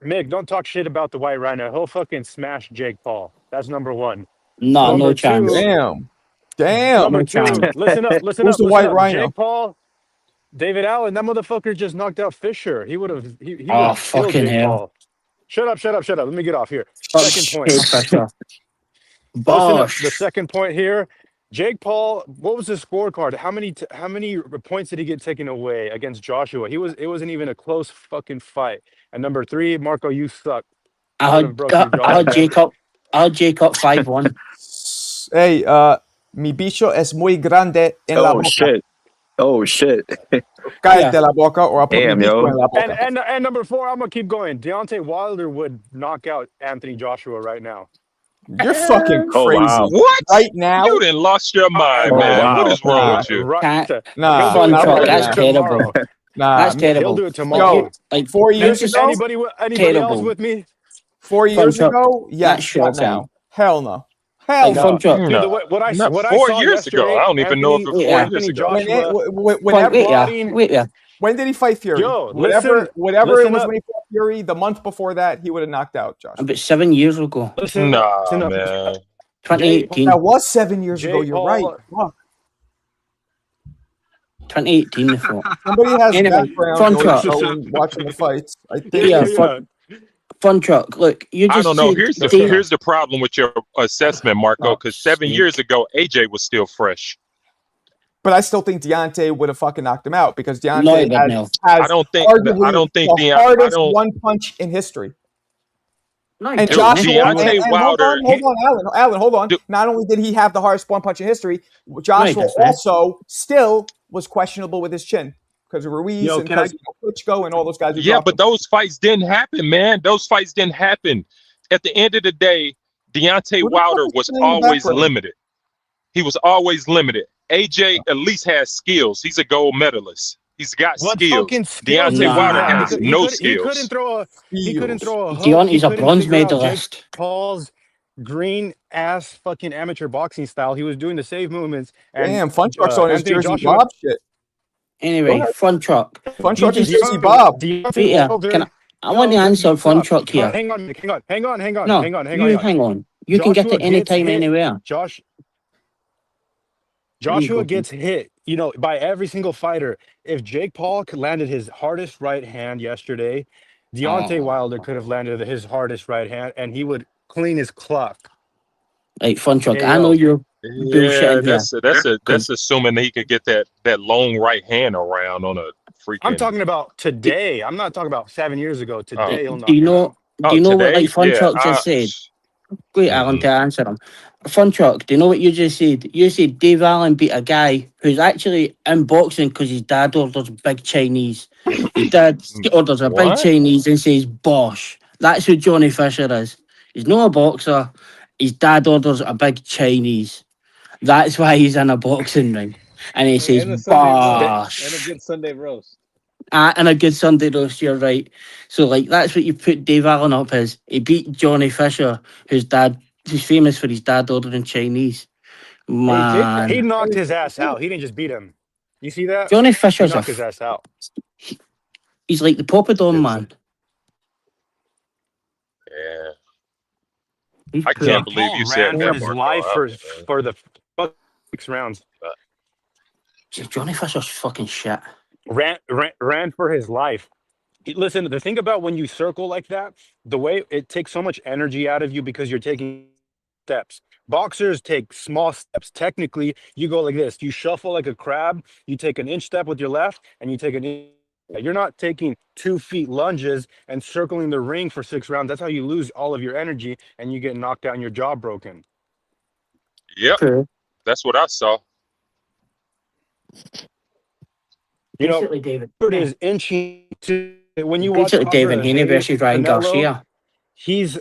N: Mick, don't talk shit about the White Rhino. He'll fucking smash Jake Paul. That's number 1.
B: No,
N: Number
B: no chance.
N: two-
A: Damn.
N: Number
B: no
N: 2,
B: chance.
N: listen up.
A: Who's the
N: listen
A: White
N: up.
A: Rhino?
N: Jake Paul, David Allen, that motherfucker just knocked out Fisher. He would have he would
B: Oh,
N: have killed
B: fucking
N: Jake
B: hell.
N: Paul. Shut up. Let me get off here.
B: Oh,
N: Second point.
B: shit, Crusher.
N: Listen up. The
B: Bosh.
N: second point here. Jake Paul, what was his scorecard? How many points did he get taken away against Joshua? It wasn't even a close fucking fight. And number 3, Marco, you suck.
B: I
N: would've
B: had,
N: broke your jaw, man.
B: I had Jacob 5-1.
A: Hey, mi bicho es muy grande en la boca.
K: Oh shit.
A: Cállate la boca, or I'll put
K: Damn,
A: mi bicho
K: yo.
A: en la boca.
N: And number 4, I'm gonna keep going. Deontay Wilder would knock out Anthony Joshua right now.
A: You're fucking
K: Oh,
A: crazy.
K: wow.
O: What?
A: Right now?
O: You done lost your mind,
A: Oh,
O: man.
K: wow.
O: What is wrong with you?
N: Right.
B: Can't-
A: Nah,
B: Fun
A: not
B: Truck,
A: right
B: that's
A: now.
B: terrible.
A: Nah,
B: That's
N: He'll
B: terrible.
N: do it tomorrow.
A: Yo,
B: Like
A: 4 years
B: just-
A: ago?
N: Anybody else
B: Terrible.
N: with me?
A: 4 years
B: Fun Truck,
A: ago? Yes,
B: sure
A: not
B: thing.
A: now. Hell no. Hell
B: Like
A: no.
B: Fun Truck.
N: Dude,
O: No,
N: what I
O: not
N: what
O: 4
N: I saw
O: years ago.
N: yesterday,
O: I don't even know if
N: Anthony,
O: it's 4
N: Anthony
O: years ago.
N: Joshua.
A: Whenever,
B: Wait,
A: when did he fight Fury?
N: Yo,
A: whatever
N: listen
A: it was
N: up.
A: when he fought Fury, the month before that, he would have knocked out Josh.
B: About 7 years ago.
N: Listen
O: Nah,
N: up.
B: 2018.
A: That was 7 years ago.
N: Jake
A: You're
N: Paul-
A: right. Fuck.
B: 2018 they fought.
A: Somebody has
B: Anyway,
A: background
B: Fun
A: noise
B: Truck.
A: going, watching the fights. I think.
B: Yeah, Fun Truck. Look, you
O: I
B: just
O: don't know.
B: said
O: Here's the problem with your assessment, Marco. Because 7
B: snake.
O: years ago, AJ was still fresh.
A: But I still think Deontay would have fucking knocked him out because
B: No, he
A: Deontay
B: wouldn't have.
A: has
O: I don't think
A: arguably
O: the
A: the
O: Deontay.
A: hardest one punch in history.
B: No, he
A: And
B: didn't.
A: Joshua, and
O: Deontay
A: hold
O: Wilder.
A: on, Alan, hold on. Not only did he have the hardest one punch in history, Joshua
B: doesn't, man.
A: also still was questionable with his chin because of Ruiz
N: Yo,
A: and
N: can I?
A: because Klitschko and all those guys who
O: Yeah,
A: dropped
O: but
A: him.
O: those fights didn't happen, man. Those fights didn't happen. At the end of the day, Deontay
A: Who the fuck
O: Wilder
A: is
O: was
A: playing in the
O: always
A: background?
O: limited. He was always limited. AJ at least has skills. He's a gold medalist. He's got
N: What
O: skills.
N: fucking skills
O: Deontay
N: does he
O: Wilder
N: have?
O: has no
N: He couldn't
O: skills.
N: throw a he couldn't
A: Skills.
N: throw a hook.
B: Deontay's
N: He
B: a
N: couldn't
B: bronze
N: figure out Jake
B: medalist.
N: Paul's green ass fucking amateur boxing style. He was doing the save movements, and
A: Damn, Fun Truck's on his
N: Anthony
A: Jersey
N: Joshua.
A: Bob shit. Go
B: Anyway,
A: ahead.
B: Fun Truck.
A: Fun
B: You
A: Truck is
B: just
A: Jersey Bob.
N: Deontay
B: Peter,
N: Wilder.
B: can I want to answer Fun Truck here.
N: Hang on.
B: No,
N: Hang on.
B: you hang on. You can get
N: Joshua
B: it anytime,
N: gets hit.
B: anywhere.
N: Joshua gets hit, by every single fighter. If Jake Paul could landed his hardest right hand yesterday, Deontay Wilder could have landed his hardest right hand, and he would clean his clock.
B: Right, Fun Truck.
N: Hey,
B: I know
N: yo.
B: you're
O: Yeah,
B: bullshitting here.
O: that's assuming that he could get that long right hand around on a freaking.
N: I'm talking about today. I'm not talking about 7 years ago. Today, he'll knock
B: Do you
N: him
B: know?
N: out.
B: Do you know what
O: today?
B: like Fun
O: Yeah,
B: Truck just said? Wait, Alan, to answer him. Fun Truck. Do you know what you just said? You said Dave Allen beat a guy who's actually in boxing because his dad orders big Chinese. His dad orders a big
O: What?
B: Chinese and says Bosh. That's who Johnny Fisher is. He's not a boxer. His dad orders a big Chinese. That's why he's in a boxing ring. And he
I: And a
B: says
I: Sunday roast.
B: Bosh.
I: And a good Sunday roast.
B: And a good Sunday roast, you're right. So, like, that's what you put Dave Allen up as. He beat Johnny Fisher, who's famous for his dad ordering Chinese. Man.
N: He knocked his ass out. He didn't just beat him. You see that?
B: Johnny
N: He
B: Fisher's
N: knocked his ass out.
B: he's like the Popadon man.
O: Yeah.
B: He's
O: I
B: poor.
O: can't believe you
N: Paul
O: said
N: ran for
O: that,
N: his
O: Marco.
N: life for the 6 rounds.
B: Johnny Fisher's fucking shit.
N: Ran for his life. Listen, the thing about when you circle like that, the way it takes so much energy out of you because you're taking steps. Boxers take small steps. Technically, you go like this. You shuffle like a crab. You take an inch step with your left, and you take an inch. You're not taking 2 feet lunges and circling the ring for 6 rounds. That's how you lose all of your energy and you get knocked out and your jaw broken.
O: Yep.
B: True.
O: That's what I saw.
B: Basically, David.
N: It is inching to when you watch
B: Basically, David
N: Oscar
B: Haney
N: Hayes,
B: versus Ryan
N: Canelo,
B: Garcia.
N: He's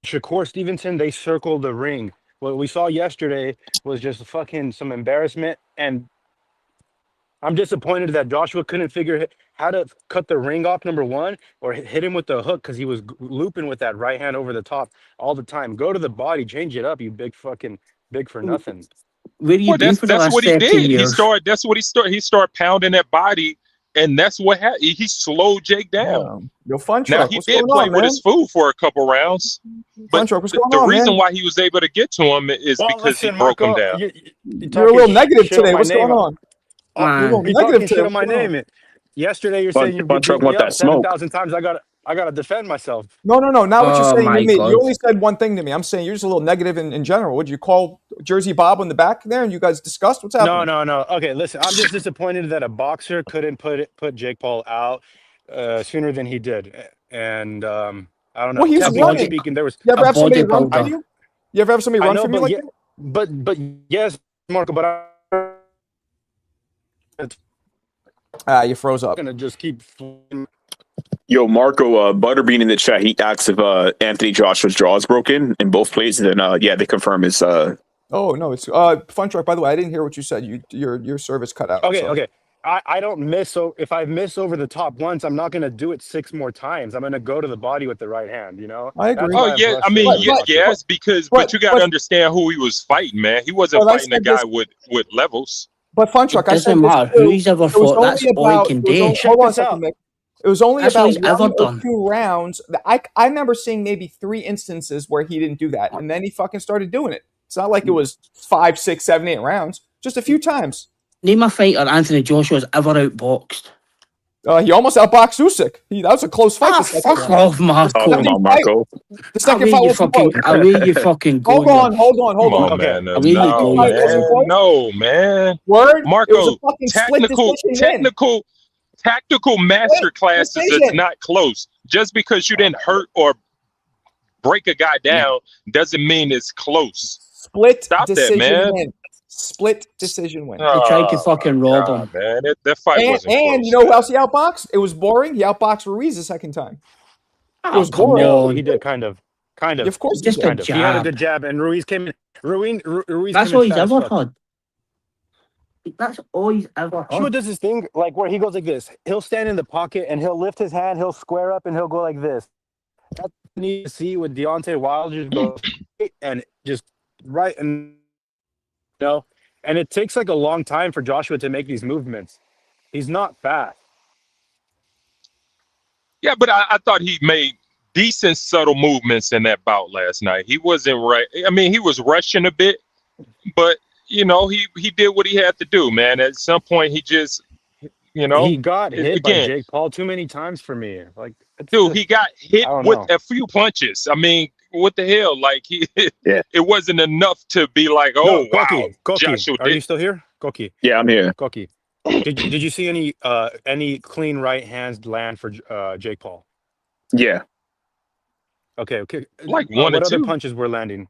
N: Shakur Stevenson. They circled the ring. What we saw yesterday was just fucking some embarrassment, and I'm disappointed that Joshua couldn't figure how to cut the ring off, number one, or hit him with the hook because he was looping with that right hand over the top all the time. Go to the body, change it up, you big for nothing.
B: Where you been for the
O: That's
B: last
O: what he
B: 13
O: did.
B: years?
O: That's what he started. He started pounding that body, and that's what happened. He slowed Jake down.
A: Yo, Fun
O: Now
A: Truck,
O: he
A: what's
O: did
A: going
O: play
A: on,
O: with
A: man?
O: his food for a couple rounds,
A: Fun
O: but
A: Truck, what's going
O: the
A: on,
O: reason
A: man?
O: why he was able to get to him is
N: Well,
O: because
N: listen,
O: he broke him
N: Marco,
O: down.
A: You're a little negative
N: shit on
A: today.
N: my
A: What's
N: name.
A: going on? You're a little
N: You're
A: negative
N: talking
A: today.
N: shit on
A: What's
N: my
A: going on?
N: name. Yesterday you're
K: Fun-
N: saying you
K: Fun
N: beat
K: Truck
N: me
K: want
N: up
K: that smoke.
N: 7,000 times. I gotta defend myself.
A: No, not what you're
B: Oh
A: saying
B: my
A: to me.
B: God.
A: You only said one thing to me. I'm saying you're just a little negative in general. Would you call Jersey Bob on the back there and you guys discussed what's happening?
N: No. Okay, listen. I'm just disappointed that a boxer couldn't put Jake Paul out sooner than he did. And I don't know.
A: Well, he's
N: Technically
A: running.
N: speaking, there was
A: You ever have somebody run
B: bodybuilder.
A: from you? You ever have somebody
N: I
A: run
N: know,
A: from you
N: but
A: like
N: yeah,
A: that?
N: but yes, Marco. But I'm
A: You froze up.
N: gonna just keep.
K: Yo, Marco Butterbean in the chat. He asks if Anthony Joshua's jaw is broken in both places, and yeah, they confirm his.
A: Oh no, it's Fun Truck. By the way, I didn't hear what you said. Your service cut out.
N: Okay,
A: so.
N: okay. I don't miss. So if I miss over the top once, I'm not gonna do it 6 more times. I'm gonna go to the body with the right hand. You know.
A: I agree.
N: That's
O: Oh
N: why I'm
O: yeah, I mean
N: frustrated.
O: yes, because but you got to understand who he was fighting, man. He wasn't
A: Well, I
O: fighting a
A: said
O: guy
A: this-
O: with levels.
A: But Fun Truck, I said
B: doesn't
A: this
B: matter
A: too.
B: who he's ever
A: It was
B: fought.
A: only
B: That's all he
A: about.
B: can
A: It was
B: do.
A: only,
N: Check
A: hold on a
N: this out.
A: second, Mick. It was only
B: That's all
A: about
B: he's ever
A: 1 or
B: done.
A: 2 rounds. I remember seeing maybe 3 instances where he didn't do that, and then he fucking started doing it. It's not like it was 5, 6, 7, 8 rounds. Just a few times.
B: Name a fighter Anthony Joshua's ever outboxed.
A: He almost outboxed Usyk. That was a close fight. the second
B: Fuck
A: round.
B: off, Marco.
K: Oh, come on, Marco.
A: The second
B: Away
A: fight
B: you
A: wasn't
B: fucking,
A: close.
B: away you fucking go.
A: Hold on.
O: Come on,
N: Okay.
O: man.
B: Away you go,
O: No,
B: you
O: man. No, man.
A: Word. It was a
O: Marco,
A: fucking split decision win.
O: tactical master classes is
A: decision.
O: not close. Just because you didn't hurt or break a guy down doesn't mean it's close.
A: Split
O: Stop that,
A: decision
O: man.
A: win. Split decision win.
B: They tried to
O: Oh
B: fucking
O: my
B: rob
O: God,
B: him.
O: man. That fight wasn't
A: And you
O: close,
A: know who else
O: man.
A: he outboxed? It was boring. He outboxed Ruiz the second time. It
B: Oh,
A: was
B: come
A: boring.
N: No,
B: on.
N: he did kind of.
A: Of course he
B: Just
A: did.
B: a
N: Kind of. He had a
B: jab.
N: good jab, and Ruiz came in. Ruiz
B: That's
N: came
B: all
N: in
B: he's
N: fat as
B: ever
N: fuck.
B: had. That's all he's ever
N: Joshua
B: had.
N: does this thing like where he goes like this. He'll stand in the pocket and he'll lift his hand, he'll square up, and he'll go like this. That's what you need to see with Deontay Wilder, just go and just right and and it takes like a long time for Joshua to make these movements. He's not fast.
O: Yeah, but I thought he made decent subtle movements in that bout last night. He wasn't right. I mean, he was rushing a bit, but he did what he had to do, man. At some point, he just,
N: He got hit by
O: again,
N: Jake Paul too many times for me. Like,
O: dude, he got hit
N: I don't
O: with
N: know.
O: a few punches. I mean, what the hell? Like
K: Yeah.
O: it wasn't enough to be like,
N: No,
O: oh wow,
N: Koki,
O: Joshua
N: are you
O: did.
N: still here? Koki,
K: Yeah, I'm here.
N: Koki. Did you see any clean right hands land for Jake Paul?
K: Yeah.
N: Okay.
O: Like one or
N: What other
O: two.
N: punches were landing?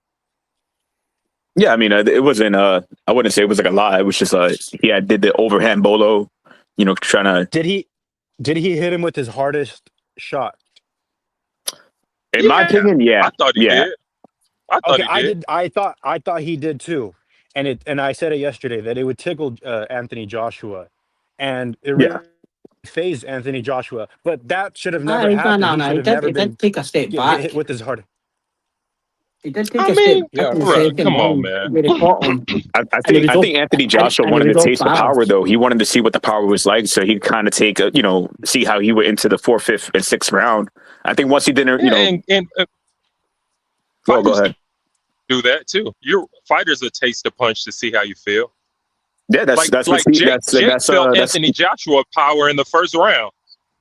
K: Yeah, I mean, it wasn't. I wouldn't say it was like a lie. It was just did the overhand bolo, trying to.
N: Did he hit him with his hardest shot?
K: In my opinion, yeah,
O: I thought he
K: yeah.
O: did. I thought
N: Okay,
O: he did.
N: I thought he did too, and I said it yesterday that it would tickle Anthony Joshua, and it really
K: Yeah.
N: phased Anthony Joshua. But that should have never
B: No,
N: happened.
B: no,
N: He
B: no.
N: should
B: He
N: have never
B: did
N: been
B: take a step
N: hit
B: back.
N: with his hard.
B: He did take
O: I
B: a
O: mean,
B: step back in the
O: bruh,
B: second
O: come on,
B: round.
O: man.
B: Where he caught him.
K: I
B: And he
K: think
B: was
K: Anthony
B: off,
K: Joshua
B: and he
K: wanted
B: was
K: to
B: off
K: taste the power,
B: balance.
K: though. He wanted to see what the power was like, so he kind of see how he went into the 4th, 5th, and 6th round. I think once he didn't,
O: Yeah, and
K: go
O: fighters
K: ahead.
O: do that too. Your fighters will taste a punch to see how you feel.
K: Yeah, that's
O: Like
K: what
O: Jake felt Anthony Joshua power in the first round.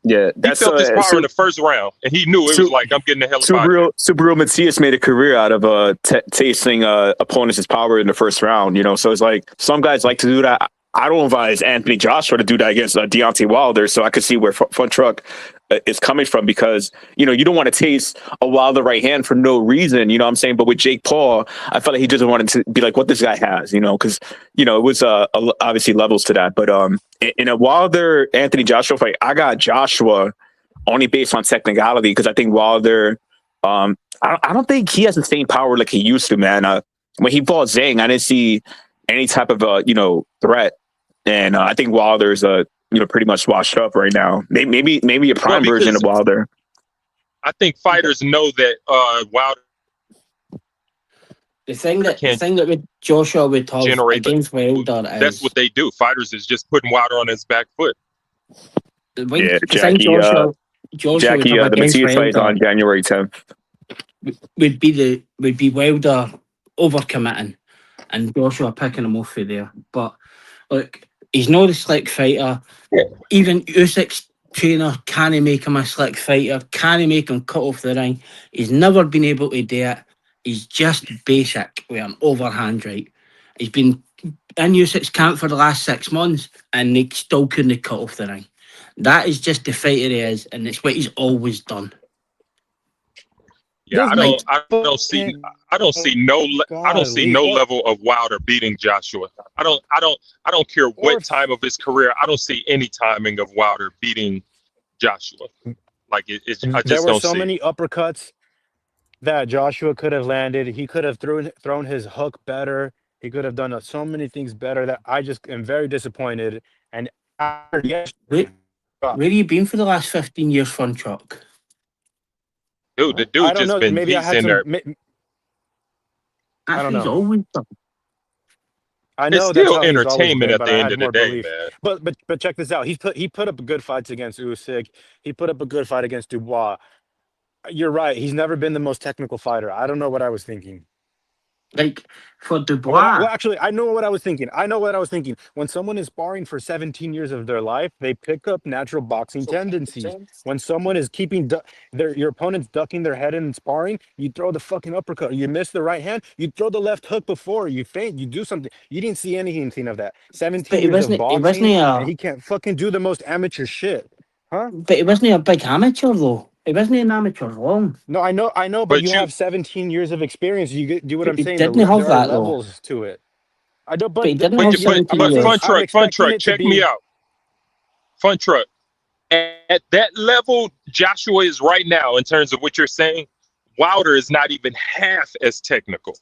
K: Yeah,
O: He felt his power in the first round, and he knew it was like, I'm getting the hell out of here.
K: Subaru Matias made a career out of tasting opponents' power in the first round. So it's like some guys like to do that. I don't advise Anthony Joshua to do that against Deontay Wilder, so I could see where Front Truck is coming from, because you don't want to taste a Wilder right hand for no reason. You know what I'm saying? But with Jake Paul, I felt like he just wanted to be like what this guy has. Because it was obviously levels to that. But in a Wilder Anthony Joshua fight, I got Joshua only based on technicality, because I think Wilder, I don't think he has the same power like he used to, man. When he fought Zhang, I didn't see any type of threat, and I think Wilder's pretty much washed up right now. Maybe a prime version of Wilder.
O: I think fighters know that Wilder.
B: The thing that with Joshua would talk
O: generate
B: against Wilder
O: That's
B: is
O: what they do. Fighters is just putting Wilder on his back foot.
B: the
K: Jackie,
B: Joshua
K: Jackie,
B: would have
K: the
B: against
K: Matias fight
B: Wilder
K: on January 10th.
B: would be Wilder overcommitting and Joshua picking him off for there. But look, he's not a slick fighter.
O: Yeah.
B: Even Usyk's trainer can't make him a slick fighter, can't make him cut off the ring. He's never been able to do it. He's just basic with an overhand right. He's been in Usyk's camp for the last 6 months and they still couldn't cut off the ring. That is just the fighter he is, and it's what he's always done.
O: Yeah, I don't see no level of Wilder beating Joshua. I don't care what time of his career. I don't see any timing of Wilder beating Joshua. Like I just
N: There
O: don't
N: were so
O: see.
N: many uppercuts that Joshua could have landed. He could have thrown his hook better. He could have done so many things better that I just am very disappointed. And after yesterday,
B: Where have you been for the last 15 years, Fun Truck?
O: Dude, the
N: I
O: dude
N: don't
O: just
N: know.
O: been
N: Maybe I
O: he's
N: had
O: in there.
N: I don't
B: He's
N: know.
B: always done.
N: I
O: It's
N: know that's
O: still
N: how he's always
O: entertainment
N: been,
O: at
N: but
O: the
N: I
O: end
N: had
O: of the
N: more
O: day,
N: belief.
O: man.
N: But check this out. He put up good fights against Usyk. He put up a good fight against Dubois. You're right. He's never been the most technical fighter. I don't know what I was thinking.
B: Like, for Dubois.
N: Well, actually, I know what I was thinking. When someone is sparring for 17 years of their life, they pick up natural boxing tendencies. When someone is keeping your opponent's ducking their head in sparring, you throw the fucking uppercut. You miss the right hand, you throw the left hook before. You feint, you do something. You didn't see anything of that. 17 years of boxing, and he can't fucking do the most amateur shit. Huh?
B: But he wasn't a big amateur, though. He wasn't an amateur long.
N: No, I know, but
O: But
N: you
O: you,
N: have 17 years of experience. Do what I'm
B: He
N: saying.
B: didn't have
N: There are
B: that though.
N: levels to it. I don't,
B: But he didn't
O: but
B: have
O: you, but
B: 17
O: but
B: years.
N: I'm
O: Fun
N: expecting
O: truck,
N: it to
O: check me
N: be.
O: out. Fun truck. At that level, Joshua is right now in terms of what you're saying. Wilder is not even half as technical.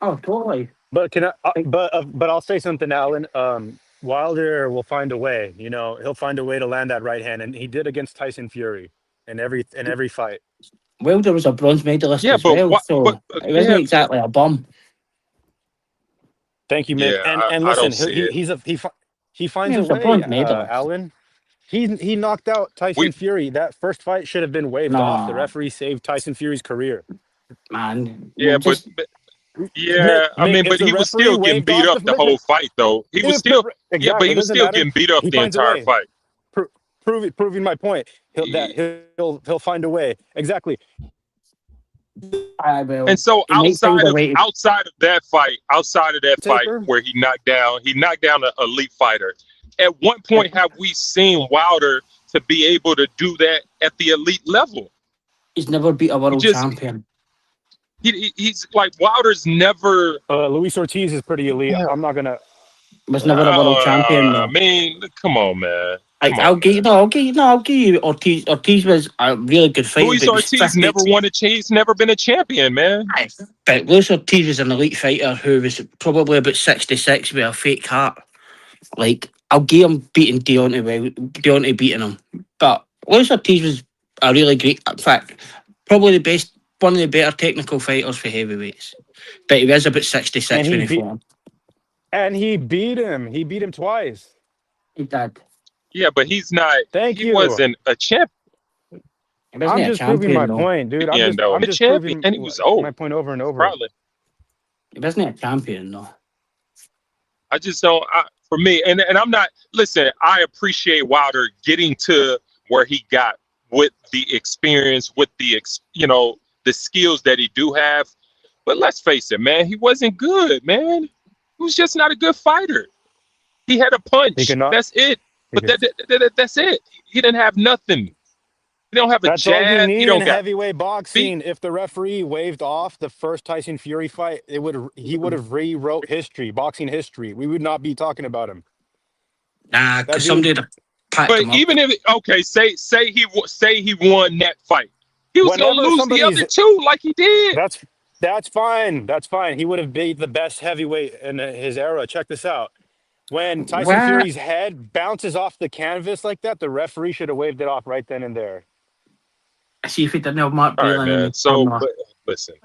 B: Oh, totally.
N: But can I?
B: Like,
N: But I'll say something, Alan. Wilder will find a way. He'll find a way to land that right hand, and he did against Tyson Fury in every fight.
B: Wilder was a bronze medalist
O: Yeah,
B: as
O: but
B: well,
O: what?
B: so
O: But
B: he wasn't
O: yeah,
B: exactly a bum.
N: Thank you, Mick.
O: yeah,
N: And
O: I don't
N: listen,
O: see it.
N: he
B: He
N: finds a
B: was a
N: way,
B: bronze medalist.
N: Alan. He knocked out Tyson
O: We
N: Fury. That first fight should have been waved off. The
B: Nah,
N: referee saved Tyson Fury's career.
B: man.
O: yeah,
B: Just
O: but yeah, I
N: Mick,
O: mean,
N: if
O: but
N: the
O: he was
N: referee
O: still getting
N: waved
O: beat
N: off
O: up
N: the
O: the
N: listen,
O: whole fight, though. He was
N: if the
O: still, yeah, but
N: exactly,
O: he
N: it
O: was
N: doesn't
O: still
N: matter.
O: getting beat up
N: He
O: the
N: finds a
O: entire
N: way.
O: fight.
N: Proving my point. He'll find a way. Exactly.
B: I will.
O: And so
B: He might find a way to
O: outside of that fight
N: Taper.
O: where he knocked down an elite fighter. At what point have we seen Wilder to be able to do that at the elite level?
B: He's never beat a world champion.
O: He's like Wilder's never.
N: Luis Ortiz is pretty elite.
O: Yeah.
N: I'm not gonna.
B: Was never a world champion though.
O: I mean, come on, man.
B: I'll give you Ortiz. Ortiz was a really good fighter.
O: Luis
B: but he was
O: Ortiz
B: 50.
O: never won a chase. He's never been a champion, man.
B: But Luis Ortiz was an elite fighter who was probably about 66 with a fake heart. Like, I'll give him beating Deontay beating him. But Luis Ortiz was a really great, in fact, probably one of the better technical fighters for heavyweights. But he was about 66 when he fought him.
N: And he beat him. He beat him twice.
B: He did.
O: Yeah, but he's not. He wasn't a champ.
N: I'm just proving my point, dude. I'm just
O: champion,
N: proving
O: and he was old.
N: my point over and over.
O: Probably.
B: He wasn't a champion, though.
O: I just don't. For me, and I'm not. Listen, I appreciate Wilder getting to where he got with the experience, with the the skills that he do have. But let's face it, man, he wasn't good, man. He was just not a good fighter. He had a punch. That's it. But that's it. He didn't have nothing. He don't have a
N: That's all you
O: jab.
N: need
O: He don't
N: in
O: got
N: heavyweight boxing. If the referee waved off the first Tyson Fury fight, he would have rewrote history, boxing history. We would not be talking about him.
B: Nah, because somebody would have packed him
O: But
B: up.
O: even if say he won that fight, he was gonna lose the other two like he did.
N: That's fine. That's fine. He would have beat the best heavyweight in his era. Check this out. When Tyson Fury's head bounces off the canvas like that, the referee should have waved it off right then and there.
B: See if he didn't have Mark
O: All right,
B: Breland.
O: man. So, but listen.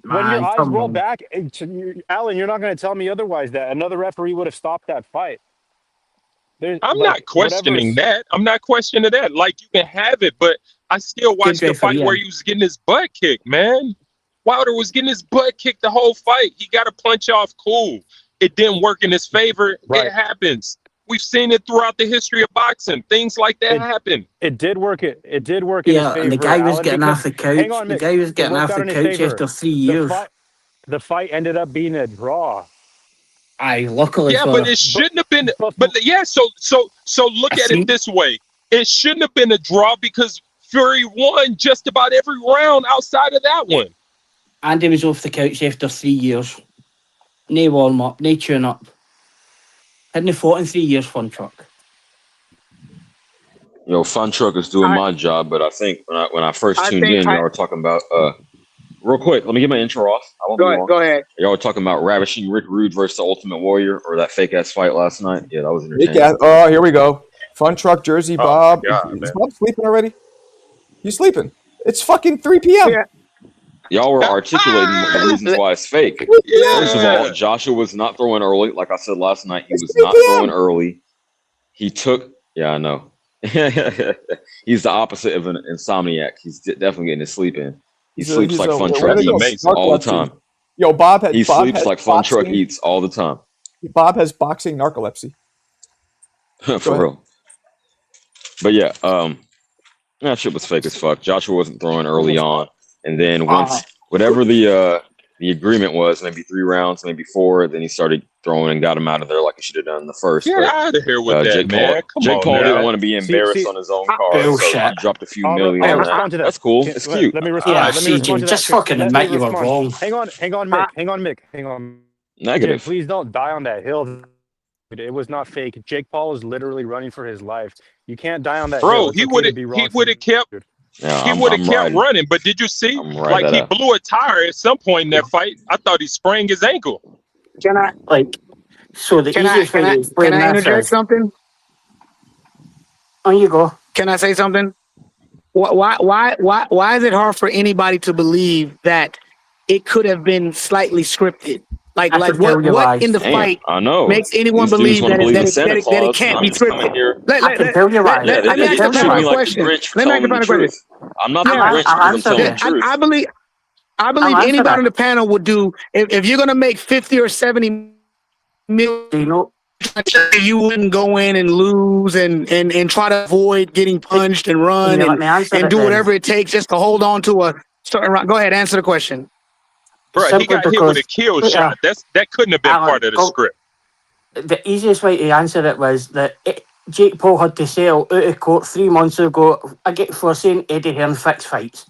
N: When your eyes roll back, Alan, you're not going to tell me otherwise that another referee would have stopped that fight.
O: I'm not questioning that. I'm not questioning that. Like, you can have it, but I still watched the fight where he was getting his butt kicked, man. Wilder was getting his butt kicked the whole fight. He got a punch off, cool. It didn't work in his favor. Right. It happens. We've seen it throughout the history of boxing. Things like that happen.
N: It did work. It did work in his favor.
B: Yeah, and the guy was getting off the couch.
N: Hang on,
B: the guy was getting off the couch after 3 years.
N: The fight ended up being a draw.
B: Luckily.
O: Yeah, but it shouldn't have been. But yeah, so look at it this way. It shouldn't have been a draw because Fury won just about every round outside of that one.
B: Andy was off the couch after 3 years. No warm up, no tune up. Hadn't fought in 3 years, Fun Truck.
P: Fun Truck is doing my job, but I think when I first tuned in, y'all were talking about real quick, let me get my intro off.
G: Go ahead.
P: Y'all were talking about ravishing Rick Rude versus the Ultimate Warrior, or that fake ass fight last night. Yeah, that was entertaining.
A: Oh, here we go. Fun Truck Jersey Bob.
P: God,
A: is Bob sleeping already? You sleeping? It's fucking 3 p.m.
G: Yeah.
P: Y'all were articulating the reasons why it's fake.
A: Yeah.
P: First of all, Joshua was not throwing early. Like I said last night, he was not throwing early. He took, I know. He's the opposite of an insomniac. He's definitely getting his sleep in. He sleeps like Fun Truck eats all the time.
A: Yo,
P: He sleeps like Fun Truck eats all the time.
A: Bob has boxing narcolepsy.
P: For real. But yeah, that shit was fake as fuck. Joshua wasn't throwing early on. And then once whatever the The agreement was maybe 3 rounds, maybe 4. Then he started throwing and got him out of there like he should have done in the first.
O: Get out of here with that,
P: Jake
O: man.
P: Paul, Jake Paul didn't want to be
N: See,
P: embarrassed on his own card, so
B: Bullshit.
P: he dropped a few million
N: I'll
P: on that.
N: respond to that.
P: That's cool. It's cute.
N: Let me respond.
B: Yeah,
N: Let me respond
B: CJ,
N: to
B: just
N: that.
B: fucking
N: Let me
B: admit you were
N: respond.
B: wrong.
N: Hang on, Mick. Hang on.
P: Negative.
N: Jake, please don't die on that hill. It was not fake. Jake Paul is literally running for his life. You can't die on that hill.
O: Bro,
N: It's
O: he
N: okay
O: would
N: to
O: have
N: be wrong.
O: kept
P: Yeah,
O: he
P: I'm
O: would have kept
P: riding.
O: running. But did you see?
P: I'm riding
O: Like
P: that
O: he
P: out.
O: blew a tire at some point in that fight. I thought he sprained his ankle.
Q: Can I
B: Like, so the
Q: can I
B: easiest way
Q: can
B: to
Q: I
B: explain
Q: can I
B: this
Q: interject
B: is,
Q: something?
B: on you go.
Q: Can I say something? Why is it hard for anybody to believe that it could have been slightly scripted? Like
B: I can tell you
Q: what
B: why.
Q: in the
P: Damn,
Q: fight
P: I know.
Q: makes anyone
P: These dudes
Q: believe
P: want to
Q: that
P: believe in
Q: it
P: Santa
Q: that it
P: Claus.
Q: can't
P: I'm
Q: be
P: just coming
Q: scripted?
P: here.
B: I can tell you why.
P: Yeah,
Q: Let me
P: they
Q: ask the
B: tell you
P: treat
Q: panel
P: me
Q: a
B: why.
P: like the
Q: question.
P: Grinch
Q: Let me ask the
P: telling the
Q: panel a question.
P: truth. I'm not the
Q: Yeah,
P: Grinch
B: I'll
P: because I'm
B: answer
P: telling the
B: it.
P: truth.
Q: I
B: I'll
Q: believe
B: answer
Q: anybody on
B: it.
Q: the panel would do if you're gonna make 50 or 70 million.
B: Do you know?
Q: You wouldn't go in and lose and try to avoid getting punched and
B: Can
Q: run
B: you let me answer
Q: and
B: it
Q: do
B: then?
Q: whatever it takes just to hold on to a certain round. Go ahead, answer the question.
O: Bro, he
B: Simply
O: got hit with a
B: because,
O: kill shot. That couldn't have been
B: Alan,
O: part of the script.
B: the easiest way to answer it was that Jake Paul had to settle out of court 3 months ago for saying Eddie Hearn fixed fights.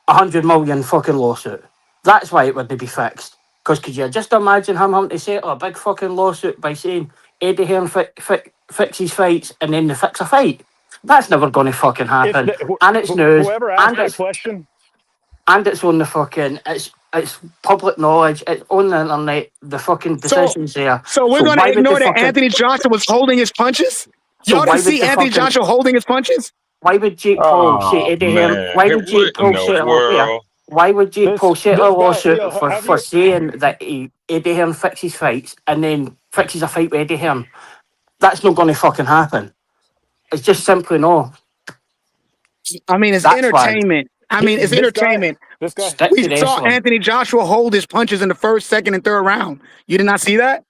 B: 100 million fucking lawsuit. That's why it wouldn't be fixed. Because could you just imagine him having to settle a big fucking lawsuit by saying Eddie Hearn fixes fights and then they fix a fight? That's never going to fucking happen. And it's news.
N: Whoever
B: And
N: asked that
B: it's
N: question,
B: and it's on the fucking it's public knowledge. It's on the internet. The fucking decisions there.
Q: So we're gonna ignore that Anthony Joshua was holding his punches?
B: So
Q: Y'all
B: why
Q: didn't
B: would
Q: see
B: the
Q: Anthony
B: fucking
Q: Joshua holding his punches?
B: why would Jake Paul say
O: Oh
B: Eddie Hearn?
O: man,
B: Why would Jake
O: what in
B: Paul
O: the
B: settle? Yeah.
O: world?
B: Why would Jake Paul settle a
N: this guy,
B: lawsuit
N: yo, have
B: for
N: you?
B: saying that Eddie Hearn fixes fights and then fixes a fight with Eddie Hearn? That's not going to fucking happen. It's just simply no.
Q: I mean, it's
B: That's why.
Q: entertainment. I mean, it's
N: This guy,
Q: entertainment.
N: this guy.
B: Stick
Q: We
B: to
Q: saw
B: wrestling.
Q: Anthony Joshua hold his punches in the first, second, and third round. You did not see that?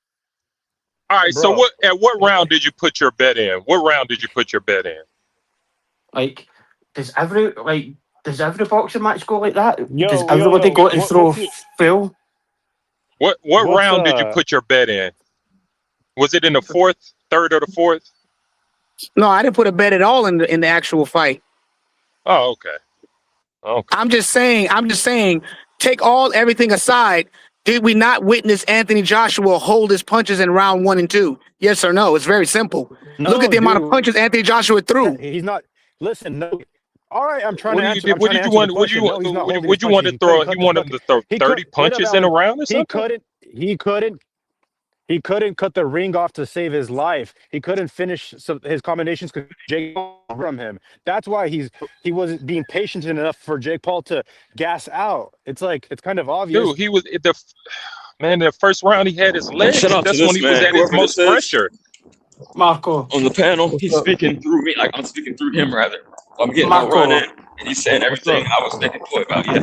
O: All right, so
N: Bro.
O: at what round did you put your bet in? What round did you put your bet in?
B: Like, does every boxing match go like that? Does
N: Yo,
B: everybody go to throw
N: what's your,
B: full?
O: What
N: what's
O: round did you put your bet in? Was it in the fourth, third, or the fourth?
Q: No, I didn't put a bet at all in the actual fight.
O: Oh, okay. Okay.
Q: I'm just saying, take everything aside. Did we not witness Anthony Joshua hold his punches in round 1 and 2? Yes or no? It's very simple. Look at the amount of punches Anthony Joshua threw.
N: He's not. Listen, no. All right, I'm trying
O: What
N: to
O: do you
N: answer.
O: do?
N: I'm
O: What
N: trying
O: did
N: to
O: you
N: answer the
O: want? Would
N: question.
O: you
N: No, he's not holding
O: would
N: his
O: you want
N: punches.
O: to
N: He
O: throw?
N: couldn't
O: You
N: cut
O: want
N: the
O: him to throw
N: fucking.
O: 30 punches in a round or something?
N: He couldn't cut the ring off to save his life. He couldn't finish his combinations because Jake Paul from him. That's why he wasn't being patient enough for Jake Paul to gas out. It's kind of obvious.
O: Dude, he was the first round he had his legs.
P: Shout out to
O: That's when
P: this
O: he was
P: man,
O: at his
P: whoever
O: most
P: this is.
O: pressure.
B: Marco.
P: On the panel,
A: What's
P: he's
A: up?
P: speaking through me, like I'm speaking through him rather. I'm getting my
B: Marco.
P: run in, and he's saying
A: What's
P: everything
A: up?
P: I was making point about. Yeah,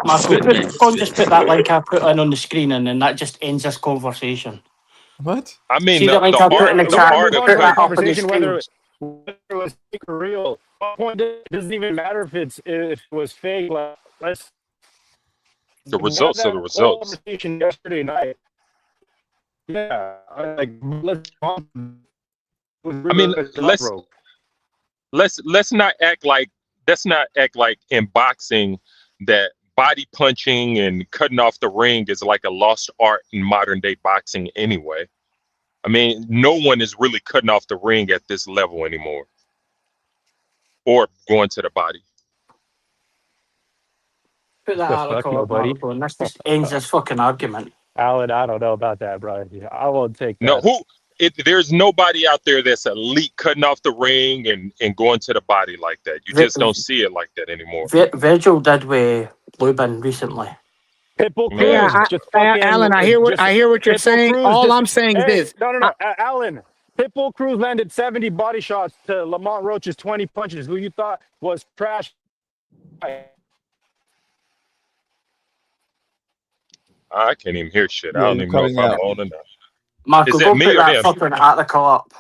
B: Marco,
P: spit, man,
B: just
P: spit.
B: put that link I put in on the screen and then that just ends this conversation.
A: What?
O: I mean,
B: See the link I put in the
N: We
B: chat?
N: gotta
O: art
N: move
O: of
N: on
B: Put
N: to the
B: that
O: cutting.
B: up on the
N: conversation
B: screen.
N: whether it was fake or real. At one point, it doesn't even matter if it was fake. Let's
O: The
N: we had
O: results are
N: that
O: the
N: whole
O: results.
N: conversation yesterday night. Yeah, let's.
O: I mean, let's not act like in boxing that body punching and cutting off the ring is like a lost art in modern day boxing anyway. I mean, no one is really cutting off the ring at this level anymore, or going to the body.
B: Put that article up, Marco, and this just ends this fucking argument.
N: Alan, I don't know about that, bro. I won't take that.
O: No, there's nobody out there that's elite cutting off the ring and going to the body like that. You just don't see it like that anymore.
B: Virgil did with Lubin recently.
N: Pitbull Cruz,
Q: Yeah, Alan, I hear what you're saying. All I'm saying is this.
N: No, Alan. Pitbull Cruz landed 70 body shots to Lamont Roach's 20 punches, who you thought was trash.
O: I can't even hear shit.
A: Yeah,
O: I don't
A: you're
O: even know if
A: cutting
O: I'm
A: out.
O: on or not.
B: Marco,
O: Is that
B: go
O: me
B: put
O: or
B: that
O: him?
B: fucking article up.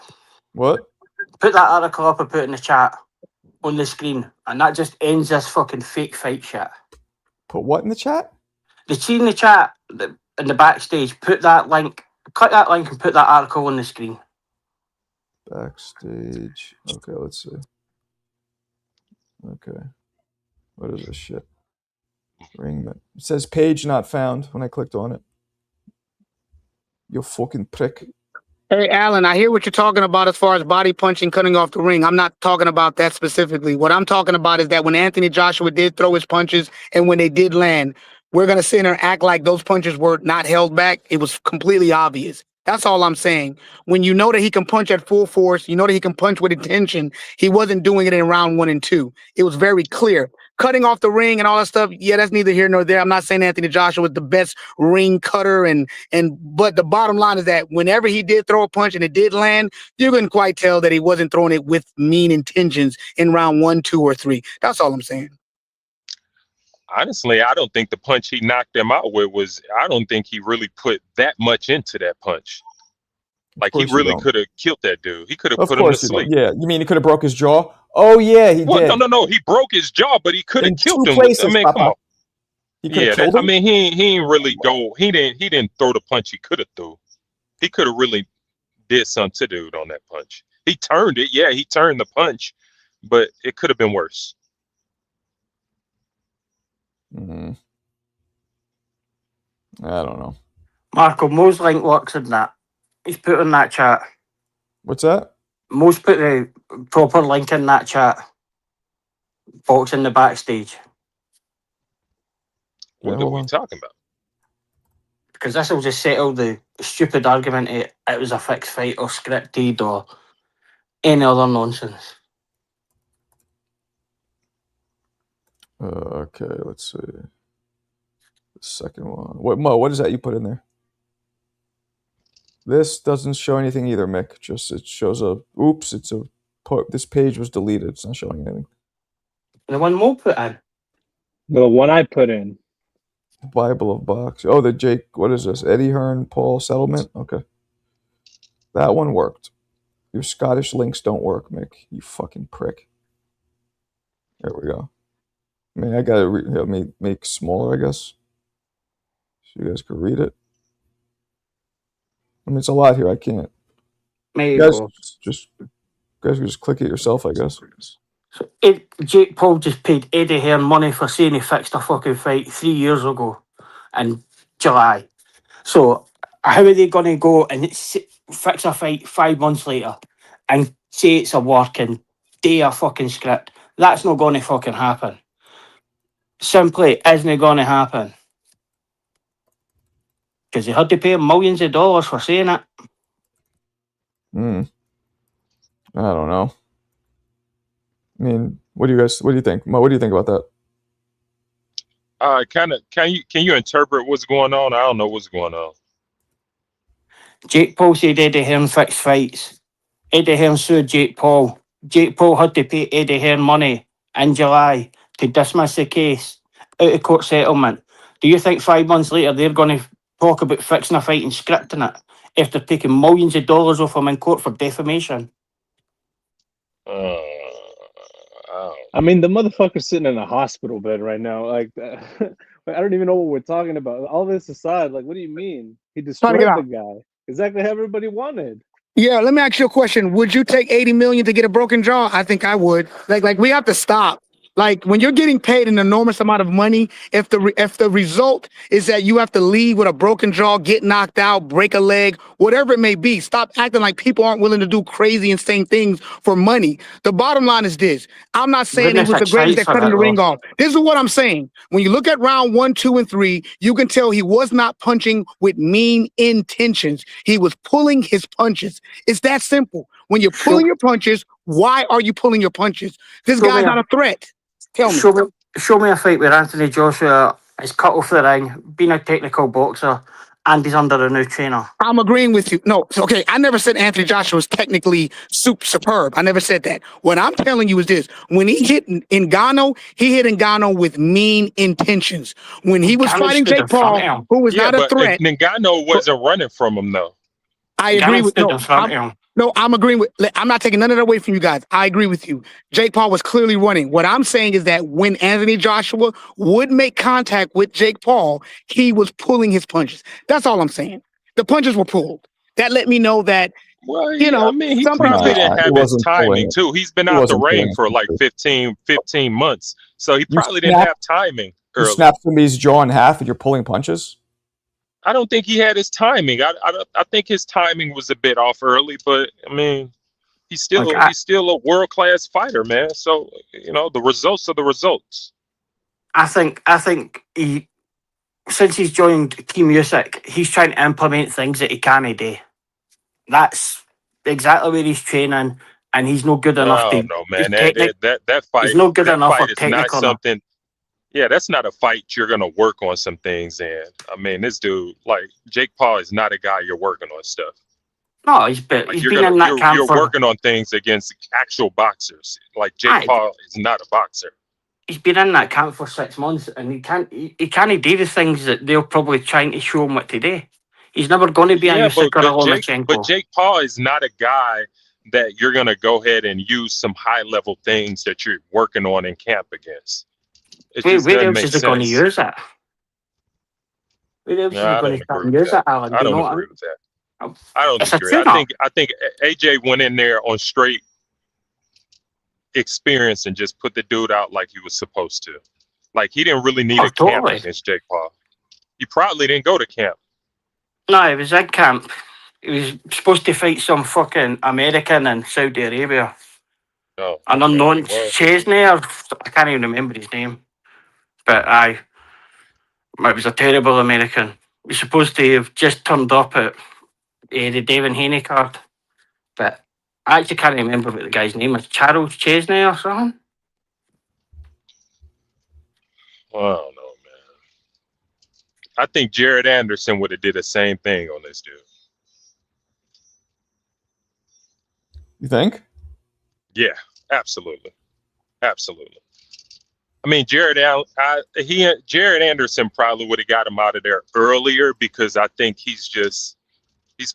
A: What?
B: Put that article up and put it in the chat on the screen, and that just ends this fucking fake fight shit.
A: Put what in the chat?
B: The see in the chat in the backstage. Put that link. Click that link and put that article on the screen.
A: Backstage. Okay, let's see. Okay. What is this shit? Ring. It says page not found when I clicked on it. You fucking prick.
Q: Hey, Alan, I hear what you're talking about as far as body punching, cutting off the ring. I'm not talking about that specifically. What I'm talking about is that when Anthony Joshua did throw his punches and when they did land, we're going to sit there and act like those punches were not held back. It was completely obvious. That's all I'm saying. When you know that he can punch at full force, you know that he can punch with intention, he wasn't doing it in round 1 and 2. It was very clear. Cutting off the ring and all that stuff, yeah, that's neither here nor there. I'm not saying Anthony Joshua was the best ring cutter, but the bottom line is that whenever he did throw a punch and it did land, you couldn't quite tell that he wasn't throwing it with mean intentions in round 1, 2, or 3. That's all I'm saying.
O: Honestly, I don't think the punch he knocked him out with was. I don't think he really put that much into that punch. Like he really could have killed that dude. He could have put him to sleep.
A: Yeah, you mean he could have broke his jaw? Oh yeah, he did.
O: No. He broke his jaw, but he could have killed him.
A: Places,
O: I mean,
A: Papa.
O: come on.
A: Yeah,
O: I mean, he didn't really go. He didn't throw the punch he could have threw. He could have really did something to dude on that punch. He turned it. Yeah, he turned the punch, but it could have been worse.
A: I don't know.
B: Marco, Mo's link works in that. He's put in that chat.
A: What's that?
B: Mo's put the proper link in that chat box in the backstage.
O: What are we talking about?
B: Because this will just settle the stupid argument it was a fixed fight or scripted or any other nonsense.
A: Okay, let's see. The second one. What is that you put in there? This doesn't show anything either, Mick. Just it shows this page was deleted. It's not showing anything.
B: The one Mo put in.
I: The one I put in.
A: Bible of Box. Oh, the Jake. What is this? Eddie Hearn, Paul settlement. Okay, that one worked. Your Scottish links don't work, Mick. You fucking prick. There we go. I mean, I gotta make smaller, I guess, so you guys can read it. I mean, it's a lot here. I can't.
B: Maybe
A: you guys can just click it yourself, I guess.
B: So Jake Paul just paid Eddie Hearn money for saying he fixed a fucking fight 3 years ago in July. So how are they going to go and fix a fight 5 months later and say it's a working day a fucking script? That's not going to fucking happen. Simply isn't going to happen. Because they had to pay him millions of dollars for saying it.
A: I don't know. I mean, what do you think? Mo, what do you think about that?
O: Can you interpret what's going on? I don't know what's going on.
B: Jake Paul said Eddie Hearn fixed fights. Eddie Hearn sued Jake Paul. Jake Paul had to pay Eddie Hearn money in July to dismiss the case out of court settlement. Do you think 5 months later they're going to talk about fixing a fight and scripting it if they're taking millions of dollars off him in court for defamation?
I: I mean, the motherfucker's sitting in a hospital bed right now. Like, I don't even know what we're talking about. All this aside, like, what do you mean? He destroyed the guy. Exactly how everybody wanted.
Q: Yeah, let me ask you a question. Would you take $80 million to get a broken jaw? I think I would. Like we have to stop. Like when you're getting paid an enormous amount of money, if the result is that you have to leave with a broken jaw, get knocked out, break a leg, whatever it may be, stop acting like people aren't willing to do crazy, insane things for money. The bottom line is this. I'm not saying he was the greatest at cutting the ring off. This is what I'm saying. When you look at round 1, 2, and 3, you can tell he was not punching with mean intentions. He was pulling his punches. It's that simple. When you're pulling your punches, why are you pulling your punches? This guy's not a threat. Tell me.
B: Show me a fight where Anthony Joshua is cut off the ring, being a technical boxer, and he's under a new trainer.
Q: I'm agreeing with you. No, okay, I never said Anthony Joshua was technically superb. I never said that. What I'm telling you is this. When he hit Ngannou, he hit Ngannou with mean intentions. When he was fighting Jake Paul, who was not a threat.
O: Ngannou wasn't running from him, though.
Q: I agree with you. No, I'm agreeing with. I'm not taking none of that away from you guys. I agree with you. Jake Paul was clearly running. What I'm saying is that when Anthony Joshua would make contact with Jake Paul, he was pulling his punches. That's all I'm saying. The punches were pulled. That let me know that,
O: Well,
Q: you
O: I
Q: know,
O: mean, he
Q: some people.
O: probably didn't
A: He
O: have his
A: wasn't pulling
O: timing
A: it.
O: too. He's been
A: He
O: out the
A: wasn't
O: ring
A: pulling
O: for like
A: punches.
O: 15 months, so he
A: You
O: probably didn't
A: snap,
O: have timing
A: you
O: early.
A: snap somebody's jaw in half and you're pulling punches.
O: I don't think he had his timing. I think his timing was a bit off early, but I mean, he's
B: Like
O: still a world class fighter, man. So the results are the results.
B: I think he, since he's joined Team Usyk, he's trying to implement things that he can't do. That's exactly where he's training, and he's not good enough
O: Oh
B: to.
O: no,
B: His
O: man!
B: technique,
O: That
B: he's
O: fight
B: not good
O: that
B: enough
O: fight
B: or
O: is not
B: technical enough.
O: something. Yeah, that's not a fight you're gonna work on some things in. I mean, this dude, like Jake Paul, is not a guy you're working on stuff.
B: No, he's been
O: Like
B: he's been in that camp
O: you're
B: for.
O: working on things against actual boxers. Like Jake
B: Aye,
O: Paul is not a boxer.
B: he's been in that camp for 6 months, and he can't do the things that they're probably trying to show him what to do. He's never going to be a
O: Yeah,
B: Usyk or a Lomachenko.
O: Jake Paul is not a guy that you're gonna go ahead and use some high level things that you're working on in camp against. It just
B: Where
O: doesn't
B: else
O: make
B: is he going to
O: sense.
B: use it? Where else is
O: No,
B: he
O: I
B: going
O: don't
B: to start
O: agree
B: and
O: with
B: use
O: that.
B: it, Alan?
O: I
B: Do you
O: don't
B: know what I
O: agree
B: mean?
O: with that. I don't
B: It's a
O: agree.
B: tune-up.
O: I think AJ went in there on straight experience and just put the dude out like he was supposed to. Like he didn't really need
B: Oh,
O: a camp
B: totally.
O: against Jake Paul. He probably didn't go to camp.
B: No, he was in camp. He was supposed to fight some fucking American in Saudi Arabia.
O: Oh,
B: An
O: okay.
B: unknown
O: Well,
B: Chesney, or I can't even remember his name. But aye, it was a terrible American. He was supposed to have just turned up at the Devin Haney card. But I actually can't remember what the guy's name is. Charles Chesney or something?
O: I don't know, man. I think Jared Anderson would have did the same thing on this dude.
A: You think?
O: Yeah, absolutely. Absolutely. I mean, Jared Anderson probably would have got him out of there earlier because I think he's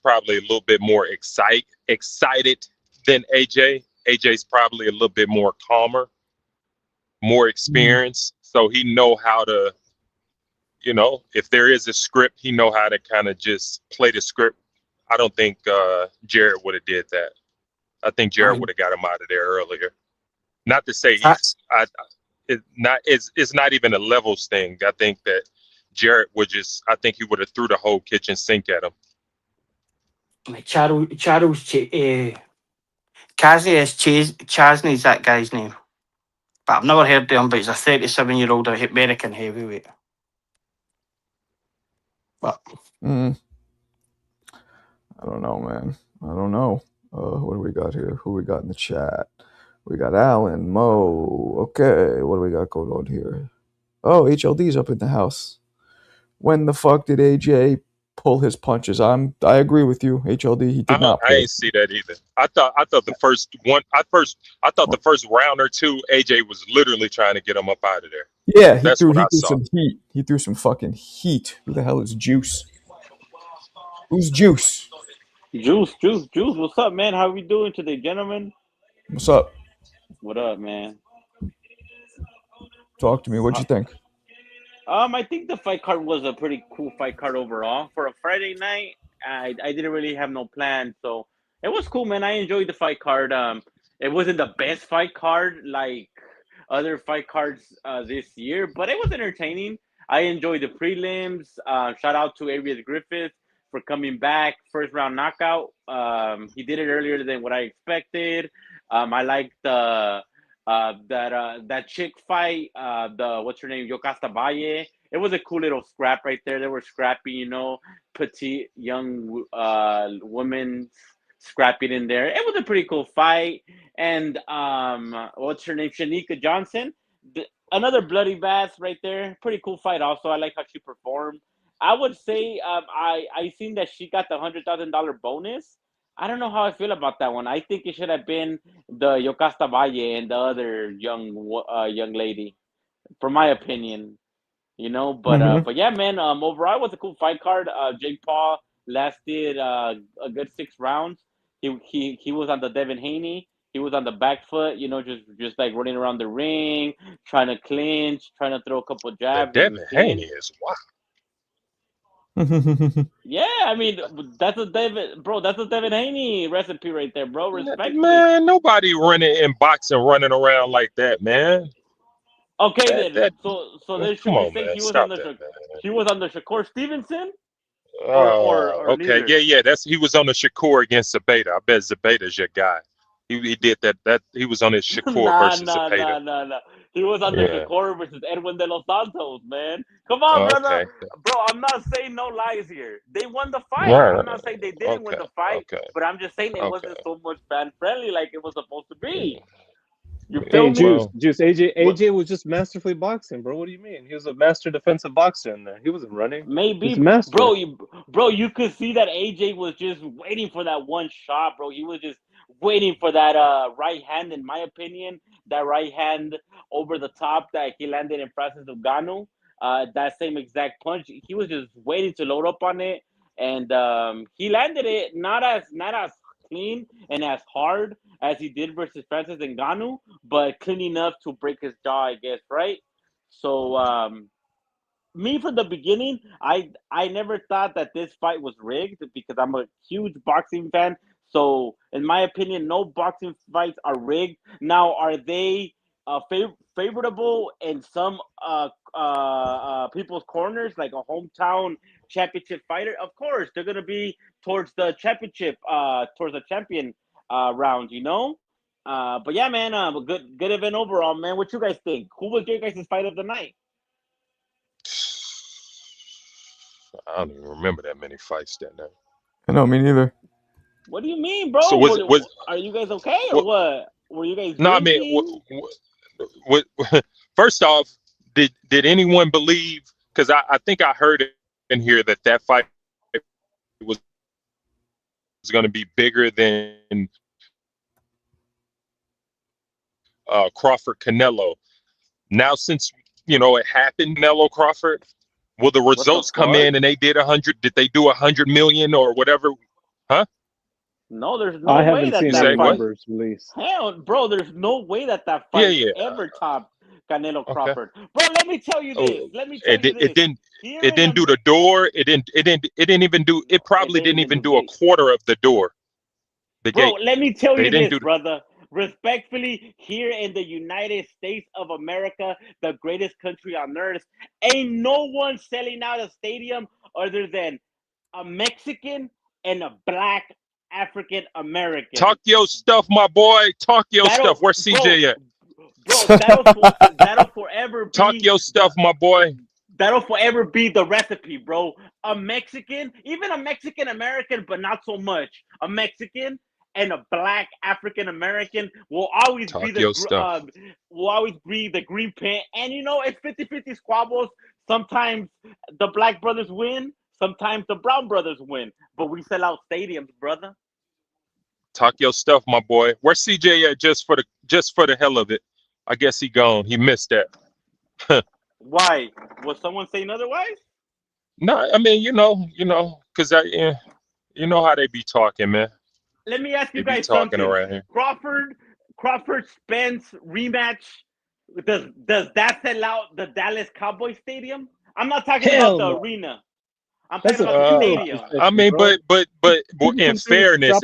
O: probably a little bit more excited than AJ. AJ's probably a little bit more calmer, more experienced. So he know how to, if there is a script, he know how to kind of just play the script. I don't think Jared would have did that. I think Jared would have got him out of there earlier. Not to say it's not even a levels thing. I think that Jared I think he would have threw the whole kitchen sink at him.
B: Charles Chesney's that guy's name. But I've never heard of him, but he's a 37-year-old American heavyweight. But
A: I don't know, man. I don't know. What do we got here? Who we got in the chat? We got Alan, Mo. Okay, what do we got going on here? Oh, HLD's up in the house. When the fuck did AJ pull his punches? I agree with you, HLD. He did not.
O: I ain't see that either. I thought the first round or two, AJ was literally trying to get him up out of there.
A: Yeah,
O: That's what I saw.
A: some heat. He threw some fucking heat. Who the hell is Juice? Who's Juice?
R: Juice. What's up, man? How we doing today, gentlemen?
A: What's up?
R: What up, man?
A: Talk to me. What'd you think?
R: I think the fight card was a pretty cool fight card overall. For a Friday night, I didn't really have no plan, so it was cool, man. I enjoyed the fight card. It wasn't the best fight card like other fight cards this year, but it was entertaining. I enjoyed the prelims. Shout out to Arias Griffith for coming back, first round knockout. He did it earlier than what I expected. I liked that chick fight, what's her name, Yokasta Valle. It was a cool little scrap right there. They were scrappy, petite young women scrapping in there. It was a pretty cool fight. And what's her name, Shanika Johnson, another bloody bath right there. Pretty cool fight also. I like how she performed. I would say I seen that she got the $100,000 bonus. I don't know how I feel about that one. I think it should have been the Yokasta Valle and the other young lady, for my opinion. But yeah, man. Overall, it was a cool fight card. Jake Paul lasted a good 6 rounds. He was on the Devin Haney. He was on the back foot, just like running around the ring, trying to clinch, trying to throw a couple
O: That
R: jabs in
O: Devin
R: between.
O: Haney is wild.
R: Yeah, I mean that's a Devin Haney recipe right there, bro. Respectfully.
O: Man, nobody running in boxing running around like that, man.
R: Okay
O: That,
R: then.
O: that
R: So then should
O: come
R: we
O: on,
R: say
O: man. Stop that, man.
R: he was under Shakur Stevenson or
O: Okay,
R: neither?
O: yeah. He was on the Shakur against Zabeta. I bet Zabeta's your guy. He did that. He was on his Shakur
R: Nah,
O: versus
R: nah,
O: Zabeta.
R: nah, nah, nah. He was under
O: Yeah.
R: Shakur versus Edwin De Los Santos, man. Come on, brother.
O: Okay.
R: Bro, I'm not saying no lies here. They won the fight.
O: Right.
R: I'm not saying they didn't win
O: Okay.
R: the fight,
O: Okay.
R: but I'm just saying it
O: Okay.
R: wasn't so much fan friendly like it was supposed to be. You
I: Hey,
R: feel me?
I: Juice, AJ
R: What-
I: was just masterfully boxing, bro. What do you mean? He was a master defensive boxer in there. He wasn't running.
R: Maybe,
I: He's a master.
R: bro, you could see that AJ was just waiting for that one shot, bro. He was just waiting for that right hand, in my opinion, that right hand over the top that he landed in Francis Ngannou. That same exact punch. He was just waiting to load up on it, and he landed it not as clean and as hard as he did versus Francis Ngannou, but clean enough to break his jaw, I guess, right? So me from the beginning, I never thought that this fight was rigged because I'm a huge boxing fan. So in my opinion, no boxing fights are rigged. Now, are they favorable in some people's corners, like a hometown championship fighter? Of course, they're gonna be towards the championship, towards the champion round, But yeah, man, good event overall, man. What you guys think? Who was your guys' fight of the night?
O: I don't even remember that many fights that night.
A: I know, me neither.
R: What do you mean, bro?
O: So
R: Are you guys okay or what? Were you guys
O: No, I mean, first off, did anyone believe? Because I think I heard in here that fight was going to be bigger than Crawford Canelo. Now, since it happened, Canelo Crawford, will the results come in and they did 100? Did they do 100 million or whatever? Huh?
R: No, there's no
I: I
R: way
I: haven't
R: that
I: seen
R: that
I: any
R: fight.
I: numbers released.
R: Hell, bro, there's no way that fight
O: Yeah.
R: ever topped Canelo
O: Okay.
R: Crawford. Bro, let me tell you this.
O: It didn't do the door. It didn't even do. It probably didn't even do a quarter of the door. The
R: Bro,
O: gate.
R: let me tell
O: They
R: you
O: didn't
R: this,
O: do
R: brother. Respectfully, here in the United States of America, the greatest country on earth, ain't no one selling out a stadium other than a Mexican and a black African American.
O: Talk your stuff, my boy. Talk your stuff. Where's CJ at?
R: Bro, that'll forever be.
O: Talk your stuff, my boy.
R: That'll forever be the recipe, bro. A Mexican, even a Mexican American, but not so much. A Mexican and a black African American will always be the green pin. And it's 50-50 squabbles. Sometimes the black brothers win, sometimes the brown brothers win. But we sell out stadiums, brother.
O: Talk your stuff, my boy. Where's CJ at? Just for the hell of it. I guess he gone. He missed that.
R: Why? Was someone saying otherwise?
O: No, I mean, because you know how they be talking, man.
R: Let me ask you
O: They be
R: guys
O: talking
R: something.
O: around here.
R: Crawford Spence rematch. Does that sell out the Dallas Cowboys Stadium? I'm not talking about the arena. I'm talking about the stadium.
O: I mean, but in fairness,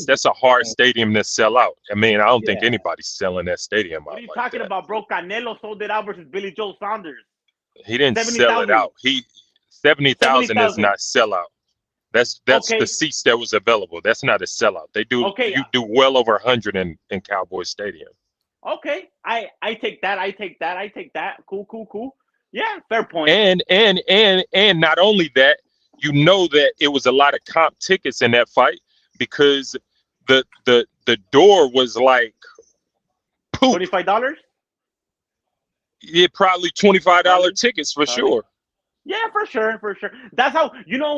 O: that's a hard stadium to sell out. I mean, I don't think anybody's selling that stadium
R: What
O: out
R: are you
O: like
R: talking
O: that.
R: about, bro? Canelo sold it out versus Billy Joe Saunders.
O: He didn't
R: 70,000.
O: sell it out. 70,000 is not sellout. That's
R: Okay.
O: the seats that was available. That's not a sellout. They do
R: Okay.
O: you do well over 100 in Cowboy Stadium.
R: Okay, I take that. I take that. Cool. Yeah, fair point.
O: And not only that, that it was a lot of comp tickets in that fight because the door was like
R: $25.
O: Yeah, probably $25 tickets for sure.
R: Yeah, for sure. That's how,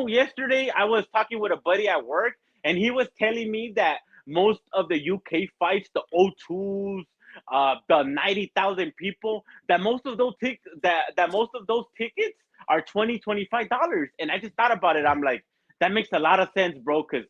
R: yesterday I was talking with a buddy at work, and he was telling me that most of the UK fights, the O2s, the 90,000 people, that most of those tickets are $20, $25. And I just thought about it. I'm like, that makes a lot of sense, bro, because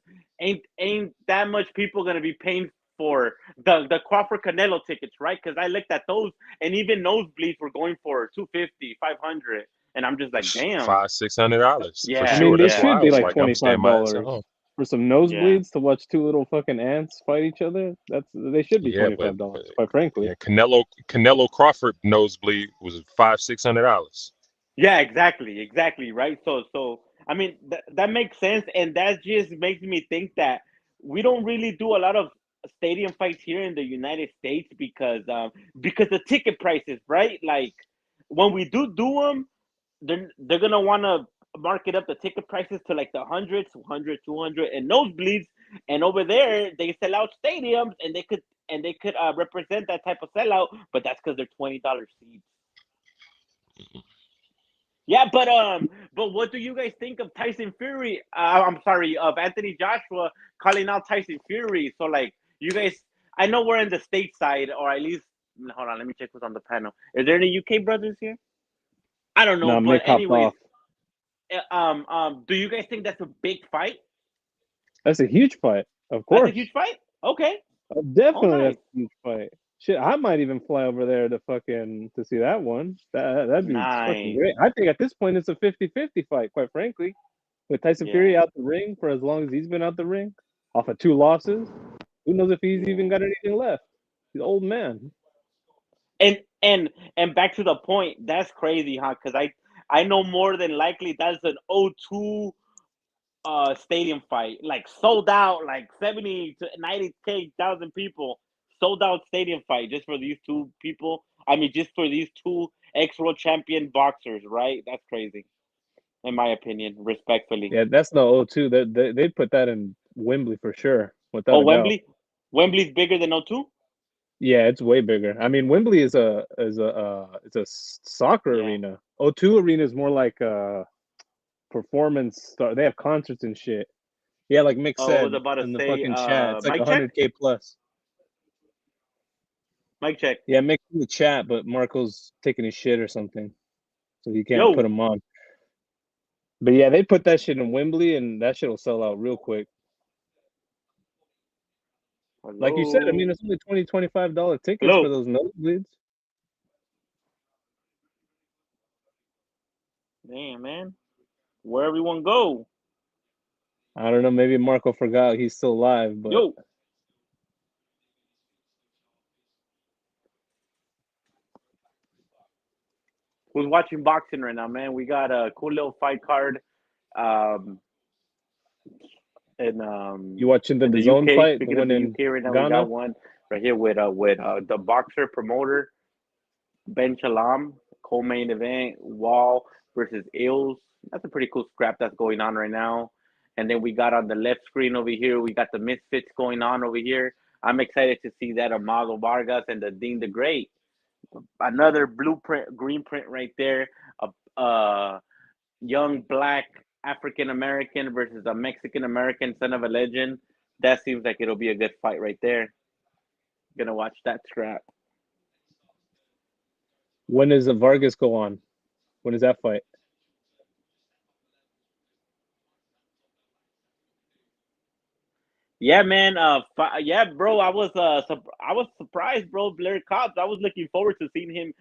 R: ain't that much people gonna be paying for the Crawford Canelo tickets, right? Because I looked at those, and even nosebleeds were going for $250, $500, and I'm just like, damn.
J: $500-$600 for
R: Yeah,
I: I
J: sure.
I: mean, they
J: That's why
I: should
J: I
I: be
J: was
I: like
J: like, I'm staying my ass at
I: $25
J: home.
I: for some
R: yeah.
I: nosebleeds to watch two little fucking ants fight each other. They should be
J: Yeah, but
I: $25, quite frankly.
J: yeah, Canelo Crawford nosebleed was $500-$600.
R: Yeah, exactly, right? So I mean that makes sense, and that just makes me think that we don't really do a lot of stadium fights here in the United States because the ticket prices, right? Like when we do them, they're gonna want to market up the ticket prices to like the hundreds, 100, 200, and nosebleeds, and over there they sell out stadiums, and they could represent that type of sellout, but that's because they're $20 seats. Yeah, but what do you guys think of Tyson Fury? I'm sorry, of Anthony Joshua calling out Tyson Fury. So like, you guys, I know we're in the state side, or at least, hold on, let me check who's on the panel. Is there any UK brothers here? I don't know,
I: No,
R: but
I: Mick hopped
R: anyways,
I: off.
R: do you guys think that's a big fight?
I: That's a huge fight, of
R: That's
I: course.
R: a huge fight. Okay.
I: Definitely,
R: nice.
I: that's a huge fight. Shit, I might even fly over there to see that one. That'd be fucking
R: Nice.
I: great. I think at this point it's a 50-50 fight, quite frankly. With Tyson Fury out the ring for as long as he's been out the ring, off of 2 losses, who knows if he's even got anything left? He's an old man.
R: And back to the point, that's crazy, huh? Because I know more than likely that's an 0-2 stadium fight, like sold out, like 70 to 90,000 people, sold out stadium fight just for these two people. I mean, just for these two ex-world champion boxers, right? That's crazy, in my opinion, respectfully.
I: Yeah, that's no 0-2. They'd put that in Wembley for sure. Without a doubt.
R: Wembley? Wembley's bigger than 0-2?
I: Yeah, it's way bigger. I mean, Wembley is a soccer arena. O2 Arena is more like a performance. They have concerts and shit. Yeah, like Mick
R: I
I: said
R: was about to
I: in the
R: say,
I: fucking chat, it's like
R: mic check?
I: 100K plus.
R: Mic check.
I: Yeah, Mick in the chat, but Marco's taking his shit or something, so he can't put him on. But yeah, they put that shit in Wembley, and that shit will sell out real quick. Like you said, I mean, it's only $20-$25 tickets for those nosebleeds.
R: Damn, man. Where everyone go?
I: I don't know. Maybe Marco forgot he's still live, but
R: Yo. Who's watching boxing right now, man? We got a cool little fight card.
I: You watching the DAZN
R: UK,
I: fight?
R: speaking
I: The
R: of
I: one
R: the
I: in
R: UK right now,
I: Ghana?
R: we got one right here with the boxer promoter Ben Chalam, co-main event, Wall versus Ills. That's a pretty cool scrap that's going on right now. And then we got on the left screen over here, we got the Misfits going on over here. I'm excited to see that Amago Vargas and the Dean the Great. Another blueprint, green print right there. A young black African American versus a Mexican American, son of a legend. That seems like it'll be a good fight right there. Gonna watch that scrap.
I: When does the Vargas go on? When does that fight?
R: Yeah, man. Yeah, bro. I was surprised, bro. Larry Cobbs. I was looking forward to seeing him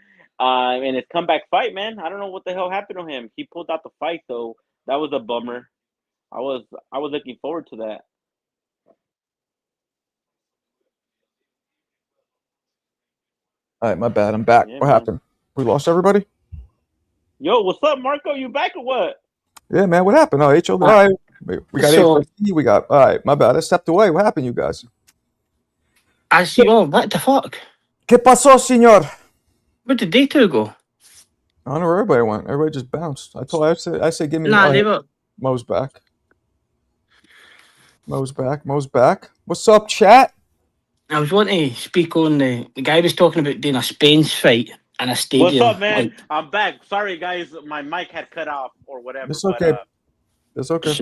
R: in his comeback fight, man. I don't know what the hell happened to him. He pulled out the fight though. That was a bummer. I was looking forward to that.
A: All right, my bad. I'm back.
R: Yeah,
A: What
R: man.
A: happened? We lost everybody?
R: Yo, what's up, Marco? You back or what?
A: Yeah, man. What happened? Oh, HO. All right. We got
B: So-
A: HOC. We got. All right, my bad. I stepped away. What happened, you guys?
B: I see. Oh, what the fuck?
A: ¿Qué pasó, señor?
B: Where did they two go?
A: I don't know where everybody went. Everybody just bounced. I said, give me.
B: Nah,
A: oh,
B: they
A: hey,
B: were.
A: Mo's back. Mo's back. What's up, chat?
B: I was wanting to speak on the guy was talking about doing a Spence fight in a stadium.
R: What's up, man?
B: Like,
R: I'm back. Sorry, guys. My mic had cut off or whatever.
A: It's okay.
R: But,
A: It's okay.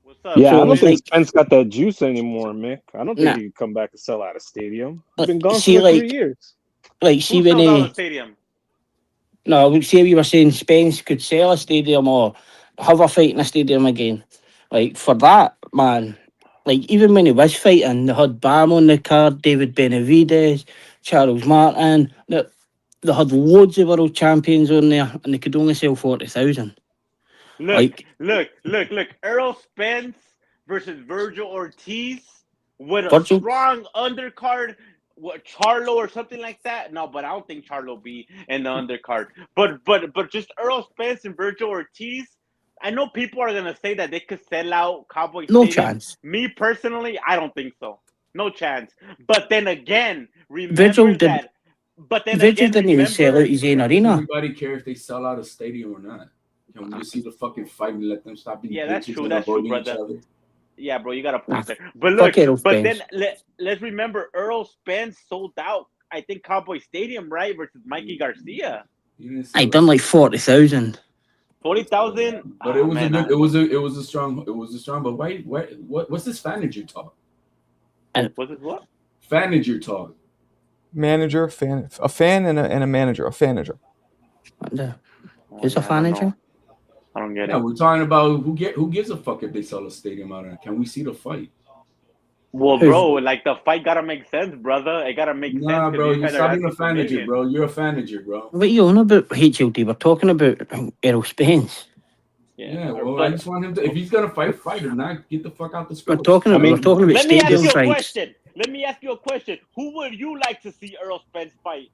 R: what's up?
I: Yeah, I don't
R: man?
I: think Spence got that juice anymore, Mick. I don't think
B: Nah.
I: he could come back and sell out a stadium. He's been gone
B: see,
I: for like 3
B: like-
I: years.
B: like see
R: Who
B: when
R: sells out a stadium?
B: no, we say we were saying Spence could sell a stadium or have a fight in a stadium again. Like for that, man, Like, even when he was fighting, they had Bam on the card, David Benavidez, Charles Martin. They had loads of world champions on there, and they could only sell 40,000.
R: Look, look. Errol Spence versus Virgil Ortiz with a
B: Virgil?
R: strong undercard. What, Charlo or something like that? No, but I don't think Charlo be in the undercard. But just Errol Spence and Virgil Ortiz. I know people are gonna say that they could sell out Cowboy
B: No
R: Stadium.
B: chance.
R: Me personally, I don't think so. No chance. But then again, remember
B: Virgil did.
R: that. But then
B: Virgil
R: again,
B: didn't even sell
R: remember.
B: out his own
S: Does
B: arena.
S: anybody care if they sell out a stadium or not? Can we just see the fucking fight and let them stop being
R: Yeah, that's
S: bitches
R: true.
S: and
R: That's true,
S: avoiding each
R: brother.
S: other?
R: Yeah, bro, you got a
B: Nah,
R: point there. But
B: fuck
R: look,
B: Errol
R: but then
B: Spence.
R: let's remember Earl Spence sold out, I think, Cowboy Stadium, right, versus Mikey Garcia.
S: You didn't
B: I
S: sell
B: done like 40,000.
R: 40,000.
S: But it was a good. It was a strong. But what's this manager talk?
R: Was it what?
S: Manager talk.
A: Manager, a fan, and a manager, a fanager.
B: Who's a manager?
R: I don't get
S: Yeah,
R: it.
S: we're talking about who gives a fuck if they sell a stadium out there. Can we see the fight?
R: Well, bro, like the fight gotta make sense, brother. It gotta make sense.
S: Nah,
R: 'cause
S: bro,
R: you
S: you
R: guys are
S: stop being a
R: asking for
S: manager,
R: millions.
S: bro. You're a manager, bro.
B: What are you on about, HLD? We're talking about Errol Spence.
S: Yeah, well, I just want him to. If he's gonna fight, fight him. Not get the fuck out the
B: We're
S: sport.
B: talking about
R: Let me ask
B: stadium
R: you a
B: fights.
R: question. Let me ask you a question. Who would you like to see Earl Spence fight?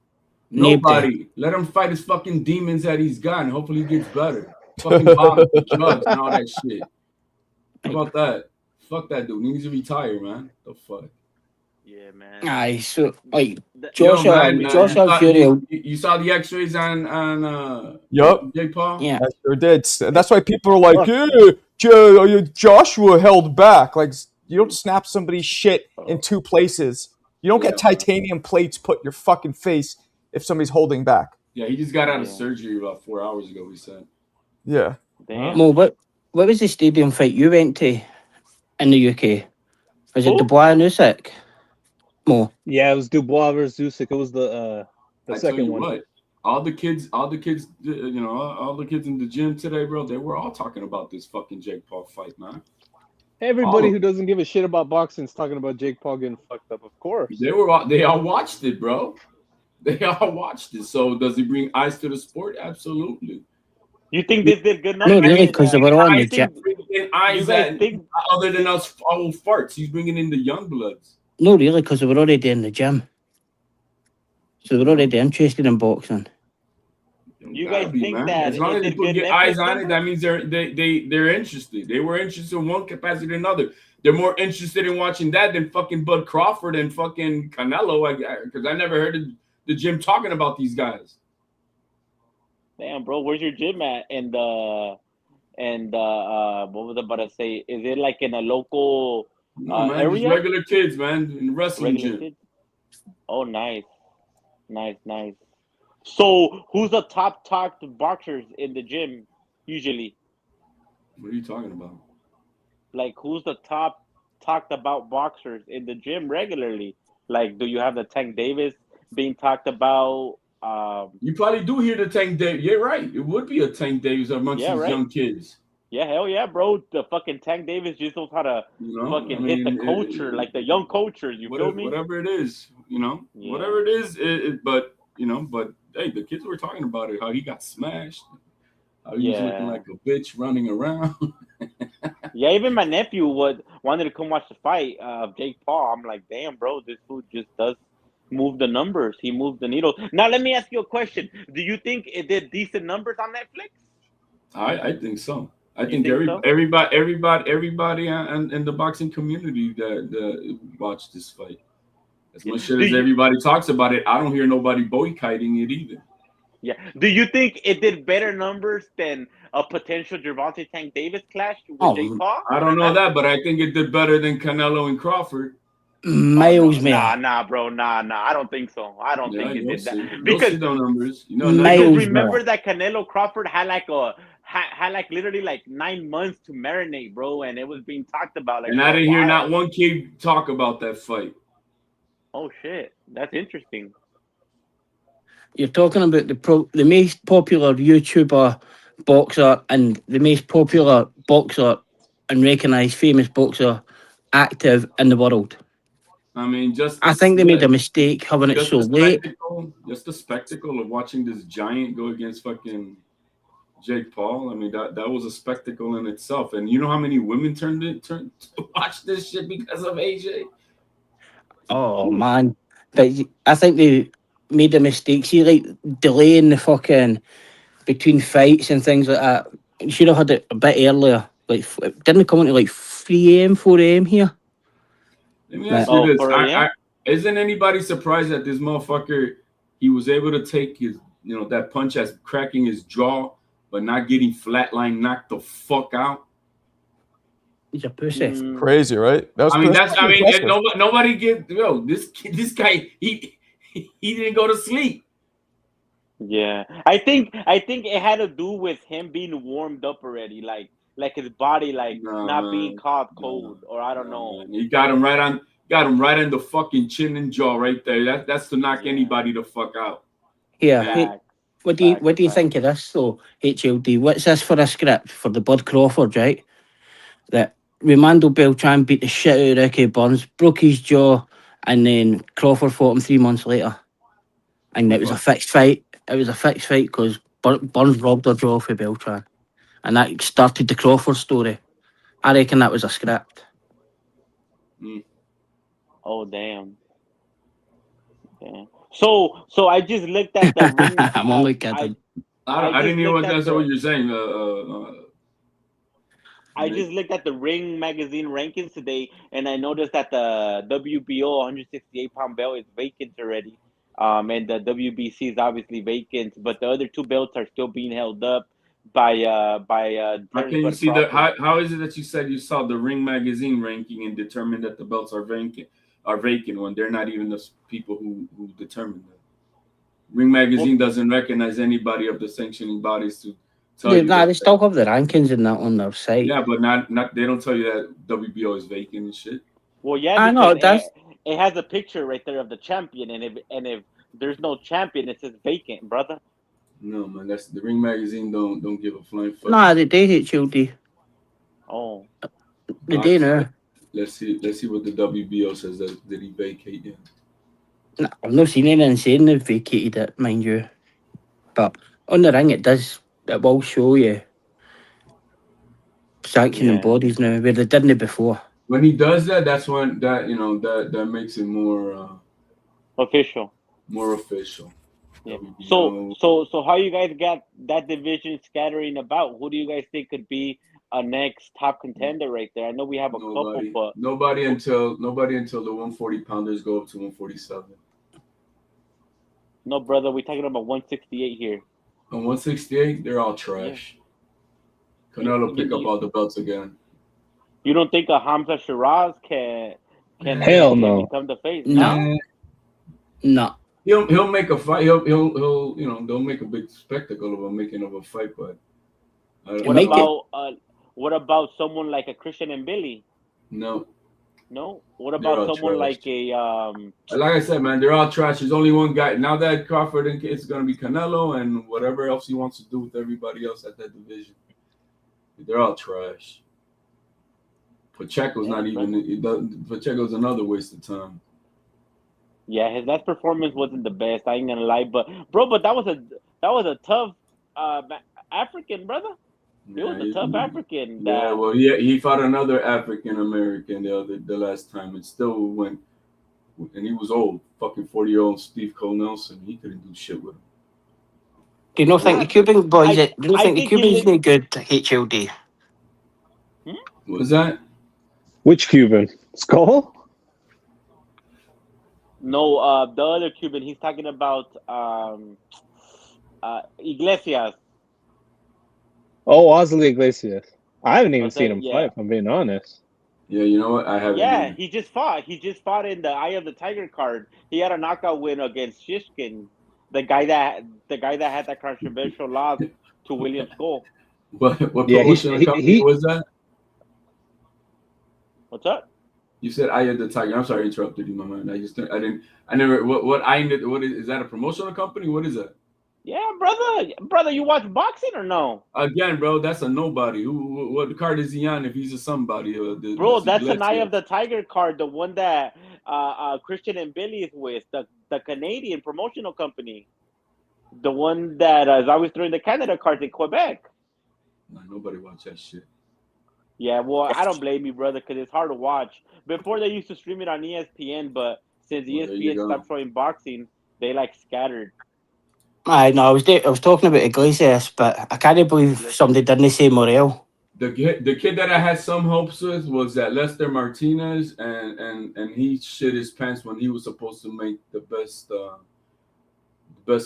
S: Nobody. Let him fight his fucking demons that he's got, and hopefully he gets better. Fucking bombs, drugs, and all that shit. How about that? Fuck that dude. He needs to retire, man. The fuck.
R: Yeah, man.
B: Aye, so like
S: Yo,
B: Joshua
S: man,
B: Fury.
S: you saw the X-rays on
A: Yup.
S: Jake Paul?
B: Yeah.
A: I sure did. That's why people are like, Joshua held back. Like, you don't snap somebody's shit in two places. You don't get titanium plates put in your fucking face if somebody's holding back.
S: Yeah, he just got out of surgery about 4 hours ago, he said.
A: Yeah.
B: Mo, what was the stadium fight you went to in the UK? Was it Dubois and Usyk? Mo.
I: Yeah, it was Dubois versus Usyk. It was the
S: I tell
I: second
S: you
I: one.
S: what, all the kids, all the kids in the gym today, bro, they were all talking about this fucking Jake Paul fight, man.
I: Everybody who doesn't give a shit about boxing is talking about Jake Paul getting fucked up, of course.
S: They all watched it, bro. They all watched it. So does it bring eyes to the sport? Absolutely.
R: You think this did good
B: No,
R: numbers?
B: really, because they were on the jet.
S: In eyes
R: You guys
S: that,
R: think-
S: other than us old farts, he's bringing in the young bloods.
B: No, really, because they were already in the gym. So they were already interested in boxing.
R: You guys think
S: Man.
R: that
S: As long
R: it
S: as
R: did
S: people
R: good
S: get
R: Netflix
S: eyes on it,
R: numbers?
S: that means they're interested. They were interested in one capacity or another. They're more interested in watching that than fucking Bud Crawford and fucking Canelo, because I never heard the gym talking about these guys.
R: Damn, bro, where's your gym at? And what was I about to say? Is it like in a local
S: No, man, just
R: area?
S: regular kids, man, in the wrestling
R: Regular
S: gym.
R: kids? Oh, nice. So, who's the top talked boxers in the gym usually?
S: What are you talking about?
R: Like, who's the top talked about boxers in the gym regularly? Like, do you have the Tank Davis being talked about?
S: You probably do hear the Tank Davis. You're right. It would be a Tank Davis amongst
R: Yeah,
S: these
R: right.
S: young kids.
R: Yeah, hell yeah, bro. The fucking Tank Davis just knows how to fucking hit the culture, like the young cultures. You feel me?
S: Whatever it is,
R: Yeah.
S: whatever it is, but hey, the kids were talking about it, how he got smashed, how he was looking
R: Yeah.
S: like a bitch running around.
R: Yeah, even my nephew wanted to come watch the fight of Jake Paul. I'm like, damn, bro, this fool just does move the numbers. He moved the needle. Now, let me ask you a question. Do you think it did decent numbers on Netflix?
S: I think so. I
R: You
S: think
R: think so?
S: everybody in the boxing community that watched this fight. As much shit
R: Do
S: as
R: you-
S: everybody talks about it, I don't hear nobody boycotting it either.
R: Yeah. Do you think it did better numbers than a potential Gervonta Tank Davis clash with Jake Paul?
S: I don't know that, but I think it did better than Canelo and Crawford.
B: Miles more.
R: Nah, bro, nah. I don't think so. I don't think it
S: you'll
R: did
S: see.
R: that
S: You'll
R: because
S: see those numbers.
B: Miles
R: remember
B: more.
R: that Canelo Crawford had like literally like 9 months to marinate, bro, and it was being talked about. Like,
S: And
R: for
S: I
R: a
S: didn't hear
R: while.
S: not one kid talk about that fight.
R: Oh shit, that's interesting.
B: You're talking about the most popular YouTuber boxer and the most popular boxer and recognised famous boxer active in the world.
S: I mean,
B: I think they made a mistake having it
S: just
B: so
S: the
B: late.
S: just the spectacle of watching this giant go against fucking Jake Paul. I mean, that was a spectacle in itself. And you know how many women turned to watch this shit because of AJ?
B: Oh man, but I think they made a mistake. See, like delaying the fucking between fights and things like that. You should have had it a bit earlier. Like, didn't it come into like 3 a.m., 4 a.m. here?
S: Let me ask you this: isn't anybody surprised that this motherfucker he was able to take his, that punch as cracking his jaw, but not getting flatline knocked the fuck out?
B: He's a pussy.
A: Crazy, right?
S: Nobody get this guy. He didn't go to sleep.
R: Yeah, I think it had to do with him being warmed up already, like his body not being caught cold, or I don't know.
S: Man. He got him right on the fucking chin and jaw right there. That's to knock anybody the fuck out.
B: Yeah. What do you think of this though, HLD? What's this for a script for the Bud Crawford, right? That Raimondo Beltran beat the shit out of Ricky Burns, broke his jaw, and then Crawford fought him 3 months later. And it was a fixed fight. It was a fixed fight because Burns robbed her jaw for Beltran. And that started the Crawford story. I reckon that was a script.
R: Oh, damn. Okay. So I just looked at the ring.
B: I'm only kidding.
S: I didn't hear that's what you're saying.
R: I just looked at the Ring magazine rankings today, and I noticed that the WBO 168-pound belt is vacant already. And the WBC is obviously vacant, but the other 2 belts are still being held up by
S: How can you see that? How is it that you said you saw the Ring magazine ranking and determined that the belts are vacant when they're not even the people who determined that? Ring magazine doesn't recognize anybody of the sanctioning bodies to tell you.
B: They still have the rankings in that on their site.
S: Yeah, but not they don't tell you that WBO is vacant and shit.
R: Well, yeah,
B: I know it does.
R: It has a picture right there of the champion, and if there's no champion, it says vacant, brother.
S: No, man, that's the Ring magazine. Don't give a flying fuck.
B: Nah, they did HLD.
R: Oh,
B: they did now.
S: Let's see what the WBO says. Did he vacate yet?
B: Nah, I've not seen anything saying they've vacated it, mind you. But on the ring, it will show you sanctioning bodies now where they didn't before.
S: When he does that, that's when that makes it more
R: official.
S: More official.
R: Yeah. So how you guys got that division scattering about? Who do you guys think could be a next top contender right there? I know we have a couple, but
S: nobody until the 140 pounders go up to 147.
R: No, brother, we're talking about 168 here.
S: On 168, they're all trash. Canelo pick up all the belts again.
R: You don't think a Hamza Shiraz can
I: Hell no.
R: become the face?
B: No.
S: He'll make a fight. He'll they'll make a big spectacle of him making of a fight, but
R: what about someone like a Christian and Billy?
S: No.
R: What about someone
S: trash.
R: like a
S: like I said, man, they're all trash. There's only one guy. Now that Crawford and it's gonna be Canelo and whatever else he wants to do with everybody else at that division. They're all trash. Pacheco's not even. Pacheco's another waste of time.
R: Yeah, his last performance wasn't the best. I ain't gonna lie, but that was a tough African, brother. It was a tough African.
S: Yeah, well, he fought another African American the last time. It still went, and he was old, fucking 40-year-old Steve Cole Nelson. He couldn't do shit with him.
B: Do you not think the Cuban boys? Do you not think the Cubans any good? HLD.
S: What was that?
I: Which Cuban? Skull?
R: No, the other Cuban. He's talking about Iglesias.
I: Oh, Ozzy Iglesias. I haven't even seen him fight, if I'm being honest.
S: Yeah, you know what? I haven't.
R: Yeah, he just fought. He just fought in the Eye of the Tiger card. He had a knockout win against Shishkin, the guy that had that controversial loss to William Skull.
S: What promotion company was that?
R: What's up?
S: You said Eye of the Tiger. I'm sorry, I interrupted you, my man. What is that a promotional company? What is that?
R: Yeah, brother, you watch boxing or no?
S: Again, bro, that's a nobody. What card is he on if he's a somebody?
R: Bro,
S: This is
R: that's an Eye of
S: Iglesias.
R: the Tiger card, the one that Christian and Billy is with, the Canadian promotional company, the one that is always throwing the Canada cards in Quebec.
S: Nah, nobody watch that shit.
R: Yeah, well, I don't blame you, brother, because it's hard to watch. Before they used to stream it on ESPN, but since
S: Well, there you
R: ESPN
S: go.
R: stopped showing boxing, they like scattered.
B: I know. I was talking about Iglesias, but I can't believe somebody didn't say Morel.
S: The kid that I had some hopes with was that Lester Martinez, and he shit his pants when he was supposed to make the best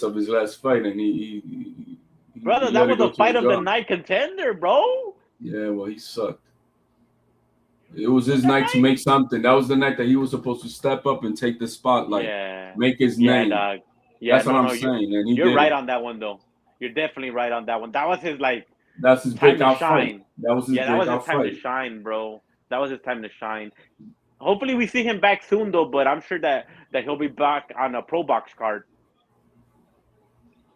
S: of his last fight, and he
R: Brother,
S: he
R: that
S: let it
R: was
S: go
R: a
S: to
R: fight
S: the
R: of the
S: draw.
R: night contender, bro.
S: Yeah, well, he sucked. It was his night to make something. That was the night that he was supposed to step up and take the spotlight,
R: Yeah.
S: make his
R: Yeah,
S: name.
R: dog. Yeah,
S: That's what I'm
R: no,
S: saying, and he
R: you're
S: did
R: right
S: it.
R: on that one, though. You're definitely right on that one. That was his
S: That's his
R: time to
S: breakout fight.
R: shine.
S: That was his
R: Yeah, that was his
S: breakout
R: time to
S: fight.
R: shine, bro. That was his time to shine. Hopefully, we see him back soon, though. But I'm sure that he'll be back on a pro box card.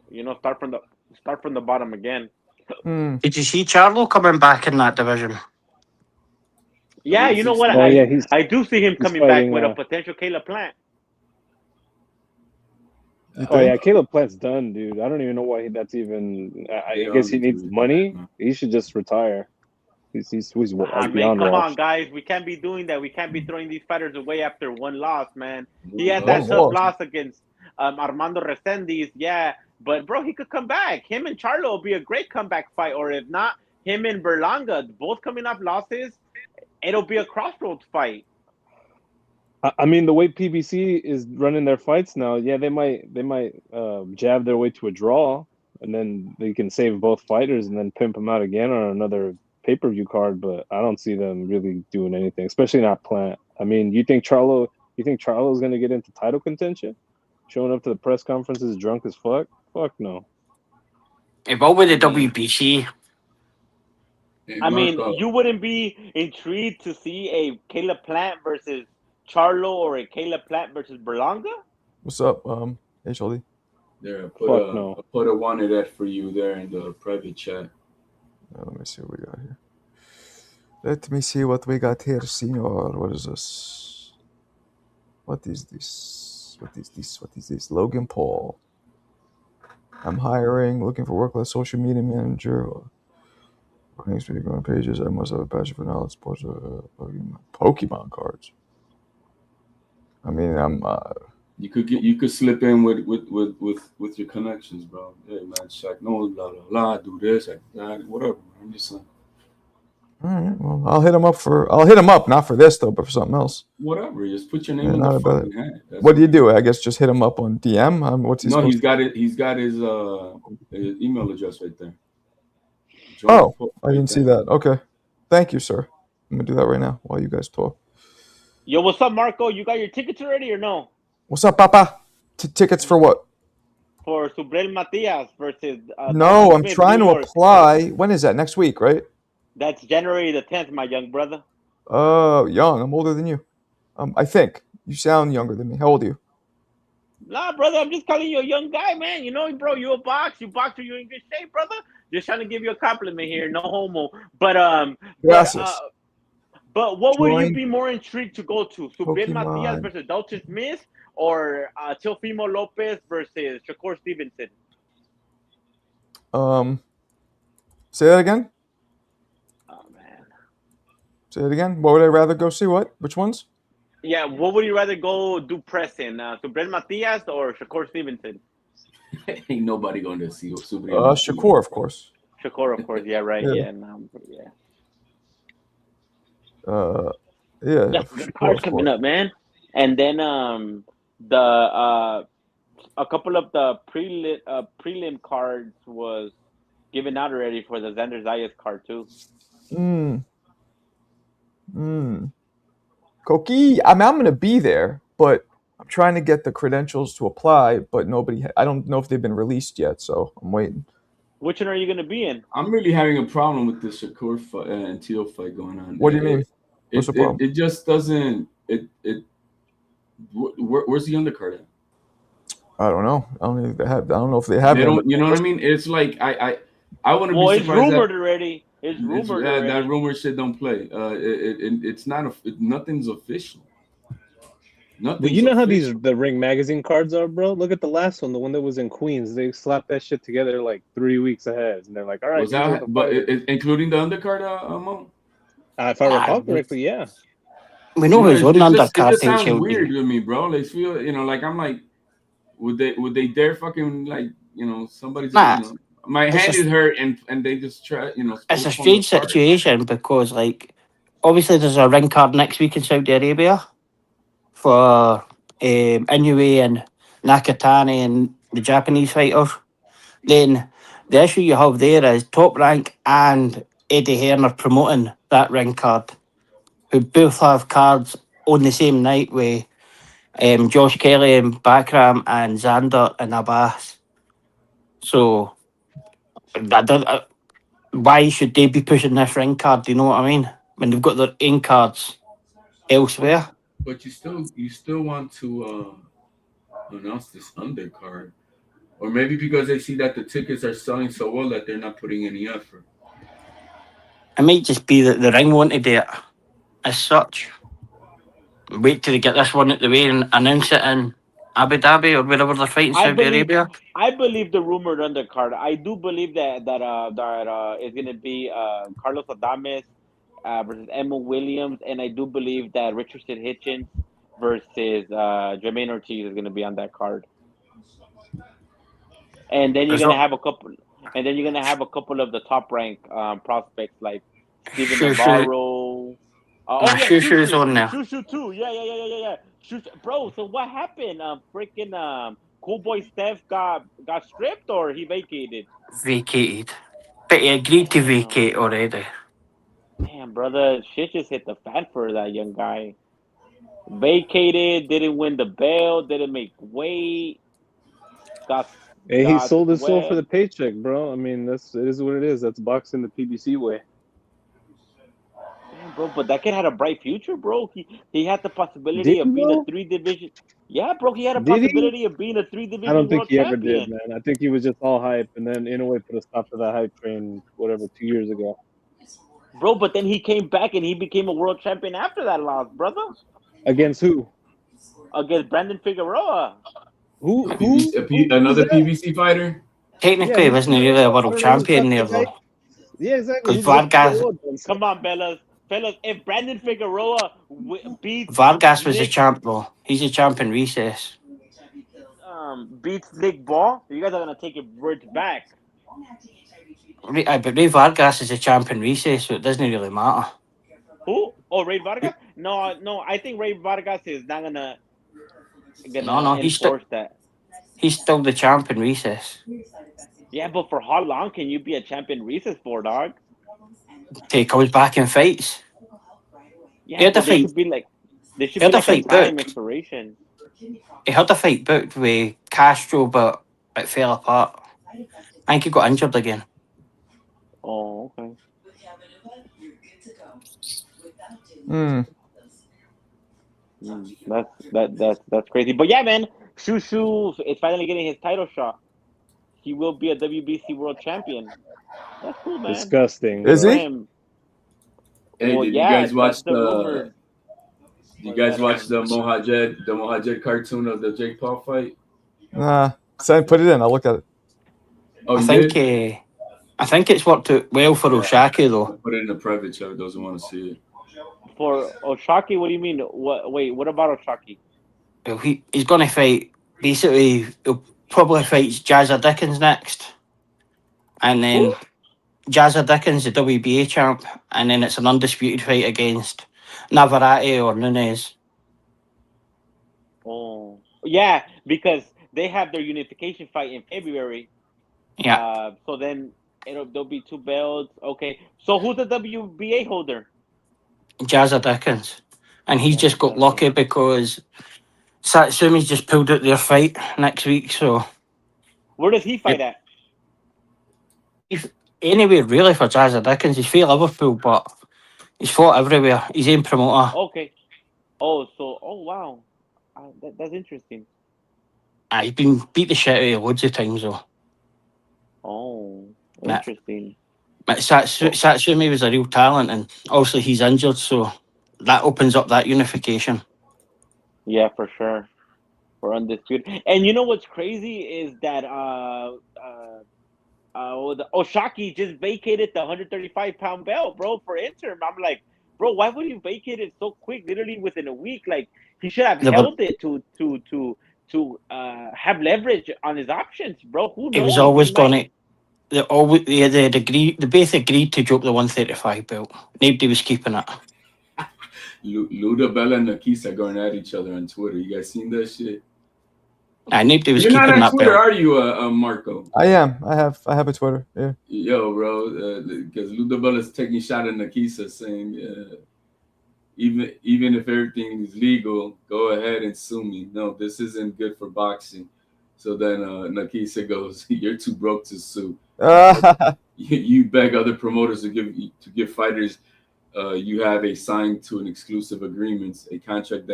R: You know, start from the bottom again.
B: Did you see Charlo coming back in that division?
R: Yeah, you know what?
I: Oh yeah, he's
R: I do see him
I: he's
R: coming back
I: fighting.
R: with a potential Caleb Plant.
I: Oh yeah, Caleb Plant's done, dude. I don't even know why that's even. I guess he needs money. He should just retire. He's
R: I mean,
I: beyond
R: come on,
I: washed.
R: guys. We can't be doing that. We can't be throwing these fighters away after one loss, man. He had
A: One
R: that tough
A: loss.
R: loss against Armando Resendiz, yeah. But, bro, he could come back. Him and Charlo will be a great comeback fight. Or if not, him and Berlanga, both coming off losses, it'll be a crossroads fight.
I: I mean, the way PBC is running their fights now, yeah, they might jab their way to a draw, and then they can save both fighters and then pimp them out again on another pay-per-view card. But I don't see them really doing anything, especially not Plant. I mean, you think Charlo's going to get into title contention, showing up to the press conferences drunk as fuck? Fuck no.
B: It will with the WBC.
R: I mean, you wouldn't be intrigued to see a Caleb Plant versus Charlo or a Caleb Plant versus Berlanga?
A: What's up, HLD?
S: There,
I: Fuck no.
S: I put a one of that for you there in the private chat.
A: Let me see what we got here. Let me see what we got here, senor. What is this? What is this? What is this? What is this? Logan Paul. I'm hiring, looking for work as social media manager. Running speaking on pages. I must have a passion for knowledge, sports, Pokemon cards. I mean,
S: You could slip in with your connections, bro. Hey man, Shaq knows blah blah blah. Do this, whatever. I'm just saying.
A: all right. Well, I'll hit him up, not for this though, but for something else.
S: Whatever. Just put your name
A: Yeah,
S: in
A: not
S: the
A: about
S: fucking hat. That's
A: what do you do? I guess just hit him up on DM. What's he
S: No,
A: supposed
S: he's got it. He's got his email address right there.
A: Oh, I didn't see that. Okay. Thank you, sir. I'm going to do that right now while you guys talk.
R: Yo, what's up, Marco? You got your tickets already or no?
A: What's up, Papa? Tickets for what?
R: For Subriel Matias versus...
A: No,
R: Dustin
A: I'm
R: Smith,
A: trying
R: New
A: to
R: York.
A: apply. When is that? Next week, right?
R: That's January the 10th, my young brother.
A: Young. I'm older than you. I think. You sound younger than me. How old are you?
R: Nah, brother, I'm just calling you a young guy, man. You know, bro, you boxer, you in good shape, brother. Just trying to give you a compliment here, no homo. But
A: Gracias.
R: but what would you
A: Join
R: be more intrigued to go to? Subriel Matias
A: Pokemon.
R: versus Dalton Smith or Teofimo Lopez versus Shakur Stevenson?
A: Say that again?
R: Oh man.
A: Say it again. What would I rather go see? What? Which ones?
R: Yeah, what would you rather go do press in? Subriel Matias or Shakur Stevenson?
S: Ain't nobody going to see Subriel.
A: Shakur, of course.
R: Shakur, of course. Yeah, right.
A: Yeah.
R: Yeah, no, yeah.
A: Yeah.
R: That's good cards coming up, man. And then a couple of the prelim cards was given out already for the Xander Zayas card too.
A: Koki, I mean, I'm going to be there, but I'm trying to get the credentials to apply, but I don't know if they've been released yet, so I'm waiting.
R: Which one are you going to be in?
S: I'm really having a problem with the Shakur fight and Teo fight going on.
A: What do you mean? What's the problem?
S: It just doesn't. Where's the undercard at?
A: I don't know. I don't know if they have. I don't know if they have
S: They
A: them.
S: don't. You know what I mean? It's like I wouldn't
R: Well,
S: be
R: it's
S: surprised that
R: rumored already. It's rumored
S: that
R: already.
S: rumor shit don't play. It's not. Nothing's official.
I: But
S: Nothing's
I: you know how
S: official.
I: the Ring magazine cards are, bro? Look at the last one, the one that was in Queens. They slapped that shit together like 3 weeks ahead, and they're like, "All right,
S: Was
I: these are
S: that?
I: the
S: But
I: fighters."
S: including the undercard, Mo?
I: If I recall correctly, yeah.
B: We know who's on the
S: It
B: undercard
S: just
B: page,
S: sounds
B: Hildy.
S: weird to me, bro. They feel, like I'm like, would they dare fucking like, somebody's,
B: Nah,
S: my
B: it's
S: hand
B: a-
S: is hurt and they just try,
B: It's a
S: postpone the
B: strange
S: card.
B: situation because, like, obviously there's a ring card next week in Saudi Arabia for Inoue and Nakatani and the Japanese fighters. Then the issue you have there is Top Rank and Eddie Hearn are promoting that ring card, who both have cards on the same night with Josh Kelly and Bakram and Xander and Abbas. So why should they be pushing this ring card? Do you know what I mean? When they've got their own cards elsewhere.
S: But you still want to announce this undercard, or maybe because they see that the tickets are selling so well that they're not putting any effort.
B: It might just be that the ring want to do it as such. Wait till they get this one out the way and announce it in Abu Dhabi or wherever they're fighting, Saudi Arabia.
R: I believe the rumored undercard. I do believe that it's gonna be Carlos Adames versus Emma Williams, and I do believe that Richardson Hitchens versus Jermaine Ortiz is gonna be on that card. And then you're gonna have a couple. And then you're gonna have a couple of the top rank prospects like Steven Navarro.
B: Shushu's on there.
R: Shushu too. Yeah. Bro, so what happened? Freaking Cool Boy Steph got stripped or he vacated?
B: Vacated. But he agreed to vacate already.
R: Damn, brother, shit just hit the fan for that young guy. Vacated, didn't win the belt, didn't make weight.
I: Hey, he sold his soul for the paycheck, bro. I mean, it is what it is. That's boxing the PBC way.
R: Damn, bro, but that kid had a bright future, bro. He had the possibility of being a 3-division. Yeah, bro, he had a possibility of being a 3-division
I: I don't think
R: world
I: he
R: champion.
I: ever did, man. I think he was just all hype, and then in a way put a stop to that hype train, 2 years ago.
R: Bro, but then he came back and he became a world champion after that loss, brother.
I: Against who?
R: Against Brandon Figueroa.
I: Who?
S: Another PBC fighter?
B: Technically, he wasn't really a world champion there, though.
I: Yeah, exactly.
B: Because Vargas,
R: Come on, fellas. If Brandon Figueroa beats
B: Vargas was a champ, though. He's a champ in recess.
R: beats Nick Ball, you guys are gonna take your words back.
B: But Ray Vargas is a champ in recess, so it doesn't really matter.
R: Who? Oh, Ray Vargas? No. I think Ray Vargas is not gonna
B: No,
R: enforce that.
B: He's still the champ in recess.
R: Yeah, but for how long can you be a champion recess for, dog?
B: Till he comes back and fights.
R: Yeah,
B: He had
R: but
B: a fight.
R: there should be like a time expiration.
B: He had a fight booked with Castro, but it fell apart. I think he got injured again.
R: Oh, okay. That's crazy. But yeah, man, Shushu is finally getting his title shot. He will be a WBC world champion. That's cool, man.
I: Disgusting.
A: Is he?
S: Hey,
R: Well,
S: did
R: yeah,
S: you guys watch
R: that's the rumor.
S: You guys watch the Mohajed cartoon of the Jake Paul fight?
A: Nah, so put it in. I'll look at it.
S: Oh,
B: I think it's worked out well for Oshaki though.
S: Put it in the private chat. Doesn't want to see it.
R: For Oshaki, what do you mean? What about Oshaki?
B: Well, he's going to fight. Basically, he'll probably fight Jazza Dickens next, and then Jazza Dickens, the WBA champ, and then it's an undisputed fight against Navarrete or Nunes.
R: Oh, yeah, because they have their unification fight in February.
B: Yeah.
R: So then there'll be two belts. Okay. So who's the WBA holder?
B: Jazza Dickens, and he's just got lucky because Satsumi's just pulled out their fight next week. So
R: where does he fight at?
B: Anywhere really for Jazza Dickens. He's from Liverpool, but he's fought everywhere. He's in promoter.
R: Okay. Oh, wow. That's interesting.
B: He's been beat the shit out of loads of times though.
R: Oh,
B: Nah.
R: interesting.
B: But Satsumi was a real talent, and obviously he's injured, so that opens up that unification.
R: Yeah, for sure. We're undisputed. And you know what's crazy is that the Oshaki just vacated the 135-pound belt, bro, for interim. I'm like, bro, why would you vacate it so quick? Literally within a week. Like he should have held it to have leverage on his options, bro. Who knows?
B: It was always gonna. They had agreed. They both agreed to drop the 135 belt. Nobody was keeping it.
S: Luda Bella and Nakisa going at each other on Twitter. You guys seen that shit?
B: Nobody was
S: You're
B: keeping
S: not on
B: that
S: Twitter,
B: belt.
S: are you, Marco?
A: I am. I have a Twitter. Yeah.
S: Yo, bro, because Luda Bella's taking shot at Nakisa, saying, even if everything is legal, go ahead and sue me. No, this isn't good for boxing. So then Nakisa goes, "You're too broke to sue. You beg other promoters to give fighters you have a signed to an exclusive agreement, a contract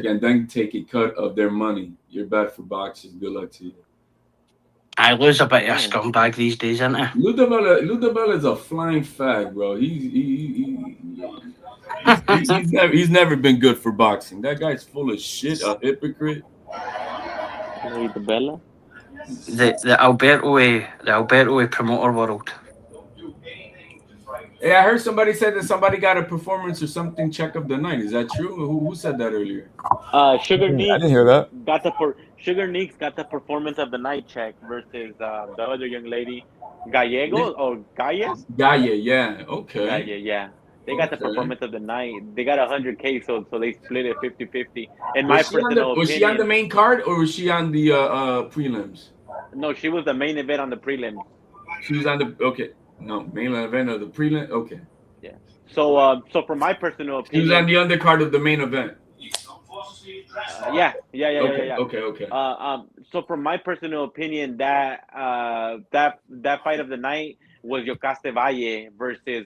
S: and then take a cut of their money. You're bad for boxers. Good luck to you."
B: I lose a bit of a scumbag these days, isn't it?
S: Luda Bella is a flying fag, bro. He's never been good for boxing. That guy's full of shit, a hypocrite.
R: Luda Bella?
B: The Alberto promoter world.
S: Hey, I heard somebody said that somebody got a performance or something check of the night. Is that true? Who said that earlier?
R: Sugar Neeks.
A: I didn't hear that.
R: Sugar Neeks got the performance of the night check versus the other young lady, Gallegos or Gaia.
S: Gaia, yeah, okay.
R: Gaia, yeah. They got the performance of the night. They got 100K, so they split it 50-50. In my personal opinion,
S: was she on the main card or was she on the prelims?
R: No, she was the main event on the prelim.
S: She was on the main event of the prelim. Okay.
R: Yeah. So from my personal opinion,
S: she was on the undercard of the main event.
R: Yeah.
S: Okay.
R: So from my personal opinion, that fight of the night was Yokaste Valle versus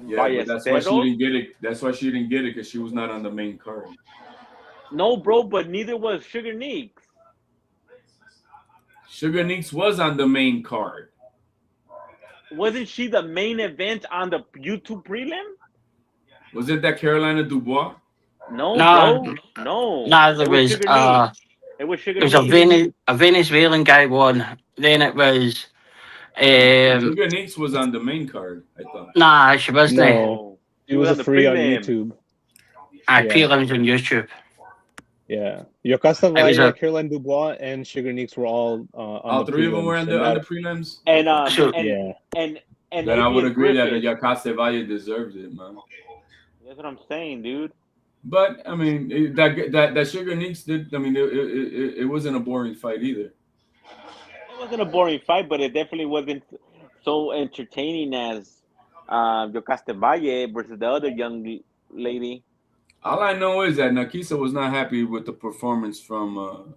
S: but that's why she didn't get it. That's why she didn't get it, because she was not on the main card.
R: No, bro, but neither was Sugar Neeks.
S: Sugar Neeks was on the main card.
R: Wasn't she the main event on the YouTube prelim?
S: Was it that Carolina Dubois?
R: No.
B: Nah, there was
R: it was Sugar.
B: There was a Venezuelan guy won. Then it was
S: Sugar Neeks was on the main card, I thought.
B: Nah, she wasn't.
I: No, it was free on YouTube.
B: Prelims on YouTube.
I: Yeah, Yokasta Valle, Caroline Dubois, and Sugar Neeks were all on
S: all
I: the
S: three
I: prelims.
S: of them were on the prelims.
R: And
S: then I would agree that
R: Griffith.
S: Yokasta Valle deserves it, man.
R: That's what I'm saying, dude.
S: But I mean, that Sugar Neeks did. I mean, it wasn't a boring fight either.
R: It wasn't a boring fight, but it definitely wasn't so entertaining as Yokaste Valle versus the other young lady.
S: All I know is that Nakisa was not happy with the performance from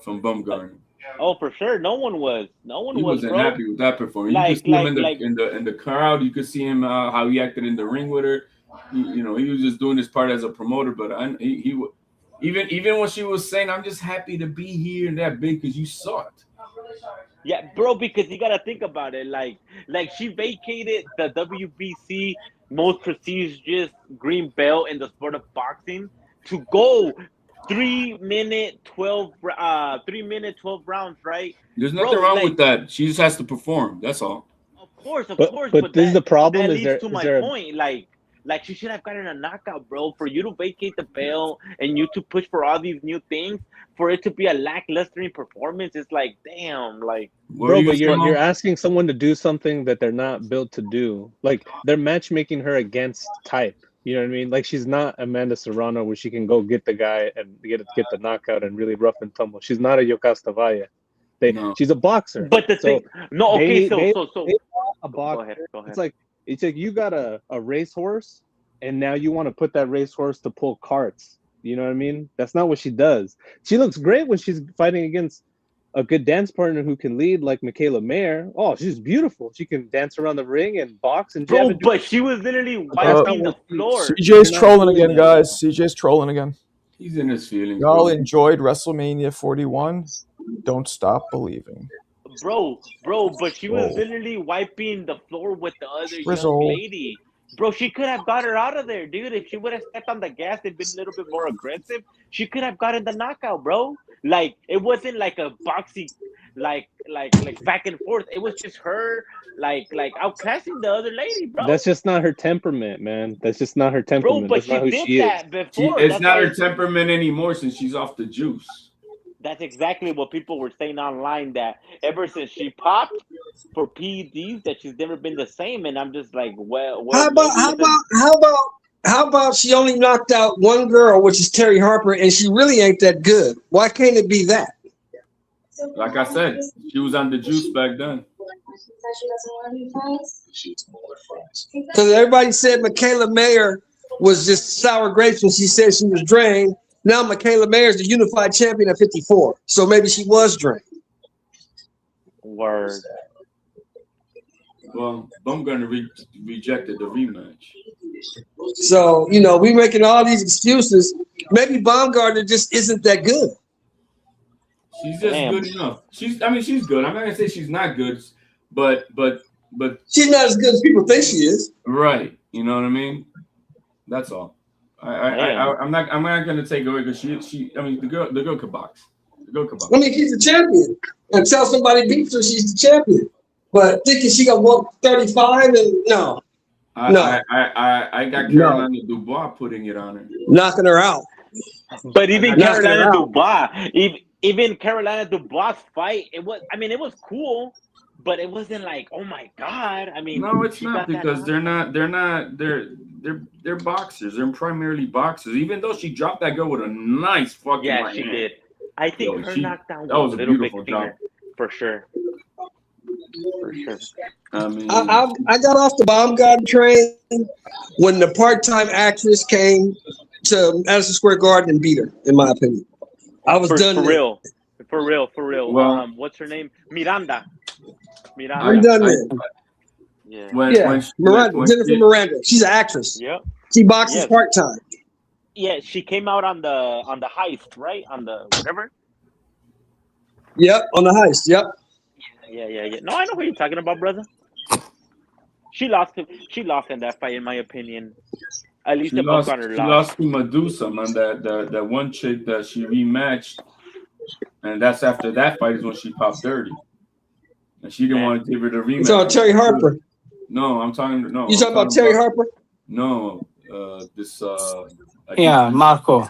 S: Bumgarner.
R: Oh, for sure, no one was. No one
S: He
R: was.
S: wasn't
R: bro.
S: happy with that performance. You could see him in the crowd. You could see him how he acted in the ring with her. He was just doing his part as a promoter. But even when she was saying, "I'm just happy to be here and that big," because you saw it.
R: Yeah, bro, because you gotta think about it. Like she vacated the WBC most prestigious green belt in the sport of boxing to go 3 minute 12 rounds, right?
S: There's nothing wrong with that. She just has to perform. That's all.
R: Of course.
I: But this is the problem.
R: That
I: Is
R: leads to
I: there
R: my point. Like she should have gotten a knockout, bro. For you to vacate the belt and you to push for all these new things, for it to be a lackluster performance, it's like, damn, like.
I: Bro, but you're asking someone to do something that they're not built to do. Like they're matchmaking her against type. You know what I mean? Like she's not Amanda Serrano where she can go get the guy and get the knockout and really rough and tumble. She's not a Yokasta Valle. She's a boxer.
R: But the thing, no, okay, so
I: a boxer.
R: Go ahead.
I: It's like you got a racehorse, and now you want to put that racehorse to pull carts. You know what I mean? That's not what she does. She looks great when she's fighting against a good dance partner who can lead, like Michaela Mayer. Oh, she's beautiful. She can dance around the ring and box and jab.
R: But she was literally wiping the floor.
A: CJ's trolling again, guys. CJ's trolling again.
S: He's in his feelings,
A: Y'all
S: bro.
A: enjoyed WrestleMania 41. Don't stop believing.
R: Bro, but she was
A: Oh.
R: literally wiping the floor with the other young
A: Frizzle.
R: lady. Bro, she could have got her out of there, dude. If she would have stepped on the gas and been a little bit more aggressive, she could have gotten the knockout, bro. Like, it wasn't like a boxing, like back and forth. It was just her, like outclassing the other lady, bro.
I: That's just not her temperament, man. That's just not her temperament.
R: But
I: That's not
R: she
I: who
R: did
I: she is.
R: that before.
S: It's
R: That's
S: not
R: why-
S: her temperament anymore since she's off the juice.
R: That's exactly what people were saying online, that ever since she popped for PEDs, that she's never been the same. And I'm just like, well,
T: How about she only knocked out one girl, which is Terry Harper, and she really ain't that good? Why can't it be that?
S: Like I said, she was on the juice back then.
T: Because everybody said Michaela Mayer was just sour grapes when she said she was drained. Now Michaela Mayer is the unified champion at 54. So maybe she was drained.
R: Word.
S: Well, Bumgarner rejected the rematch.
T: So, you know, we making all these excuses. Maybe Baumgartner just isn't that good.
S: She's just good enough. She's good. I'm not gonna say she's not good, but
T: she's not as good as people think she is.
S: Right. You know what I mean? That's I'm not gonna take away because she. I mean, the girl could box. The girl could box.
T: I mean, she's the champion. Until somebody beats her, she's the champion. But thinking she got 135 and no.
S: I got Carolina Dubois putting it on her,
T: knocking her out.
R: But even
T: Knocking her
R: Carolina
T: out.
R: Dubois, even Carolina Dubois' fight, it was cool, but it wasn't like, oh my god. I mean,
S: No, it's
R: she
S: not
R: got that
S: because they're boxers. They're primarily boxers. Even though she dropped that girl with a nice fucking
R: Yeah,
S: right
R: she
S: hand.
R: did. I think
S: Yo,
R: her
S: she-
R: knockdown
S: that was
R: was
S: a
R: a little bit
S: beautiful
R: cleaner,
S: job.
R: for sure. For sure.
S: I mean,
T: I got off the Baumgarten train when the part-time actress came to Madison Square Garden and beat her, in my opinion. I was done
R: For
T: there.
R: real.
S: Well-
R: What's her name? Miranda.
T: I'm done there.
R: Yeah.
T: Jennifer Miranda. She's an actress.
R: Yep.
T: She boxes
R: Yes.
T: part-time.
R: Yeah, she came out on the heist, right? On the whatever.
T: Yep, on the heist. Yep.
R: Yeah. No, I know who you're talking about, brother. She lost in that fight, in my opinion. At least
S: She
R: the
S: lost,
R: Buckner
S: she lost to Medusa, man. That one chick that she rematched, and that's after that fight is when she popped 30, and she didn't want to give her the rematch.
T: You talking about Terry Harper?
S: No, I'm talking. No,
T: You
S: I'm
T: talking about Terry Harper?
S: No, this. I
B: Yeah,
S: think
B: Marco.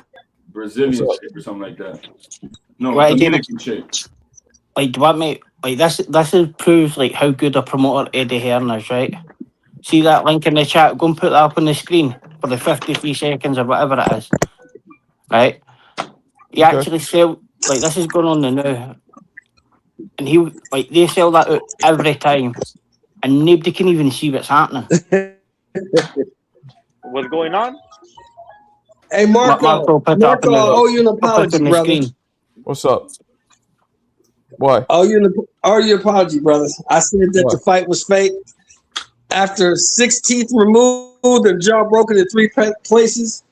S: Brazilian chick or something like that. No,
B: Right,
S: Dominican chick.
B: Like, do you want me? Like, this is proves like how good a promoter Eddie Hearn is, right? See that link in the chat? Go and put that up on the screen for the 53 seconds or whatever it is, right? He actually sell, like, this is going on the now, and they sell that out every time, and nobody can even see what's happening.
R: What's going on?
T: Hey, Marco,
B: put that
T: Marco,
B: up in the,
T: I owe you an
B: put it
T: apology,
B: on the
T: brother.
B: screen.
A: What's up? Why?
T: I owe you an apology, brother. I said that the fight was fake. After 6 teeth removed and jaw broken in 3 places,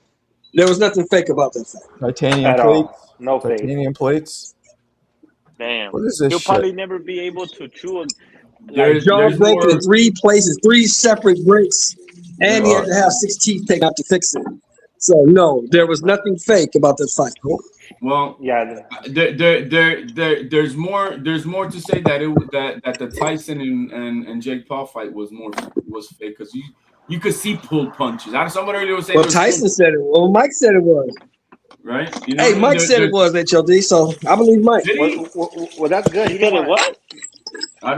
T: there was nothing fake about that fight.
A: Titanium
R: At all.
A: plates.
R: No fake.
A: Titanium plates.
R: Damn.
A: What is this
R: He'll
A: shit?
R: probably never be able to chew.
T: Jaw broken in 3 places, 3 separate breaks, and he had to have 6 teeth taken out to fix it. So no, there was nothing fake about that fight.
S: Well,
R: yeah,
S: there's more to say that that the Tyson and Jake Paul fight was fake because you could see pulled punches. Somebody earlier was saying.
T: Well, Tyson said it. Well, Mike said it was.
S: Right.
T: Hey, Mike said it was HLD, so I believe Mike.
E: Well, that's good.
R: He said it what?
S: I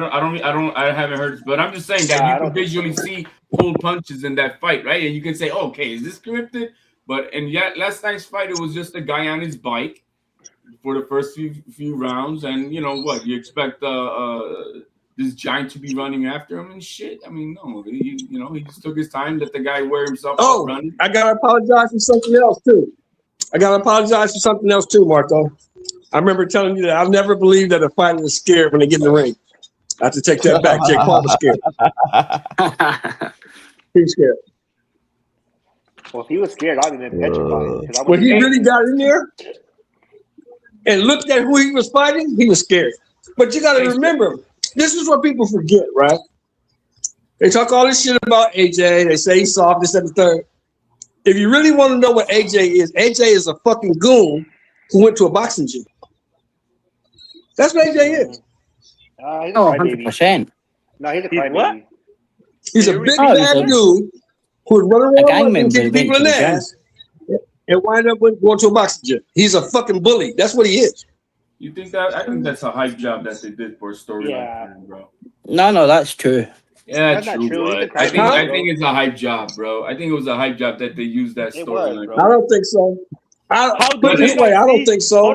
S: haven't heard, but I'm just saying that you can visually see pulled punches in that fight, right? And you can say, okay, is this scripted? But last night's fight, it was just a guy on his bike for the first few rounds, and you know what? You expect this giant to be running after him and shit. I mean, no, he just took his time, let the guy wear himself out running.
T: I gotta apologize for something else too. Marco. I remember telling you that I've never believed that a fighter is scared when they get in the ring. I have to take that back. Jake Paul was scared. He's scared.
E: Well, if he was scared, I'd have been petrified. 'Cause I
T: When
E: was
T: he really got in there and looked at who he was fighting, he was scared. But you got to remember, this is what people forget, right? They talk all this shit about AJ. They say he's soft, this, and the third. If you really want to know what AJ is a fucking goon who went to a boxing gym. That's what AJ is.
E: He's a
B: Oh,
E: crybaby.
B: 100%.
E: No, he's a
R: He's
E: crybaby.
R: what?
T: He's a big
B: Oh, he's
T: bad
B: a-
T: dude who would run
B: A
T: around
B: gang
T: and
B: member
T: kick
B: who
T: people
B: went
T: in
B: to
T: the
B: the
T: ass and wind up going to a boxing gym. He's a fucking bully. That's what he is.
S: You think that? I think that's a hype job that they did for a story
E: Yeah.
S: like that, bro.
B: No, that's true.
S: Yeah,
E: That's not
S: true,
E: true. He's a
S: but I think
E: crybaby,
S: I think it's a hype job, bro. I think it was a hype job that they used that
E: It
S: story.
E: was,
S: Like,
E: bro.
T: I don't think so.
R: How
T: Put
R: do
T: it
R: you
T: this way,
R: guys
T: I don't
R: see?
T: think so.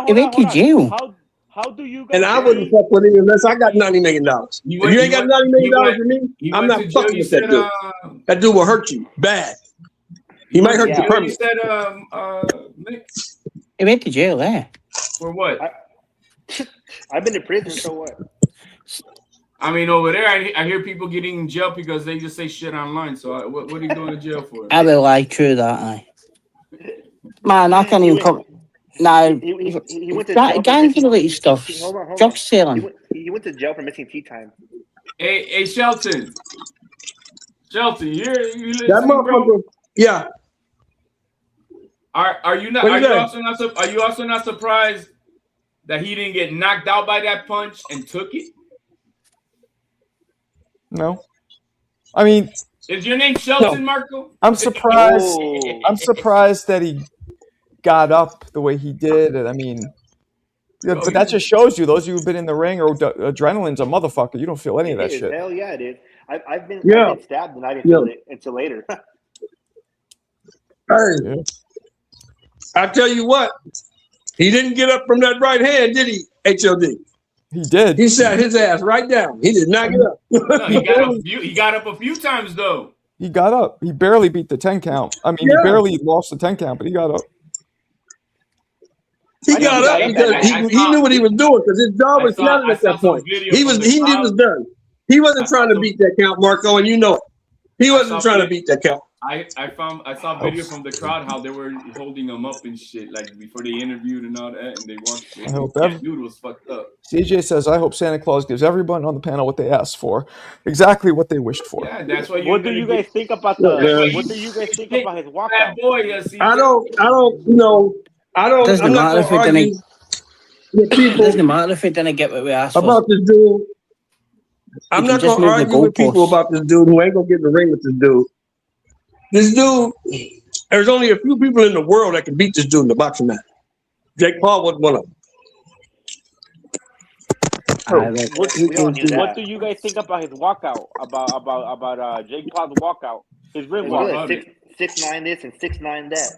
B: He went to jail.
R: How do you guys
T: And I wouldn't
R: see?
T: fuck with him unless I got $90 million. If
S: He
T: you ain't got $90 million for me,
S: he
T: I'm
S: went
T: not
S: to jail.
T: fucking
S: You
T: with that
S: said,
T: dude. That dude will hurt you bad. He might hurt you
S: You
T: permanently.
S: said, Nick,
B: He went to jail, eh?
S: for what?
E: I've been to prison, so what?
S: I mean, over there, I hear people getting in jail because they just say shit online. So what are you going to jail for?
B: I will lie true that, aye. Man, I can't even come. No,
E: He went to jail for
B: gang
E: missing.
B: related stuff.
E: Hold on.
B: Drug selling.
E: He went to jail for missing tea time.
S: Hey, Shelton, you listen,
T: That motherfucker,
S: bro?
T: yeah.
S: Are you not?
T: What
S: Are
T: you
S: you
T: say?
S: also not surprised that he didn't get knocked out by that punch and took it?
A: No. I mean,
S: Is your name Shelton, Marco?
A: I'm surprised.
E: Oh.
A: I'm surprised that he got up the way he did. And I mean, yeah, but that just shows you those of you who've been in the ring or adrenaline's a motherfucker. You don't feel any of that
E: It is.
A: shit.
E: Hell yeah, it is. I've been stabbed and I didn't
T: Yeah.
E: feel it until later.
T: Hey, I tell you what, he didn't get up from that right hand, did he, HLD?
A: He did.
T: He sat his ass right down. He did not get up.
S: No, he got up a few times though.
A: He got up. He barely beat the 10 count. I mean,
T: Yeah.
A: he barely lost the 10 count, but he got up.
T: He got up because he knew what he was doing because his jaw was flattened at that point. He was done. He wasn't trying to beat that count, Marco, and you know it. He wasn't trying to beat that count.
S: I saw video from the crowd how they were holding him up and shit, like before they interviewed and all that, and they watched it.
A: I hope
S: That dude was fucked up.
A: CJ says, I hope Santa Claus gives everyone on the panel what they asked for. Exactly what they wished for.
S: Yeah, that's why.
R: What do you guys think about What do you guys think about his walkout?
S: Bad boy, yes.
T: I don't, you know,
B: Doesn't
T: I'm not
B: matter if
T: going
B: it
T: to argue
B: didn't.
T: with people
B: Doesn't matter if it didn't get what we asked for.
T: about this dude. I'm
B: You can
T: not
B: just
T: going to
B: move the
T: argue with people
B: goalposts.
T: about this dude who ain't going to get in the ring with this dude. This dude, there's only a few people in the world that can beat this dude in the boxing match. Jake Paul wasn't one of them.
R: What do you guys think about his walkout? About Jake Paul's walkout? His rim
E: It's
R: walkout.
E: good. 6'9" this and 6'9" that.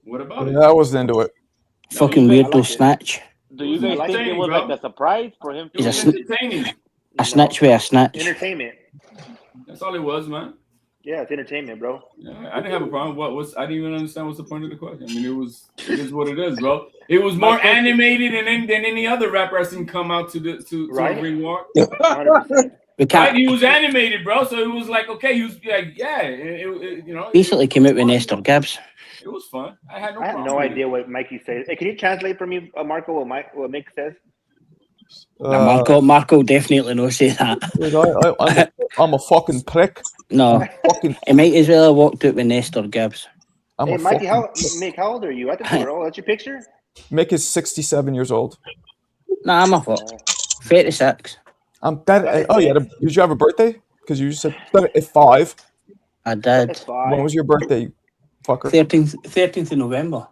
S: What about it?
A: Yeah, I wasn't into it.
B: Fucking weirdo snatch.
R: Do you guys think it was like a surprise for him?
B: He's a,
S: entertaining.
B: a snatch with a snatch.
E: Entertainment.
S: That's all it was, man.
E: Yeah, it's entertainment, bro.
S: Yeah, I didn't have a problem. I didn't even understand what's the point of the question. I mean, it is what it is, bro. It was more animated than any other rapper I've seen come out to the ring walk.
E: 100%.
B: We can't.
S: Right? He was animated, bro. So it was like, okay, he was like, yeah, it, you know.
B: Basically came out with Nestor Gibbs.
S: It was fun. I had
E: I have
S: problem
E: no
S: with it.
E: idea what Mikey says. Hey, can you translate for me, Marco, what Mick says?
B: Now, Marco definitely no say that.
A: Dude, I'm a fucking prick.
B: No, he might as well have walked out with Nestor Gibbs.
E: Hey, Mikey, Mick, how old are you? I think you're old. That's your picture?
A: Mick is 67 years old.
B: Nah, I'm a fuck. 36.
A: I'm 30. Oh, yeah. Did you have a birthday? Because you said 5.
B: I did.
A: When was your birthday, fucker?
B: 13th of November.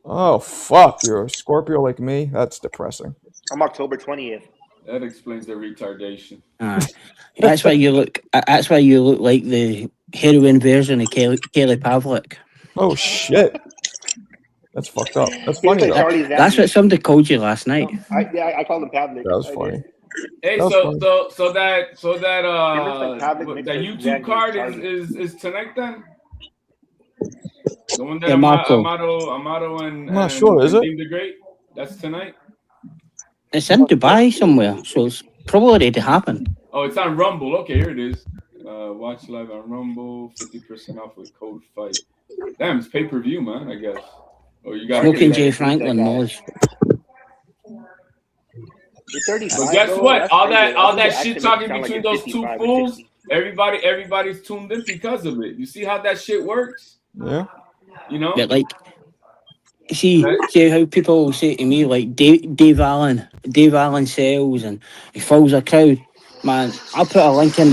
A: Oh, fuck. You're a Scorpio like me? That's depressing.
E: I'm October 20th.
S: That explains the retardation.
B: That's why you look. That's why you look like the heroin version of Kelly Pavlik.
A: Oh shit, that's fucked up. That's funny. Though.
B: That's what somebody called you last night.
E: I called him Pavlik.
A: That was funny.
S: Hey,
A: That was
S: so that
E: Pavlik
S: that
E: mixed with
S: YouTube card
E: Jaguars.
S: is tonight then? The one that
B: Yeah, Marco.
S: Amato and
A: I'm not sure, is it?
S: Dean the Great. That's tonight.
B: It's in Dubai somewhere, so it's probably ready to happen.
S: Oh, it's on Rumble. Okay, here it is. Watch live on Rumble. 50% off with code FIGHT. Damn, it's pay-per-view, man, I guess. Oh, you got
B: Smoking Jay Franklin knows.
S: But guess what? All that shit talking between those two fools, everybody's tuned in because of it. You see how that shit works?
A: Yeah.
S: You know?
B: But like, see how people say to me like Dave Allen sells and he fills a crowd. Man, I'll put a link in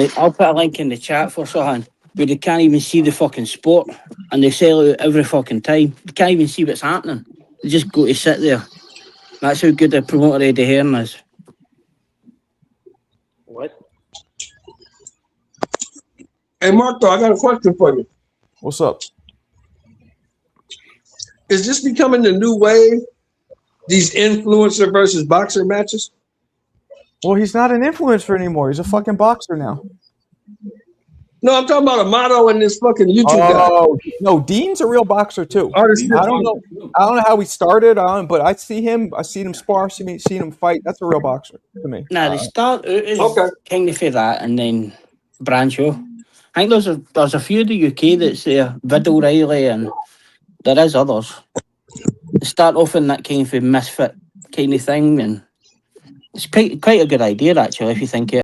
B: the chat for something where they can't even see the fucking sport and they sell it every fucking time. They can't even see what's happening. They just go to sit there. That's how good the promoter Eddie Hearn is.
E: What?
T: Hey, Marco, I got a question for you.
A: What's up?
T: Is this becoming the new wave? These influencer versus boxer matches?
A: Well, he's not an influencer anymore. He's a fucking boxer now.
T: No, I'm talking about Amato and this fucking YouTube
A: Oh
T: guy.
A: no, Dean's a real boxer too.
T: Oh,
A: I
T: this is-
A: don't know how he started on, but I seen him spar, seen him fight. That's a real boxer to me.
B: Nah, they start out as kind of for that and then branch off. I think there's a few in the UK that's there, Vid O'Reilly, and there is others. They start off in that kind of misfit kind of thing, and it's quite a good idea actually if you think it.